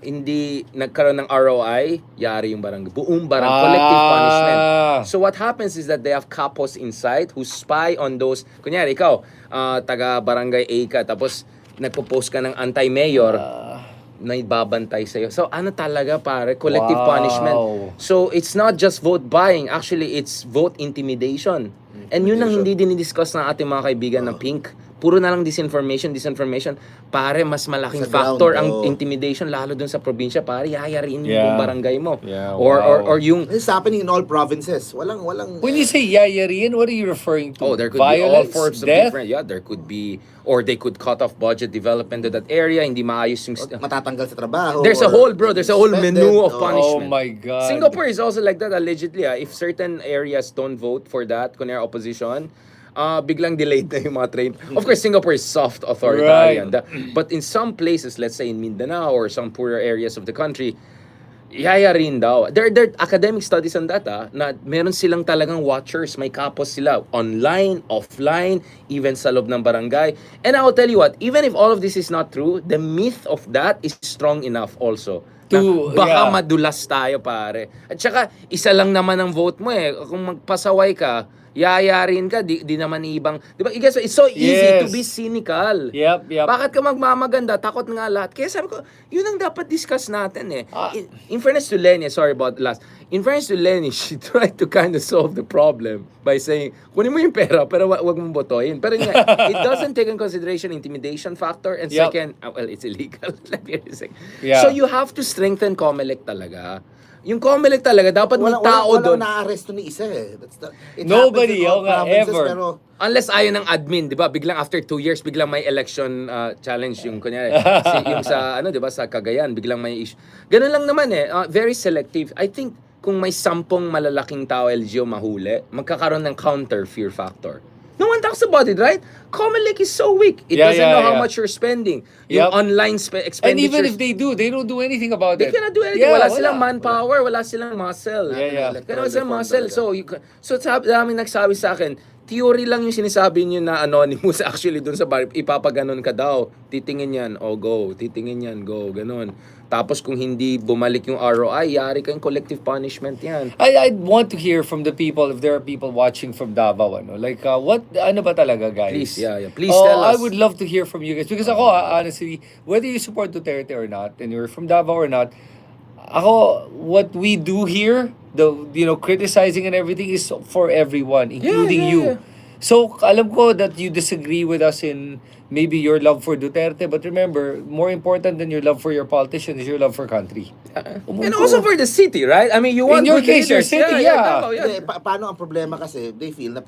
hindi nagkaroon ng ROI, yari yung barangay. Buong barangay. Collective punishment. So what happens is that they have capos inside who spy on those. Kunyari, ikaw, taga barangay A ka, tapos nagpo-post ka ng anti-mayor, na ibabantay sa'yo. So ano talaga pare? Collective punishment. So it's not just vote buying. Actually, it's vote intimidation. And yun ang hindi dinidiscuss ng ating mga kaibigan ng Pink. Puro na lang disinformation. Pare, mas malaking Sa factor ground, ang oh. intimidation lalo dun sa probinsya. Pare, yayariin mo yung barangay mo. Yeah, Or yung... This is happening in all provinces. Walang When you say yayariin, what are you referring to? Oh, there could be all Violence, forms of death? different... Yeah, there could be... Or they could cut off budget development to that area. Hindi maayos yung... matatanggal sa trabaho. There's a whole, bro. There's a whole suspended. menu of Oh punishment. my God. Singapore is also like that, allegedly. If certain areas don't vote for that, kunyari opposition, biglang delayed na yung mga train. Of course, Singapore is soft authoritarian. But in some places, let's say in Mindanao or some poorer areas of the country, yaya rin daw. There are academic studies on that, na meron silang talagang watchers, may kapos sila, online, offline, even sa loob ng barangay. And I'll tell you what, even if all of this is not true, the myth of that is strong enough also. Baka madulas tayo, pare. At saka, isa lang naman ang vote mo eh. Kung magpasaway ka, yayarin ka, di naman ibang, di ba? It's so easy to be cynical. Yep. Bakit ka magmamaganda? Takot nga lahat. Kaya sabi ko, yun ang dapat discuss natin eh. In fairness to Leni, sorry about the last. In fairness to Leni, she tried to kind of solve the problem by saying, kunin mo yung pera, pero wag mong botohin. Pero nga, it doesn't take in consideration intimidation factor. And second, well, it's illegal. Let me say. So you have to strengthen COMELEC talaga. Yung COMELEC talaga, dapat may tao doon. Walang na-arresto ni isa eh. Nobody, ever. Pero, unless ayaw ng admin, 'di ba? Biglang after 2 years, biglang may election challenge yung kunyari. Yung sa 'di ba, sa Cagayan, biglang may issue. Ganun lang naman eh. Very selective. I think kung may 10 malalaking tao LGO mahuli, magkakaroon ng counter fear factor. No one talks about it, right? COMELEC is so weak. It doesn't know how much you're spending. Yung online expenditures. And even if they do, they don't do anything about it. They cannot do anything. Wala silang manpower, wala silang muscle. Wala silang muscle. So daming nagsabi sa akin, theory lang yung sinasabi niyo na anonymous. Actually, dun sa bar, ipapaganon ka daw. Titingin yan, go. Titingin yan, go. Ganon. Tapos kung hindi bumalik yung ROI, yari kang collective punishment yan. I'd want to hear from the people, if there are people watching from Davao, like, what, ano ba talaga, guys? Please, Please tell us. I would love to hear from you guys. Because ako, honestly, whether you support Duterte or not, and you're from Davao or not, ako, what we do here, criticizing and everything is for everyone, including you. So, alam ko that you disagree with us in maybe your love for Duterte, but remember, more important than your love for your politician is your love for country. And also for the city, right? I mean, you want in your good case, your leaders. city, Hindi, paano ang problema kasi, they feel na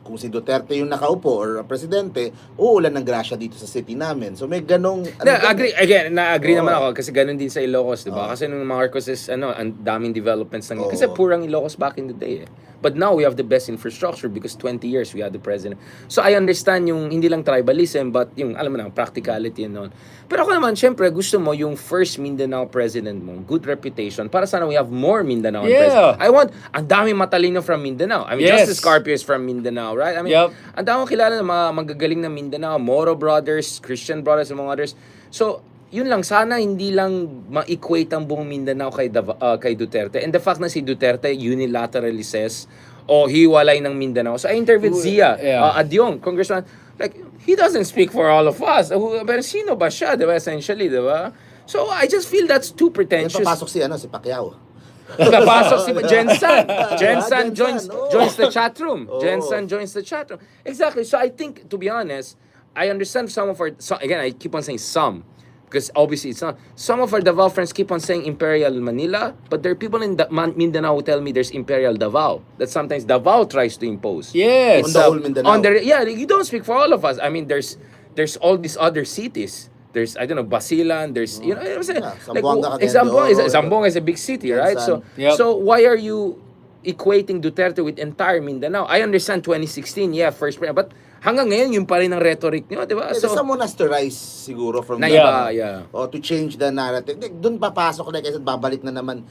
kung si Duterte yung nakaupo or presidente, uulan ng grasya dito sa city namin. So may ganong... Na-agree naman ako kasi ganun din sa Ilocos, di ba? Kasi nung Marcos is, ang daming developments ng kasi purang Ilocos back in the day eh. But now we have the best infrastructure because 20 years we had the president. So I understand yung hindi lang tribalism but yung alam mo na practicality and all. Pero ako naman syempre gusto mo yung first Mindanao president mo, good reputation. Para sana we have more Mindanao president. I want ang daming matalino from Mindanao. I mean Justice Carpio is from Mindanao, right? I mean ang daming kilala ng mga magagaling na Mindanao, Moro brothers, Christian brothers among others. So yun lang, sana hindi lang ma-equate ang buong Mindanao kay Duterte. And the fact na si Duterte unilaterally says, hiwalay ng Mindanao. So I interviewed Zia Adyong, congressman, like, he doesn't speak for all of us. Pero sino ba siya, diba, essentially, diba? So I just feel that's too pretentious. Papasok si Pacquiao. Napasok si Jensen joins the chat room. Jensen joins the chat room. Exactly. So I think, to be honest, I understand again, I keep on saying some, because obviously it's not. Some of our Davao friends keep on saying Imperial Manila, but there are people in Mindanao who tell me there's Imperial Davao. That sometimes Davao tries to impose. Yes. On the whole Mindanao. You don't speak for all of us. I mean, there's all these other cities. There's, I don't know, Basilan, there's, you know what I'm saying? Zamboanga is a big city, right? So why are you equating Duterte with entire Mindanao? I understand 2016, first, but hanggang ngayon, yung pa rin ang rhetoric nyo, di ba? So, someone has to rise siguro from to change the narrative. Doon papasok na kasi babalik na naman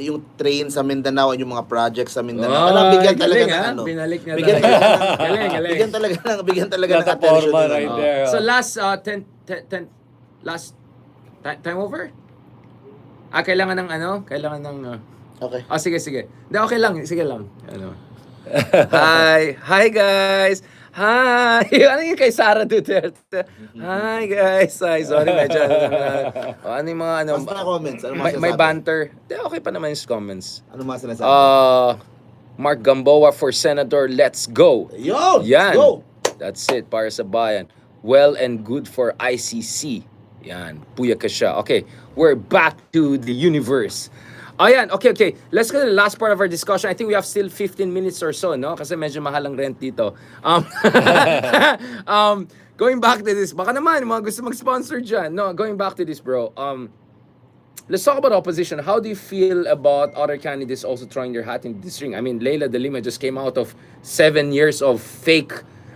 yung train sa Mindanao, yung mga projects sa Mindanao. Bigyan talaga ng Binalik niya bigyan talaga ng attention. Right there. So last, last time over? Kailangan ng Kailangan ng... Okay. Sige. Hindi, okay lang. Sige lang. Hi guys! Hi! Ano yung kay Sara Duterte? Hi guys! Sorry, medyo. Ano yung mga Basta comments. Ano may banter. Okay pa naman yung comments. Ano mga sinasabi? Mark Gamboa for Senator, let's go! Yo! Yan! Let's go! That's it, para sa bayan. Well and good for ICC. Yan, puya ka siya. Okay, we're back to the universe. Ayan, okay. Let's go to the last part of our discussion. I think we have still 15 minutes or so, no? Kasi medyo mahal ang rent dito. Going back to this, baka naman, mga gusto mag-sponsor dyan. No, going back to this, bro. let's talk about opposition. How do you feel about other candidates also throwing their hat in this ring? I mean, Leila de Lima just came out of 7 years of fake,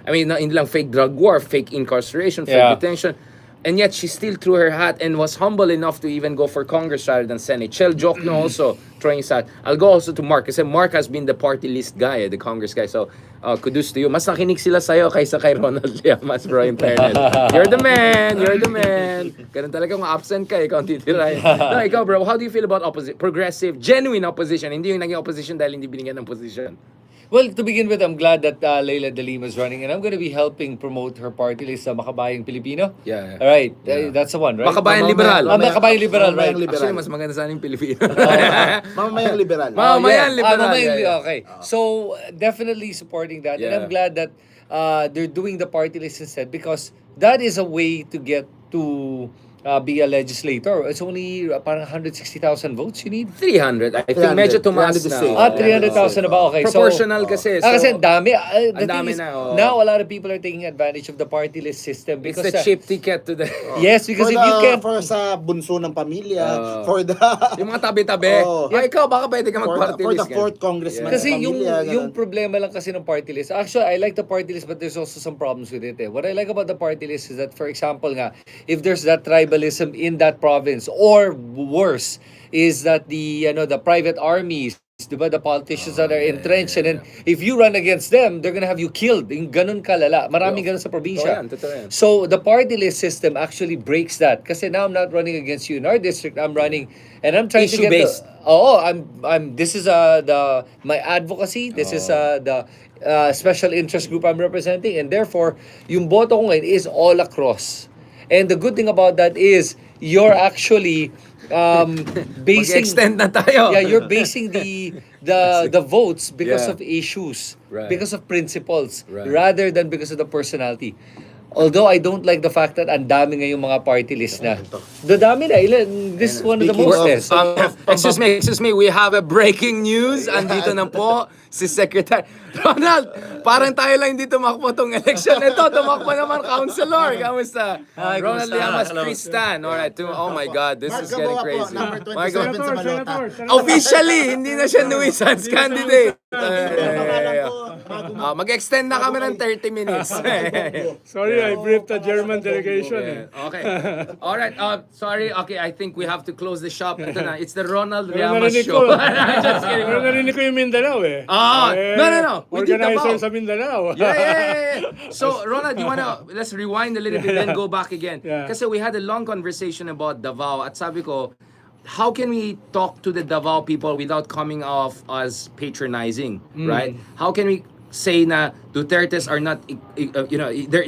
I mean, hindi lang fake drug war, fake incarceration, fake Yeah. detention. And yet she still threw her hat and was humble enough to even go for Congress rather than Senate. Chel Jokno also throwing his hat. I'll go also to Mark kasi Mark has been the party list guy, the Congress guy. So, kudos to you. Mas nakinig sila sa'yo kaysa kay Ronald Llamas, bro, in fairness. You're the man! You're the man! Ganun talaga kung absent ka, ikaw ang titirahin. No, ikaw, bro, how do you feel about progressive, genuine opposition? Hindi yung naging opposition dahil hindi binigyan ng position. Well, to begin with, I'm glad that Leila de Lima is running, and I'm going to be helping promote her party list sa Makabayang Pilipino. Yeah. All right, Yeah. that's the one, right? Makabayang Liberal. Makabayang Liberal, right? Makabayang Liberal. Actually, mas maganda sana yung Pilipino. Mamamayang liberal. Mamamayang liberal. Mamamayang Yeah, yeah. Okay. So, definitely supporting that. And Yeah. I'm glad that they're doing the party list instead because that is a way to get to be a legislator. It's only parang 160,000 votes you need. 300. I think 300. medyo tumaas 300 is na. safe. 300,000 na ba? Okay. Proportional kasi. So, kasi ang dami. The ang dami thing is, na, oo. now a lot of people are taking advantage of the party list system it's because the cheap ticket to the... yes, because if you can for sa bunso ng pamilya, for the Yung mga tabi-tabi. Oo. Ikaw, baka pwede ka mag-party for list. the fourth congressman kasi ng yung pamilya, yung ganun. problema lang kasi ng party list. Actually, I like the party list but there's also some problems with it. What I like about the party list is that, for example nga, if there's that tribalism in that province or worse is that the private armies, diba, the politicians that are entrenched and then if you run against them, they're gonna have you killed. Yung ganun kalala. Maraming ganun sa probinsya. Totoo yan. So the party list system actually breaks that. Kasi now I'm not running against you in our district. I'm running and I'm trying to get Issue-based. this is my advocacy. This is the special interest group I'm representing and therefore yung boto ko ngayon is all across. And the good thing about that is you're actually basing Mag-extend na tayo. yeah, you're basing the votes because Yeah. of issues, Right. because of principles, Right. rather than because of the personality. Although I don't like the fact that ang dami ngayong mga party list na. The dami na. This is one of the Speaking most. of- Excuse me, we have a breaking news. Andito na po si Secretary. Ronald, parang tayo lang hindi tumakbo tong election. Ito, tumakbo naman, Councilor. Kamusta? Ronald kamusta? Llamas, Hello. Tristan. Alright, oh my God, this Mark is getting Gaboa po, crazy. number Mark 27 sa Gaboa. Malota. Officially, hindi na siya nuisance candidate. Pangalan ko, Mag-extend na kami ng 30 minutes. Sorry, I briefed the German delegation. Okay. All right. Sorry. Okay, I think we have to close the shop. Ito na. It's the Ronald Llamas narinig show. ko. Just kidding. Pero narinig ko yung Mindanao eh. No. We did Organizer Davao. sa Mindanao. Yeah. So, Ronald, let's rewind a little bit then go back again. Yeah. Kasi we had a long conversation about Davao at sabi ko, how can we talk to the Davao people without coming off as patronizing, right? How can we say na Dutertes are not,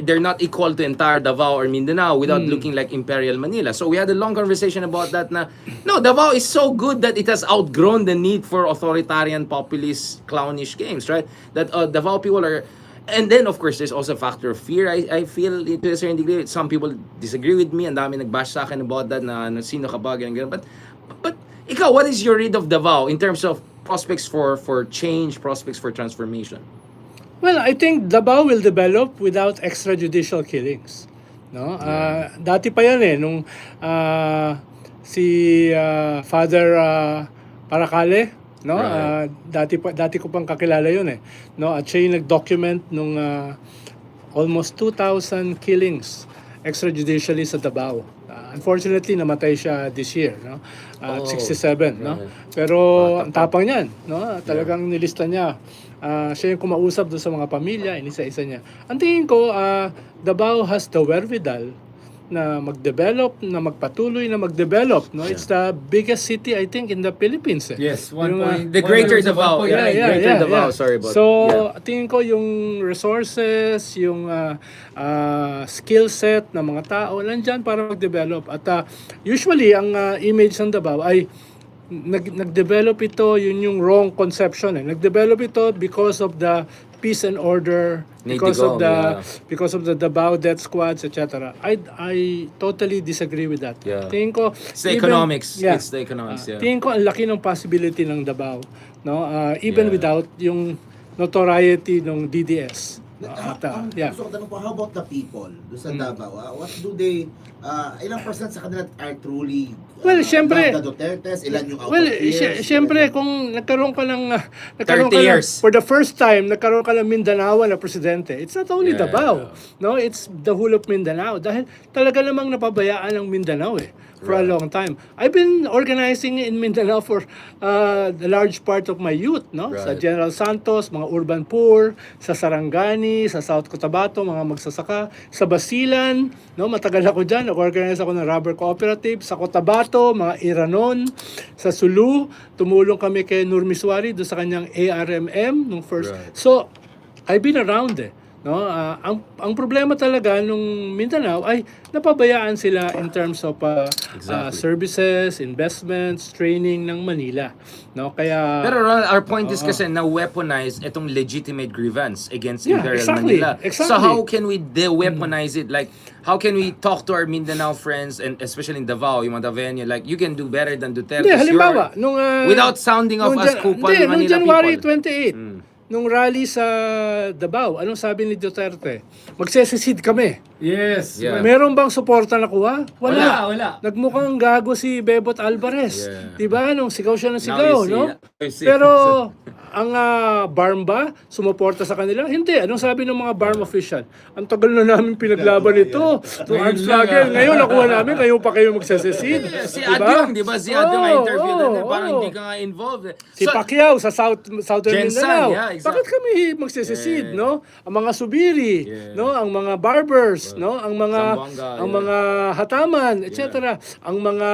they're not equal to entire Davao or Mindanao without looking like Imperial Manila. So we had a long conversation about that na, no, Davao is so good that it has outgrown the need for authoritarian, populist, clownish games, right? That Davao people are, and then of course there's also a factor of fear. I feel to a certain degree, some people disagree with me, and dami nagbash sa akin about that na sino ka ba, ganyan. But ikaw, what is your read of Davao in terms of prospects for change, prospects for transformation? Well, I think Davao will develop without extrajudicial killings. No? Dati pa yan eh nung si Father Paracale, no? Right. Dati ko pang kakilala yun eh. No, at siya yung nag-document nung almost 2,000 killings extrajudicially sa Davao. Unfortunately, namatay siya this year, no? At 67, no? right. Pero ang tapang niyan, no? Talagang nilista niya. Siya yung kumausap doon sa mga pamilya, inisa-isa niya. Ang tingin ko, Davao has the wherewithal na mag-develop, na magpatuloy na mag-develop, no? It's the biggest city, I think, in the Philippines. Eh. Yes, The Greater Davao. Greater Davao. Sorry about So, tingin ko yung resources, yung skill set ng mga tao, nandyan para mag-develop. At usually, ang image ng Davao ay nag-develop ito, yun yung wrong conception. Nag-develop ito because of the peace and order, because of the Davao death squads, etc. I totally disagree with that. Yeah. Tingin ko It's the economics. It's the economics, yeah. Tingin ko ang laki ng possibility ng Davao, no? Even without yung notoriety ng DDS. Gusto ko tanong po, how about the people doon sa Davao? What do they, ilang percent sa kanila are truly Well, syempre, the Dutertes? Ilan yung out well, of years? syempre, kung nagkaroon ka ng 30 years. for the first time, nagkaroon ka ng Mindanao na presidente, it's not only Davao, no? It's the whole of Mindanao. Dahil talaga namang napabayaan ang Mindanao for a long time. I've been organizing in Mindanao for the large part of my youth, no? Sa General Santos, mga urban poor, sa Sarangani, sa South Cotabato, mga magsasaka, sa Basilan, no? Matagal ako diyan, nag-organize ako ng rubber cooperative, sa Cotabato, mga Iranon, sa Sulu, tumulong kami kay Nurmiswari do sa kanyang ARMM nung first. So, I've been around no, ang problema talaga nung Mindanao ay napabayaan sila in terms of services, investments, training ng Manila, no? Kaya Pero Ronald, our point is kasi na weaponize itong legitimate grievance against Imperial Manila. So how can we de-weaponize it? Like, how can we talk to our Mindanao friends, and especially in Davao, yung mga Daveño, like, you can do better than Duterte. Halimbawa, nung without sounding off as kupal Manila nung January people. 28, nung rally sa Davao, anong sabi ni Duterte? Magsesesid kami. Yes. Yeah. Meron bang suporta nakuha? Wala. Nagmukhang gago si Bebot Alvarez. Yeah. Diba? Nung sigaw siya ng Now sigaw, you see, no? you see. Pero ang BARM ba sumuporta sa kanila? Hindi. Anong sabi ng mga BARM official? Ang tagal na namin pinaglaban ito. Nung arms struggle. Ngayon nakuha namin, ngayon pa kayo magsesesid. Si Diba? Adyong, di ba? Si Adyong na-interview din, parang hindi ka nga involved. Si Pacquiao sa Southern Jensen, Mindanao. yeah, exactly. Bakit kami magsesesid, no? Ang mga subiri, no? Ang mga barbers, no? Ang mga Zamboanga, mga hataman, etc. Ang mga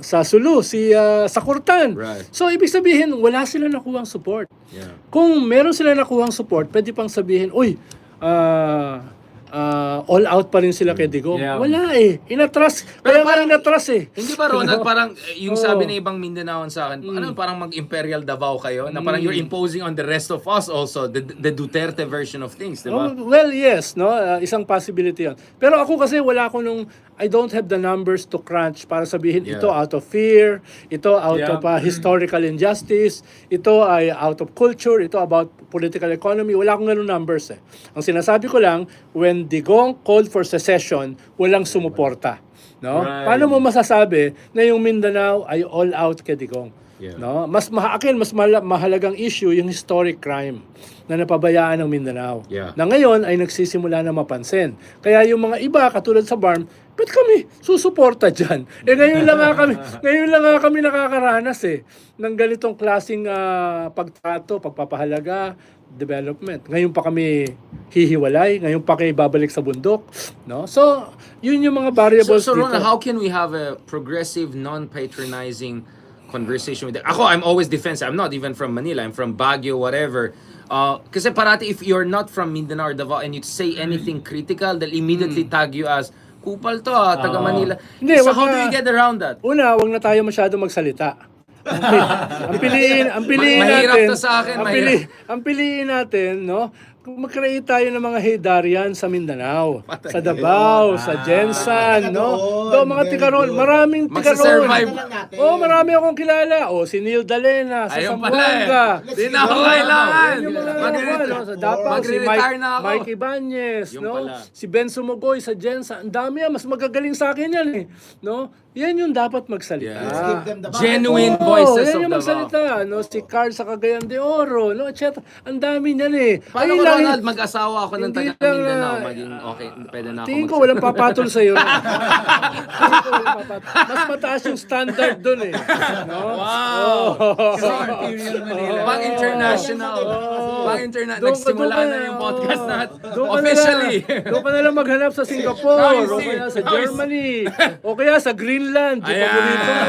sa Sulu, sa Kurtan. Right. So, ibig sabihin, wala sila nakuhang support. Yeah. Kung meron sila nakuhang support, pwede pang sabihin, uy, all out pa rin sila kay Digong. Yeah. Wala Inatras. Pero Kaya parang inatras Hindi ba, Ronald, parang yung sabi ng ibang Mindanaoan sa akin, ano, parang mag-Imperial Davao kayo, na parang you're imposing on the rest of us also, the Duterte version of things, di ba? Well, yes, no? Isang possibility 'yon. Pero ako kasi wala ko I don't have the numbers to crunch para sabihin ito out of fear, ito out of historical injustice, ito ay out of culture, ito about political economy. Wala akong ganung numbers Ang sinasabi ko lang, when Digong called for secession, walang sumuporta. No? Right. Paano mo masasabi na yung Mindanao ay all out kay Digong? Yeah. No? Mas mahalagang issue yung historic crime na napabayaan ng Mindanao. Yeah. Na ngayon ay nagsisimula na mapansin. Kaya yung mga iba katulad sa BARM, ba't kami susuporta dyan? Ngayon lang nga kami nakakaranas ng ganitong klaseng pagtrato, pagpapahalaga, development. Ngayon pa kami hihiwalay, ngayon pa kayo babalik sa bundok, no? So, yun yung mga variables So dito. Ronald, how can we have a progressive, non-patronizing conversation with them? Ako, I'm always defensive. I'm not even from Manila. I'm from Baguio, whatever. Kasi parati, if you're not from Mindanao or Davao and you say anything critical, they'll immediately tag you as, kupal to taga Manila. Hindi, So wag how do na- we get around that? Una, wag na tayo masyado magsalita. Ang piliin Mahirap natin. to sa akin, mahirap. Ang piliin natin, no? Mag-create tayo ng mga Heydarian sa Mindanao, sa Davao, sa Jensan, no? Do mga tikaron, maraming tikaron. Magsasurvive. Marami akong kilala. Si Neil Dalena sa Ayun Zamboanga. Di na ako kailangan. Yung mga sa Davao, si Magre-retire na ako. Mike Ibanez, Yung no? pala. Si Ben Sumogoy sa Jensan. Ang dami mas magagaling sa akin yan no? Yan yung dapat magsalita. Let's give them the Genuine voices yan of yung Davao. magsalita, no? Si Carl sa Cagayan de Oro, no? Etc. Ang dami niyan Paano Ayun ko, lang, Ronald, mag-asawa ako ng hindi taga lang, Mindanao? Maging okay, pwede na ako tingin ko walang papatol sa'yo. Tingin ko walang papatol. Mas mataas yung standard dun No? Wow! Imperial Manila. Pang-international. Pang-international. Nagsimula na yung podcast natin. Doon ka Officially. Doon ka na lang maghanap sa Singapore, Now you o see. kaya sa Now you Germany, o kaya sa Greenland, yung Ayan. paborito mo.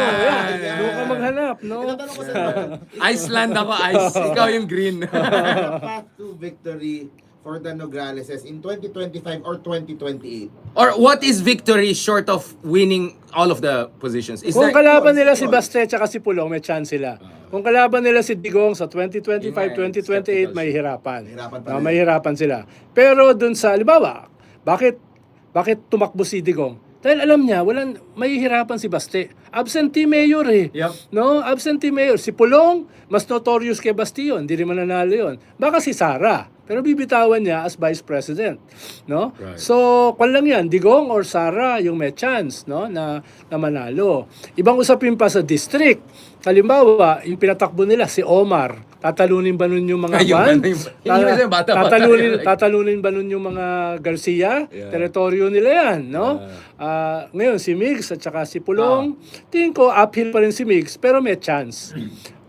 Doon ka maghanap, no? Iceland ako, ice. Ikaw yung green. path to victory for the Nograleses in 2025 or 2028? Or what is victory short of winning all of the positions? Is Kung there... kalaban nila si Baste at si Pulong, may chance sila. Kung kalaban nila si Digong sa 2025, Yun nga, 2028, may hirapan. Hirapan pa rin. May hirapan sila. Pero dun sa, halimbawa, bakit tumakbo si Digong? Dahil alam niya, may hirapan si Baste. Absentee mayor Yep. No? Absentee mayor. Si Pulong, mas notorious kay Baste yun. Hindi rin mananalo yun. Baka si Sara. pero bibitawan niya as Vice President, no? Right. So, kwan lang yan, Digong or Sara yung may chance, no, na manalo. Ibang usapin pa sa district. Halimbawa, yung pinatakbo nila si Omar, tatalunin ba nun yung mga Yung ban? ano yung- yung yung bata-bata yun, like- Tatalunin ba nun yung mga Garcia? Yeah. Teritoryo nila yan, no? Ngayon, si Migs at saka si Pulong, tingin ko uphill pa rin si Migs, pero may chance.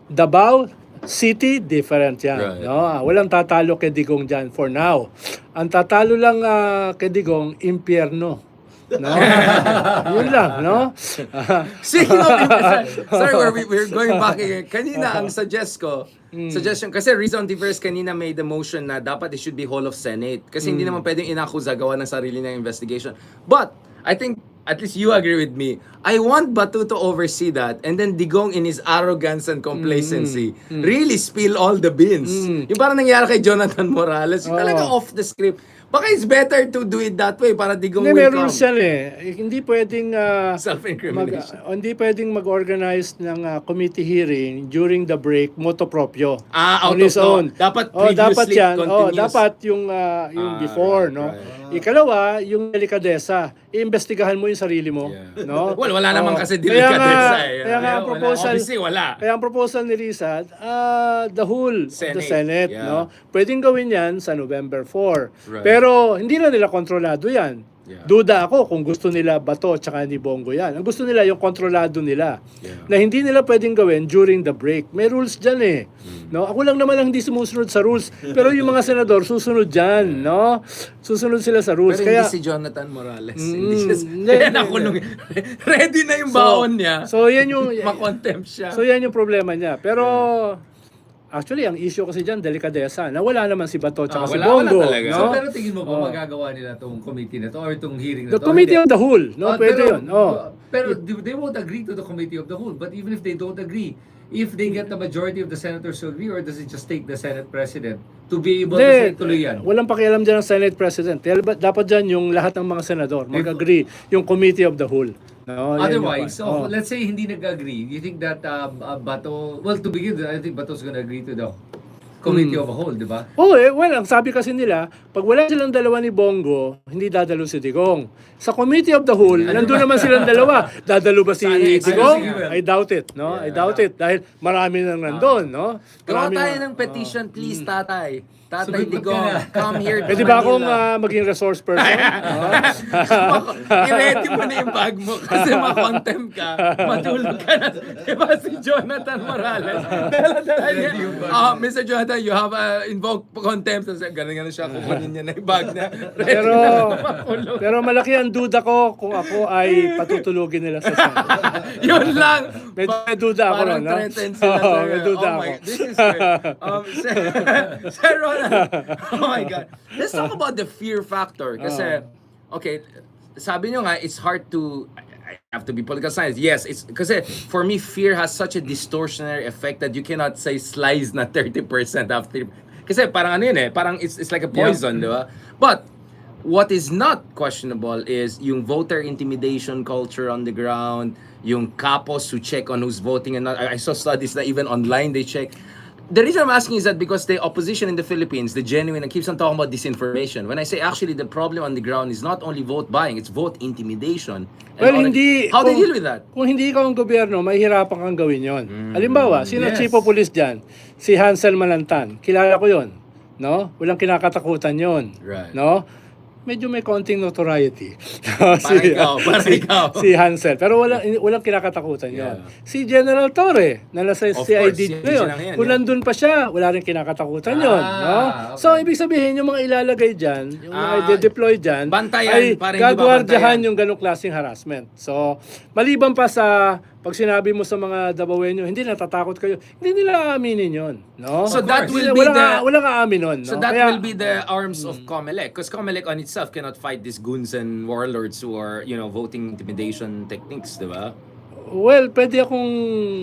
Davao City, different yan. Right. No? Walang tatalo kay Digong dyan for now. Ang tatalo lang kay Digong, impyerno. No? Yun lang, no? Speaking of sorry, we're going back again. Kanina, ang suggestion, kasi Rizon Diverse kanina made the motion na dapat it should be whole of Senate. Kasi hindi naman pwedeng inakusa gawa ng sarili ng investigation. But, I think, at least you agree with me, I want Batu to oversee that and then Digong in his arrogance and complacency really spill all the beans. Yung parang nangyari kay Jonathan Morales, yung talaga off the script. Baka it's better to do it that way para Digong Hindi, will may come. rules yan eh. Hindi pwedeng Self-incrimination. hindi pwedeng mag-organize ng committee hearing during the break moto proprio. Out on of his law. own. Dapat dapat previously yan. continuous. Dapat yung before, right, no. right. Ikalawa, yung delikadesa. Iimbestigahan mo yung sarili mo, Yeah. no? Well, wala naman kasi Kaya nga, delikadesa eh. kaya nga ang Wala. proposal, Obviously, wala. Kaya ang proposal ni Rizal, the whole of the Senate, yeah. no? Pwedeng gawin yan sa November 4. Right. Pero hindi na nila kontrolado yan. Yeah. Duda ako kung gusto nila Bato tsaka ni Bongo yan. Ang gusto nila yung kontrolado nila. Yeah. Na hindi nila pwedeng gawin during the break. May rules dyan eh. No? Ako lang naman ang hindi sumusunod sa rules. Pero yung mga senador susunod dyan. No? Susunod sila sa rules. Pero Kaya, hindi si Jonathan Morales. Hindi siya, hindi, kaya hindi. nakulong. Ready na yung baon niya. So yan yung Ma-contempt siya. So yan yung problema niya. Pero actually ang issue kasi diyan delikadesa. Na wala naman si Bato tsaka si wala Bongo, talaga. no? So, pero tingin mo ba magagawa nila tong committee na to or tong hearing na The to? committee Hindi. of the whole, no? Pwede pero, yun. Oh. Pero they won't agree to the committee of the whole. But even if they don't agree, if they get the majority of the senators to agree, or does it just take the Senate President to be able to say tuloy yan? Walang pakialam dyan ng Senate President. Dapat dyan yung lahat ng mga senador mag-agree, yung committee of the whole. No, yan Otherwise, yung- let's say hindi nag-agree, you think that Bato, well, to begin with, I think Bato's gonna agree to the committee of a whole, di ba? Ang sabi kasi nila, pag wala silang dalawa ni Bongo, hindi dadalo si Digong. Sa committee of the whole, nandun naman silang dalawa. Dadalo ba si Sana Digong? exclusive. I doubt it, no? I doubt it. Dahil marami nang nandun, no? Gawa Marami tayo na- ng petition, please, tatay. Tatay Sumagot Digong, ka na. come here to Pwede ba akong Manila. maging resource person? I-ready mo na yung bag mo kasi ma-contempt ka. Matulog ka na. Diba si Jonathan Morales? Dala-dala niya. Mr. Jonathan, you have invoked contempt. Ganun siya, kukunin niya na yung bag niya. pero, pero malaki ang duda ko kung ako ay patutulugin nila sa Senate. Yun lang. Medyo may duda ako Parang ron, no? threatened sila. Oo, may duda ako. This is great. Sir Ronald, oh my God. Let's talk about the fear factor. Kasi, okay, sabi nyo nga, it's hard to, I have to be political science. Yes, it's, kasi for me, fear has such a distortionary effect that you cannot say slice na 30% after. Kasi parang ano yun eh, parang it's like a poison, di ba? But, what is not questionable is yung voter intimidation culture on the ground, yung kapos who check on who's voting and not. I saw studies that even online they check. The reason I'm asking is that because the opposition in the Philippines, the genuine, and keeps on talking about disinformation. When I say actually the problem on the ground is not only vote buying, it's vote intimidation. And Well, all that. hindi... How they kung- deal with that? Kung hindi ikaw ang gobyerno, mahihirapan kang gawin yon. Halimbawa, sino chief of police dyan? Si Hansel Malantan. Kilala ko yon, no? Walang kinakatakutan yon, Right. no? Medyo may konting notoriety. Parang ikaw. Si Hansel. Pero walang kinakatakutan yon. Yeah. Si General Torre, na nasa Of CID course, ngayon. lang yan, Kung yeah. nandun pa siya, wala rin kinakatakutan yon, no? Okay. So, ibig sabihin, yung mga ilalagay dyan, yung mga i-deploy dyan, bantayan, ay parang hindi gagwardyahan babantayan. yung ganong klaseng harassment. So, maliban pa sa pag sinabi mo sa mga Davaoenyo, hindi natatakot kayo, hindi nila aaminin yon, no? So that will be walang aamin nun, no? So that Kaya- will be the arms of COMELEC. Because COMELEC on itself cannot fight these goons and warlords who are, voting intimidation techniques, di ba? Well, pwede akong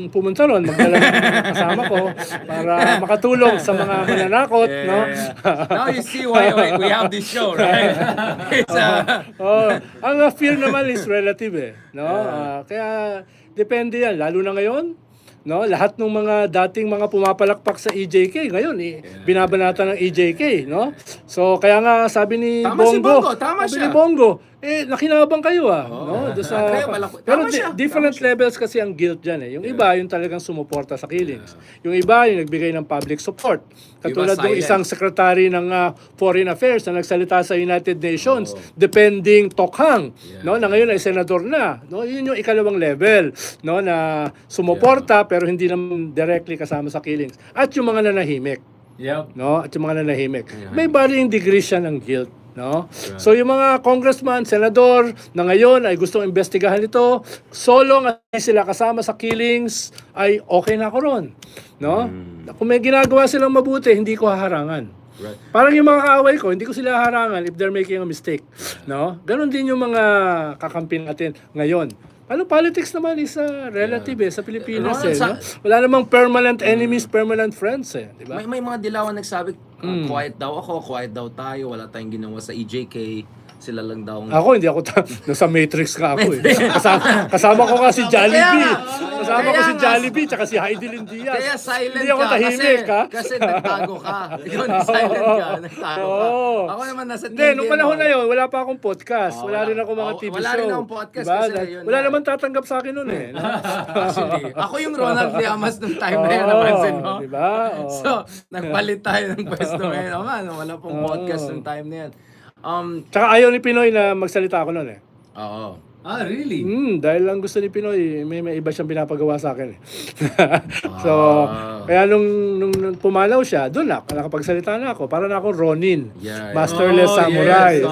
pumunta ron, magdala ng mga kasama ko para makatulong sa mga mananakot, no? Now you see why we have this show, right? It's Ang fear naman is relative eh, no? Kaya depende yan, lalo na ngayon, no? Lahat ng mga dating mga pumapalakpak sa EJK ngayon binabanata ng EJK, no? So kaya nga sabi ni Tama si Bongo, tama sabi siya. ni Bongo, nakinabang kayo no? Doon sa Kaya pero tama siya, different levels kasi ang guilt diyan Yung iba yung talagang sumuporta sa killings. Yung iba yung nagbigay ng public support. Katulad ng silent. isang secretary ng Foreign Affairs na nagsalita sa United Nations, depending Tokhang, no, na ngayon ay senador na, no? Yun yung ikalawang level, no, na sumuporta pero hindi naman directly kasama sa killings. At yung mga nanahimik, Yep. no? At yung mga nanahimik. May varying degrees siya ng guilt, no? So yung mga congressman, senador na ngayon ay gustong investigahan ito, so long as sila kasama sa killings ay okay na ako ron, no? Kung may ginagawa silang mabuti, hindi ko haharangan. Right. Parang yung mga kaaway ko, hindi ko sila harangan if they're making a mistake, no? Ganon din yung mga kakampi natin ngayon. Ano, politics naman is relative sa Pilipinas no? Wala namang permanent enemies, permanent friends di ba? May mga dilawan nagsabi, quiet daw ako, quiet daw tayo, wala tayong ginawa sa EJK. Sila lang daw. Ako, hindi ako nasa Matrix ka ako Kasama ko nga si Jollibee. Kasama ko si Jollibee, tsaka si Heidi Lindia. Kaya silent hindi ako ka tahimik, kasi nagtago ka. Ikaw silent ka, nagtago ka. Ako naman nasa TV. Hindi, nung panahon na yun, wala pa akong podcast. Wala rin ako mga TV show. Wala rin akong podcast diba? kasi yun. Wala naman tatanggap sa akin nun Actually, ako yung Ronald Llamas nung time na yun, napansin mo? Diba? So, nagpalit tayo ng pwesto ngayon. Wala pong podcast nung time na yan. Tsaka ayaw ni Pinoy na magsalita ako nun Oo. Ah, really? Dahil lang gusto ni Pinoy, may iba siyang pinapagawa sa akin So, kaya nung pumalaw siya, doon nakapagsalita na ako. Para na akong Ronin, masterless samurai. Yes.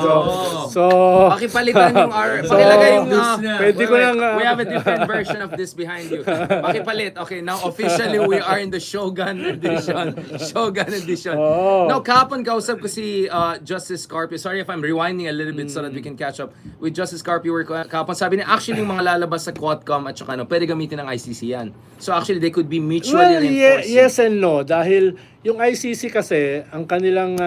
So, Pakipalitan yung pakilagay yung pwede ko lang we have a different version of this behind you. Pakipalit. Okay, now officially we are in the Shogun edition. Shogun edition. Now, kahapon kausap ko si Justice Scarpio. Sorry if I'm rewinding a little bit so that we can catch up with Justice Scarpio. Kahapon sabi niya, actually yung mga lalabas sa Quadcom at saka pwede gamitin ng ICC yan. So actually they could be mutually reinforcing. Yes and no. Dahil yung ICC kasi, ang kanilang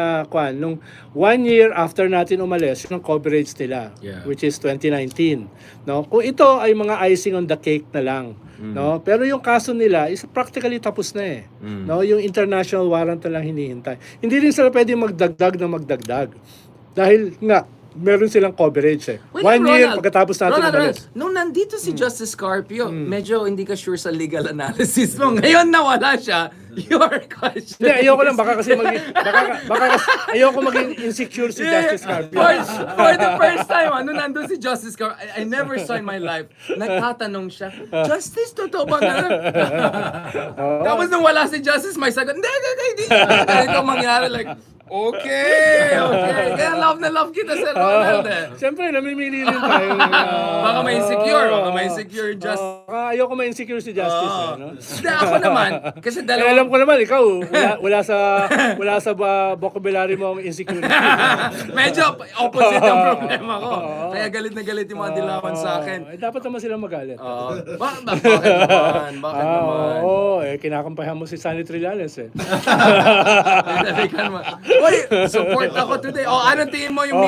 nung 1 year after natin umalis, yung coverage nila, which is 2019. No? Kung ito ay mga icing on the cake na lang. No? Pero yung kaso nila is practically tapos na No? Yung international warrant na lang hinihintay. Hindi rin sila pwede magdagdag. Dahil nga, meron silang coverage Wait, 1 year Ronald, pagkatapos natin umalis. Nung nandito si Justice Scarpio, medyo hindi ka sure sa legal analysis mo. Ngayon nawala siya. Your question. Hindi, ayoko lang. Baka kasi ayoko maging insecure si Justice Scarpio. For the first time, nung nandun si Justice Scarpio, I never saw in my life, nagtatanong siya, Justice, totoo ba na? Tapos nung wala si Justice, may sagot, hindi. Ganito mangyari, like, okay. Kaya love na love kita, Sir Ronald. Siyempre, namimili rin tayo. Baka may insecure Justice. Ayoko ma-insecure si Justice. Hindi, ako naman, kasi alam ko naman, ikaw, wala sa vocabulary mo ang insecurity. Medyo opposite ang problema ko. Kaya galit na galit yung mga dilawan sa akin. Dapat naman silang magalit. Bakit naman? Kinakampahan mo si Sunny Trillanes Uy, support ako today. Anong tingin mo yung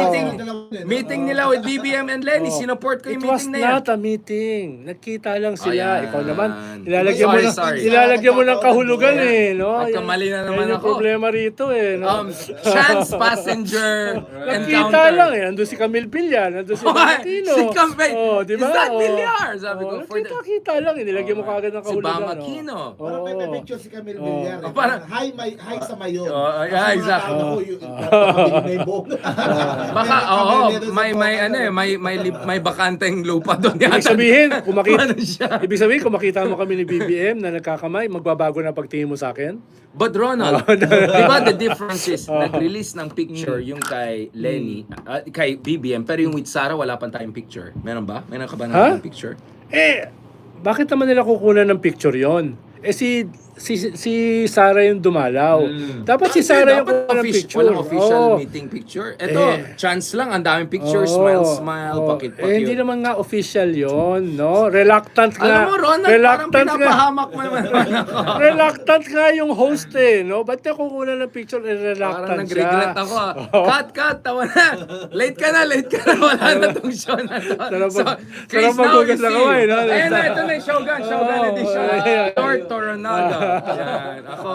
meeting nila with BBM and Lenny? Sinuport ko yung meeting na yan. It was not a meeting. Nagkita lang sila. Ikaw naman, Sorry. ilalagyan mo ng kahulugan no? Nagkamali na naman yan yung ako. problema rito no? Chance passenger Nagkita encounter. lang nandun si Camille Villar, nandun si Martino. Si Camille. Diba? Is that Villar? Sabi ko. Kita lang. Nilagyan mo kagad ng Si kahulugan. Bam Aquino. Parang may picture si Camille Villar. Parang, hi sa mayon. Exactly. Baka, may bakanteng lupa doon. Ibig sabihin, Ibig sabihin, kung makita mo kami ni BBM na nagkakamay, magbabago na pagtingin mo sa akin? But Ronald, di ba the difference is, nag-release ng picture yung kay Lenny, kay BBM, pero yung with Sarah, wala pa tayong picture. Meron ba? Meron ka ba ng picture? Bakit naman nila kukunan ng picture yon? Si si Sara yung dumalaw. Dapat si Sara yung kuha ng picture. Walang official Oo. meeting picture. Ito, chance lang. Ang daming picture. Smile, smile. Pakit. Hindi naman nga official yon, no? Reluctant nga. Alam mo, Ronald, parang reluctant nga. pinapahamak mo naman ako. Reluctant nga yung host no? Ba't niya kukuha ng picture? Reluctant Parang siya. nag-regret ako. Cut, tawa na. Late ka na. Wala na tong show na to. Chris, now you see. Ayun na, ito na yung Shogun edition. Lord Toronado. Yan. Ako.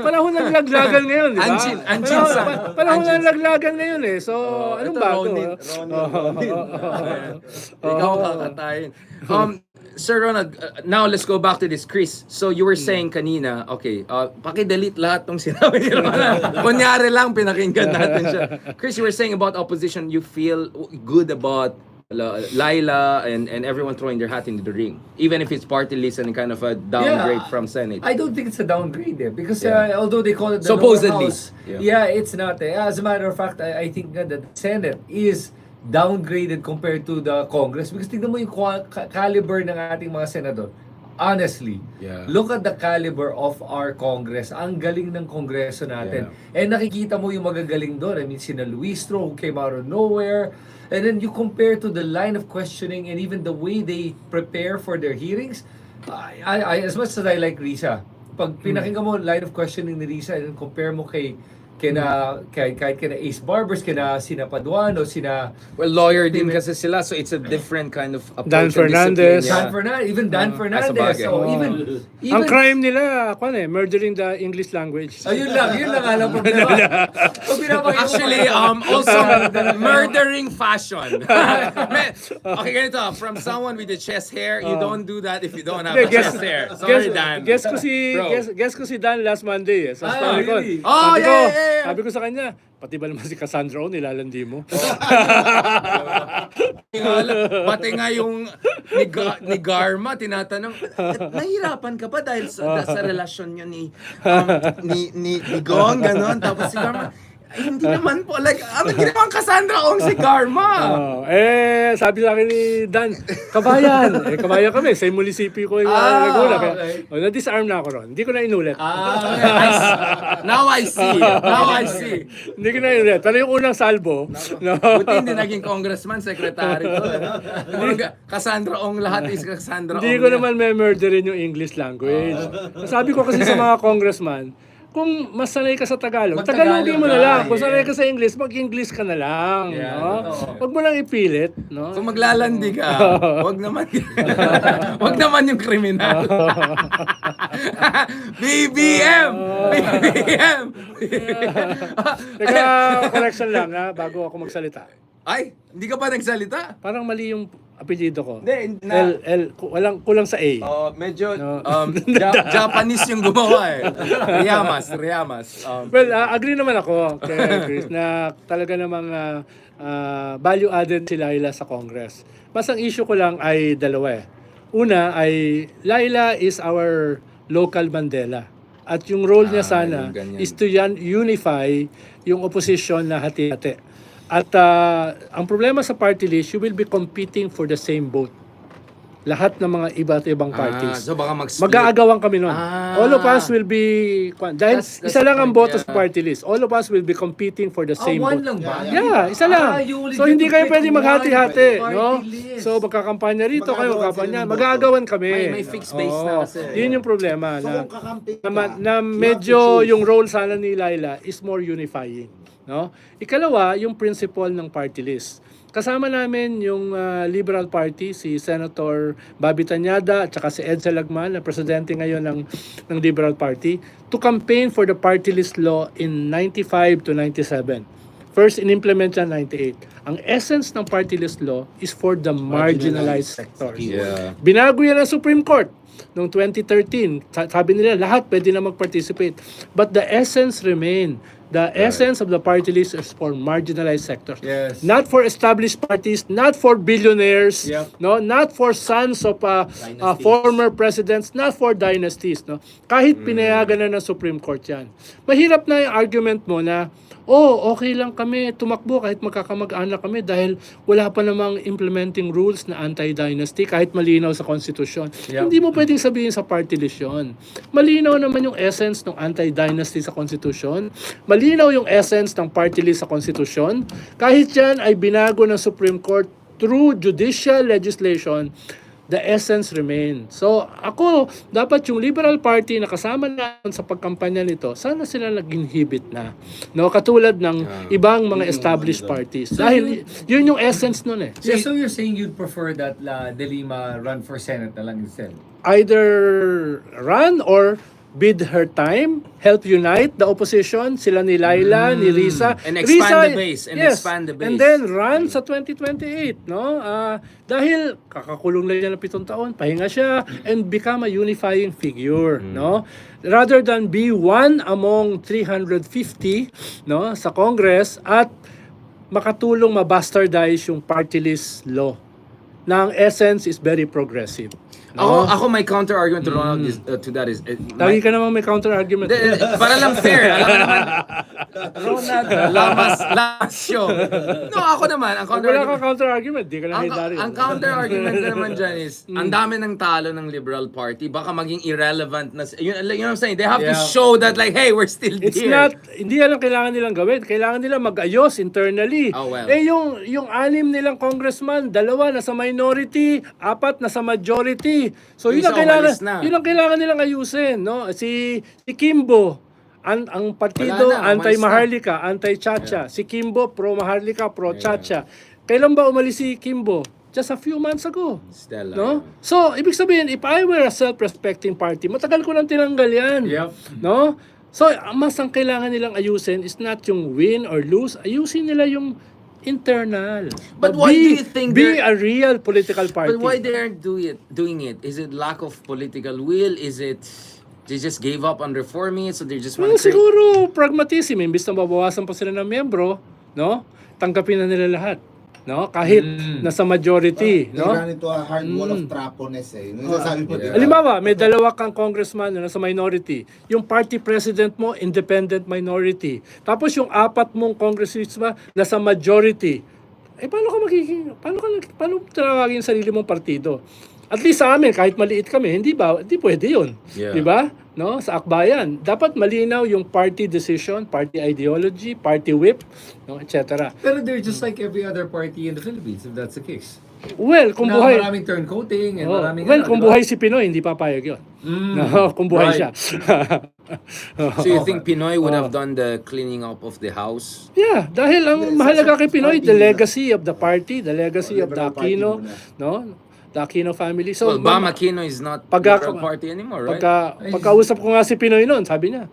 Panahon ng laglagan ngayon, di ba? Anjin san. Panahon ng laglagan ngayon So, anong ito, bago? Ronin. Ikaw ang kakatayin. Sir Ronald, now let's go back to this, Chris. So you were saying kanina, okay, paki-delete lahat ng sinabi ni Ronald. Kunyari lang, pinakinggan natin siya. Chris, you were saying about opposition, you feel good about Laila and everyone throwing their hat into the ring, even if it's party list and kind of a downgrade from Senate. I don't think it's a downgrade because although they call it the supposedly lower house, it's not. As a matter of fact, I think that the Senate is downgraded compared to the Congress because tignan mo yung caliber ng ating mga senador. Honestly, look at the caliber of our Congress. Ang galing ng Kongreso natin. And nakikita mo yung magagaling doon. I mean, sina Luistro who came out of nowhere. And then you compare to the line of questioning and even the way they prepare for their hearings. I as much as I like Risa, pag pinakinggan mo line of questioning ni Risa and compare mo kahit kina Ace Barbers, kina sina Paduano, sina lawyer din kasi sila, so it's a different kind of Dan approach. Fernandez. Even Dan Fernandez. So even ang crime nila, murdering the English language. yun lang alam mo. Actually, also murdering fashion. Okay, ganito, from someone with the chest hair, you don't do that if you don't have a chest hair. Sorry, Dan. Guess ko si Dan last Monday sa story ko. Really? Sabi ko sa kanya, pati ba naman si Cassandra nilalandi mo? Pati nga yung ni Garma, tinatanong, nahirapan ka ba dahil sa relasyon nyo ni Gong, gano'n? Tapos si Garma, hindi naman po. Like, ginawang Cassandra kung si Garma. Sabi sa akin ni Dan, kabayan. Kabayan kami. Sa munisipyo ko yung Laguna. Na-disarm na ako ron. Hindi ko na inulit. Now I see. Hindi ko na inulit. Pero yung unang salbo. Buti hindi naging congressman, secretary ko. Cassandra Ong, lahat is Cassandra Ong. Hindi ko naman may murderin yung English language. Sabi ko kasi sa mga congressman, kung mas sanay ka sa Tagalog, Tagalogin mo na lang. Kung sanay ka sa English, mag-English ka na lang. Huwag mo lang ipilit. No? Kung maglalandi ka, wag naman yung kriminal. BBM! Teka, correction lang bago ako magsalita. Ay, hindi ka pa nagsalita? Parang mali yung apelyido ko. Hindi, Kulang sa A. Medyo Japanese yung gumawa Riyamas. Well, agree naman ako kay Chris na talaga namang value added si Laila sa Congress. Mas ang issue ko lang ay dalawa Una ay Laila is our local Mandela. At yung role niya sana is to unify yung opposition na hati-hati. At ang problema sa party list, you will be competing for the same vote. Lahat ng mga iba't ibang parties. So baka mag-split. Mag-aagawan kami nun. All of us will be... Dahil isa lang ang boto sa party list. All of us will be competing for the same vote. One lang ba? Yeah, isa lang. So hindi kayo pwede maghati-hati. No? So magkakampanya rito, kayo magkakampanya. Mag-aagawan kami. May fixed base na kasi. Yun yung problema. Na medyo yung role sana ni Laila is more unifying. No? Ikalawa, yung principle ng party list. Kasama namin yung Liberal Party, si Senator Bobby Tanyada at saka si Ed Salagman, na presidente ngayon ng Liberal Party, to campaign for the party list law in 95 to 97. First, in-implement siya 98. Ang essence ng party list law is for the marginalized sectors. Binago yan ng Supreme Court noong 2013. Sabi nila, lahat pwede na mag-participate. But the essence remain. The essence of the party list is for marginalized sectors. Yes. Not for established parties, not for billionaires, no, not for sons of former presidents, not for dynasties, no. Kahit pinayagan na ng Supreme Court 'yan. Mahirap na yung argument mo na okay lang kami tumakbo kahit magkakamag-anak kami dahil wala pa namang implementing rules na anti-dynasty kahit malinaw sa konstitusyon. Yeah. Hindi mo pwedeng sabihin sa party list yun. Malinaw naman yung essence ng anti-dynasty sa konstitusyon. Malinaw yung essence ng party list sa konstitusyon. Kahit yan ay binago ng Supreme Court through judicial legislation, the essence remain. So, ako, dapat yung Liberal Party na kasama na sa pagkampanya nito, sana sila nag-inhibit na. No, katulad ng ibang mga established parties. Dahil yun yung essence nun eh. So you're saying you'd prefer that De Lima run for Senate na lang instead? Either run or bid her time, help unite the opposition, sila ni Laila, ni Risa. And expand the base, and yes, expand the base. And then run sa 2028, no? Dahil kakakulong lang niya ng 7 taon, pahinga siya, and become a unifying figure, no? Rather than be one among 350, no, sa Congress at makatulong mabastardize yung party list law. Na ang essence is very progressive. Ako my counter argument to Ronald is, to that is Lagi ka naman may counter argument. para lang fair. Alam mo naman, Ronald, last show. No, ako naman, ang counter Wala argument. ka counter argument, di ka na hidari. Ang counter argument na naman dyan is, ang dami ng talo ng Liberal Party, baka maging irrelevant na, you know what I'm saying? They have to show that like, hey, we're still It's here. not, hindi yan ang kailangan nilang gawin. Kailangan nila mag-ayos internally. Oh, well. Yung 6 nilang congressman, 2 nasa minority, 4 nasa majority. So Yung yun ang isa kailangan, umalis na. yun ang kailangan nilang ayusin, no? Si Kimbo, ang partido Wala na, umalis anti-Maharlika, anti-Chacha. Si Kimbo pro-Maharlika, pro-Chacha. Kailan ba umalis si Kimbo? Just a few months ago. Stella, No? So, ibig sabihin, if I were a self-respecting party, matagal ko nang tinanggal yan. Yep. No? So, mas ang kailangan nilang ayusin is not yung win or lose. Ayusin nila yung internal. But why do you think be they're- a real political party? But why they're doing it? Is it lack of political will? Is it they just gave up on reforming it, so they just want Well, to create... siguro pragmatism, imbis na mabawasan pa sila ng miyembro, no? Tanggapin na nila lahat. No? Kahit nasa majority, They no? run into a hard wall of traponess eh. Yung sasabi mo, diba? Halimbawa, may 2 kang congressman na nasa minority. Yung party president mo, independent minority. Tapos yung 4 mong congressman nasa majority. Paano paano tawagin yung sarili mong partido? At least sa amin, kahit maliit kami, hindi pwede yun. Yeah. Di ba? No? Sa akbayan. Dapat malinaw yung party decision, party ideology, party whip, no? Etc. Pero they're just like every other party in the Philippines, if that's the case. Well, kung Na buhay... maraming turncoating and Oh, maraming... well, kung diba? buhay si Pinoy, hindi papayag yun. No, kung buhay Right. siya. So you think Pinoy would have done the cleaning up of the house? Yeah, dahil ang mahalaga kay Pinoy, the legacy of the party, the legacy of the Liberal Party Aquino, muna. no? The Aquino family. So, Well, Bam Aquino is not Pagka- Liberal Party anymore, right? pagkausap ko nga si Pinoy noon, sabi niya,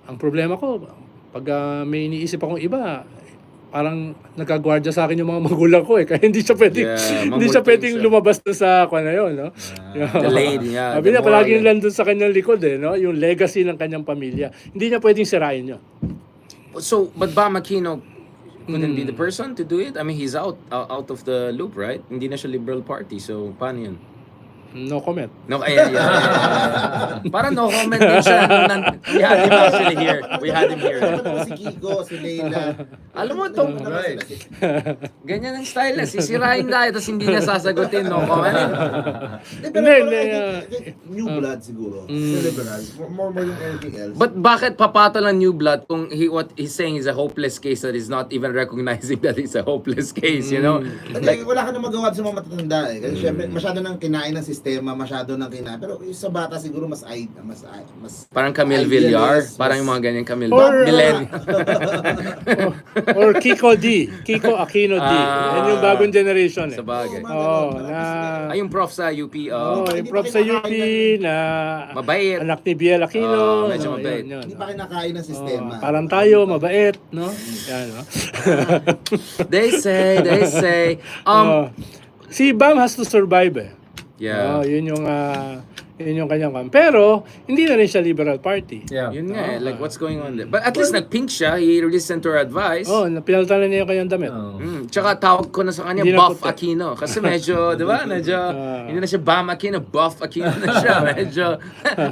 ang problema ko, pag may iniisip akong iba, parang nagkagwardya sa akin yung mga magulang ko eh. Kaya hindi siya pwedeng, Yeah, hindi siya mamulting pwedeng siya. lumabas na sa kwan na yun, no? Delayed, yeah. Sabi niya, The palaging moral- nandun sa kanyang likod eh, no? Yung legacy ng kanyang pamilya. Hindi niya pwedeng sirain yun. So, but Bam Aquino couldn't be the person to do it? I mean, he's out of the loop, right? Hindi na siya Liberal Party, so paano yun? No comment. No, Parang no comment din siya. We had him actually here. We had him here. Si Kiko, si Leila. Alam mo, to, Right. ganyan ang style. Sisirain tayo, tapos hindi na sasagutin. No comment. New blood siguro. Sa liberal. More yung anything else. But bakit papatol ang new blood kung what he's saying is a hopeless case that is not even recognizing that it's a hopeless case, you know? Like, wala ka na magawa sa mga matatanda eh. Kasi syempre, masyado nang kinain ng sistema, masyado nang kinain. Pero yung sa bata siguro mas Parang Camille idealist, Villar, mas- parang yung mga ganyan Camille Or- Millennial. Or Kiko D. Kiko Aquino D. Yan yung bagong generation eh. Sa bagay. Ay, Yung prof sa UP, yung prof sa UP na mabait. anak ni Biel Aquino. Medyo mabait. Yun. Hindi pa kinakain ng sistema. Parang tayo, mabait, no? Yan, no? They say. Si Bam has to survive eh. Yeah. Yun yung Yun yung kanyang kan. Pero, hindi na rin siya Liberal Party. Yeah. Yun nga like what's going on there? But at least nag-pink siya, he listened to our advice. Oh, pinalitan na niya yung kanyang damit. Oh. Tsaka tawag ko na sa kanya, Hindi na Buff puti. Aquino. Kasi medyo, di ba, medyo, hindi na siya Bam Aquino, Buff Aquino na siya. Medyo,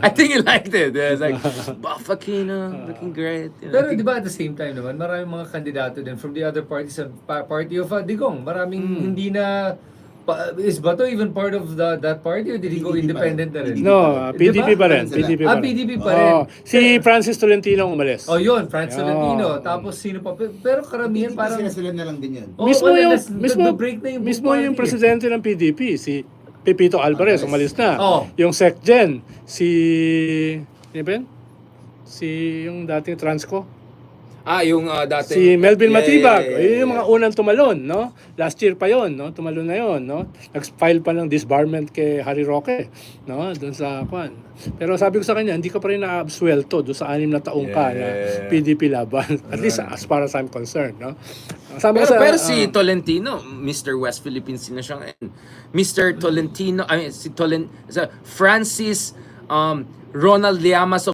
I think he liked it. It's like, Buff Aquino, looking great. You know, Pero di ba at the same time naman, maraming mga kandidato din from the other parties, party of Digong, maraming hindi na, is Bato even part of that party or did he go PDP independent na rin? No, PDP Diba? pa rin. Sila. PDP pa rin. PDP pa rin. Oh, si Francis Tolentino ang umalis. Oh yun, Franz Oh. Tolentino. Tapos sino pa? Pero karamihan parang... Sila na lang din yan. Oh, Mismo wala, yung nag-break na yung mismo party yung eh. presidente ng PDP, si Pepito Alvarez, umalis na. Oh. Yung SecGen, ano ba yun? Yung dating Transco. yung dati. Si Melvin Matibag, yeah, yun yung mga unang tumalon, no? Last year pa yon, no? Tumalon na yon, no? Nag-file pa ng disbarment kay Harry Roque, no? Doon sa kwan. Pero sabi ko sa kanya, hindi ka pa rin na-absuelto doon sa 6 na taong ka na PDP laban. At least as far as I'm concerned, no? Sabi ko Pero si Tolentino, Mr. West Philippines na siya ngayon. Mr. Tolentino, Francis Ronald Llamas of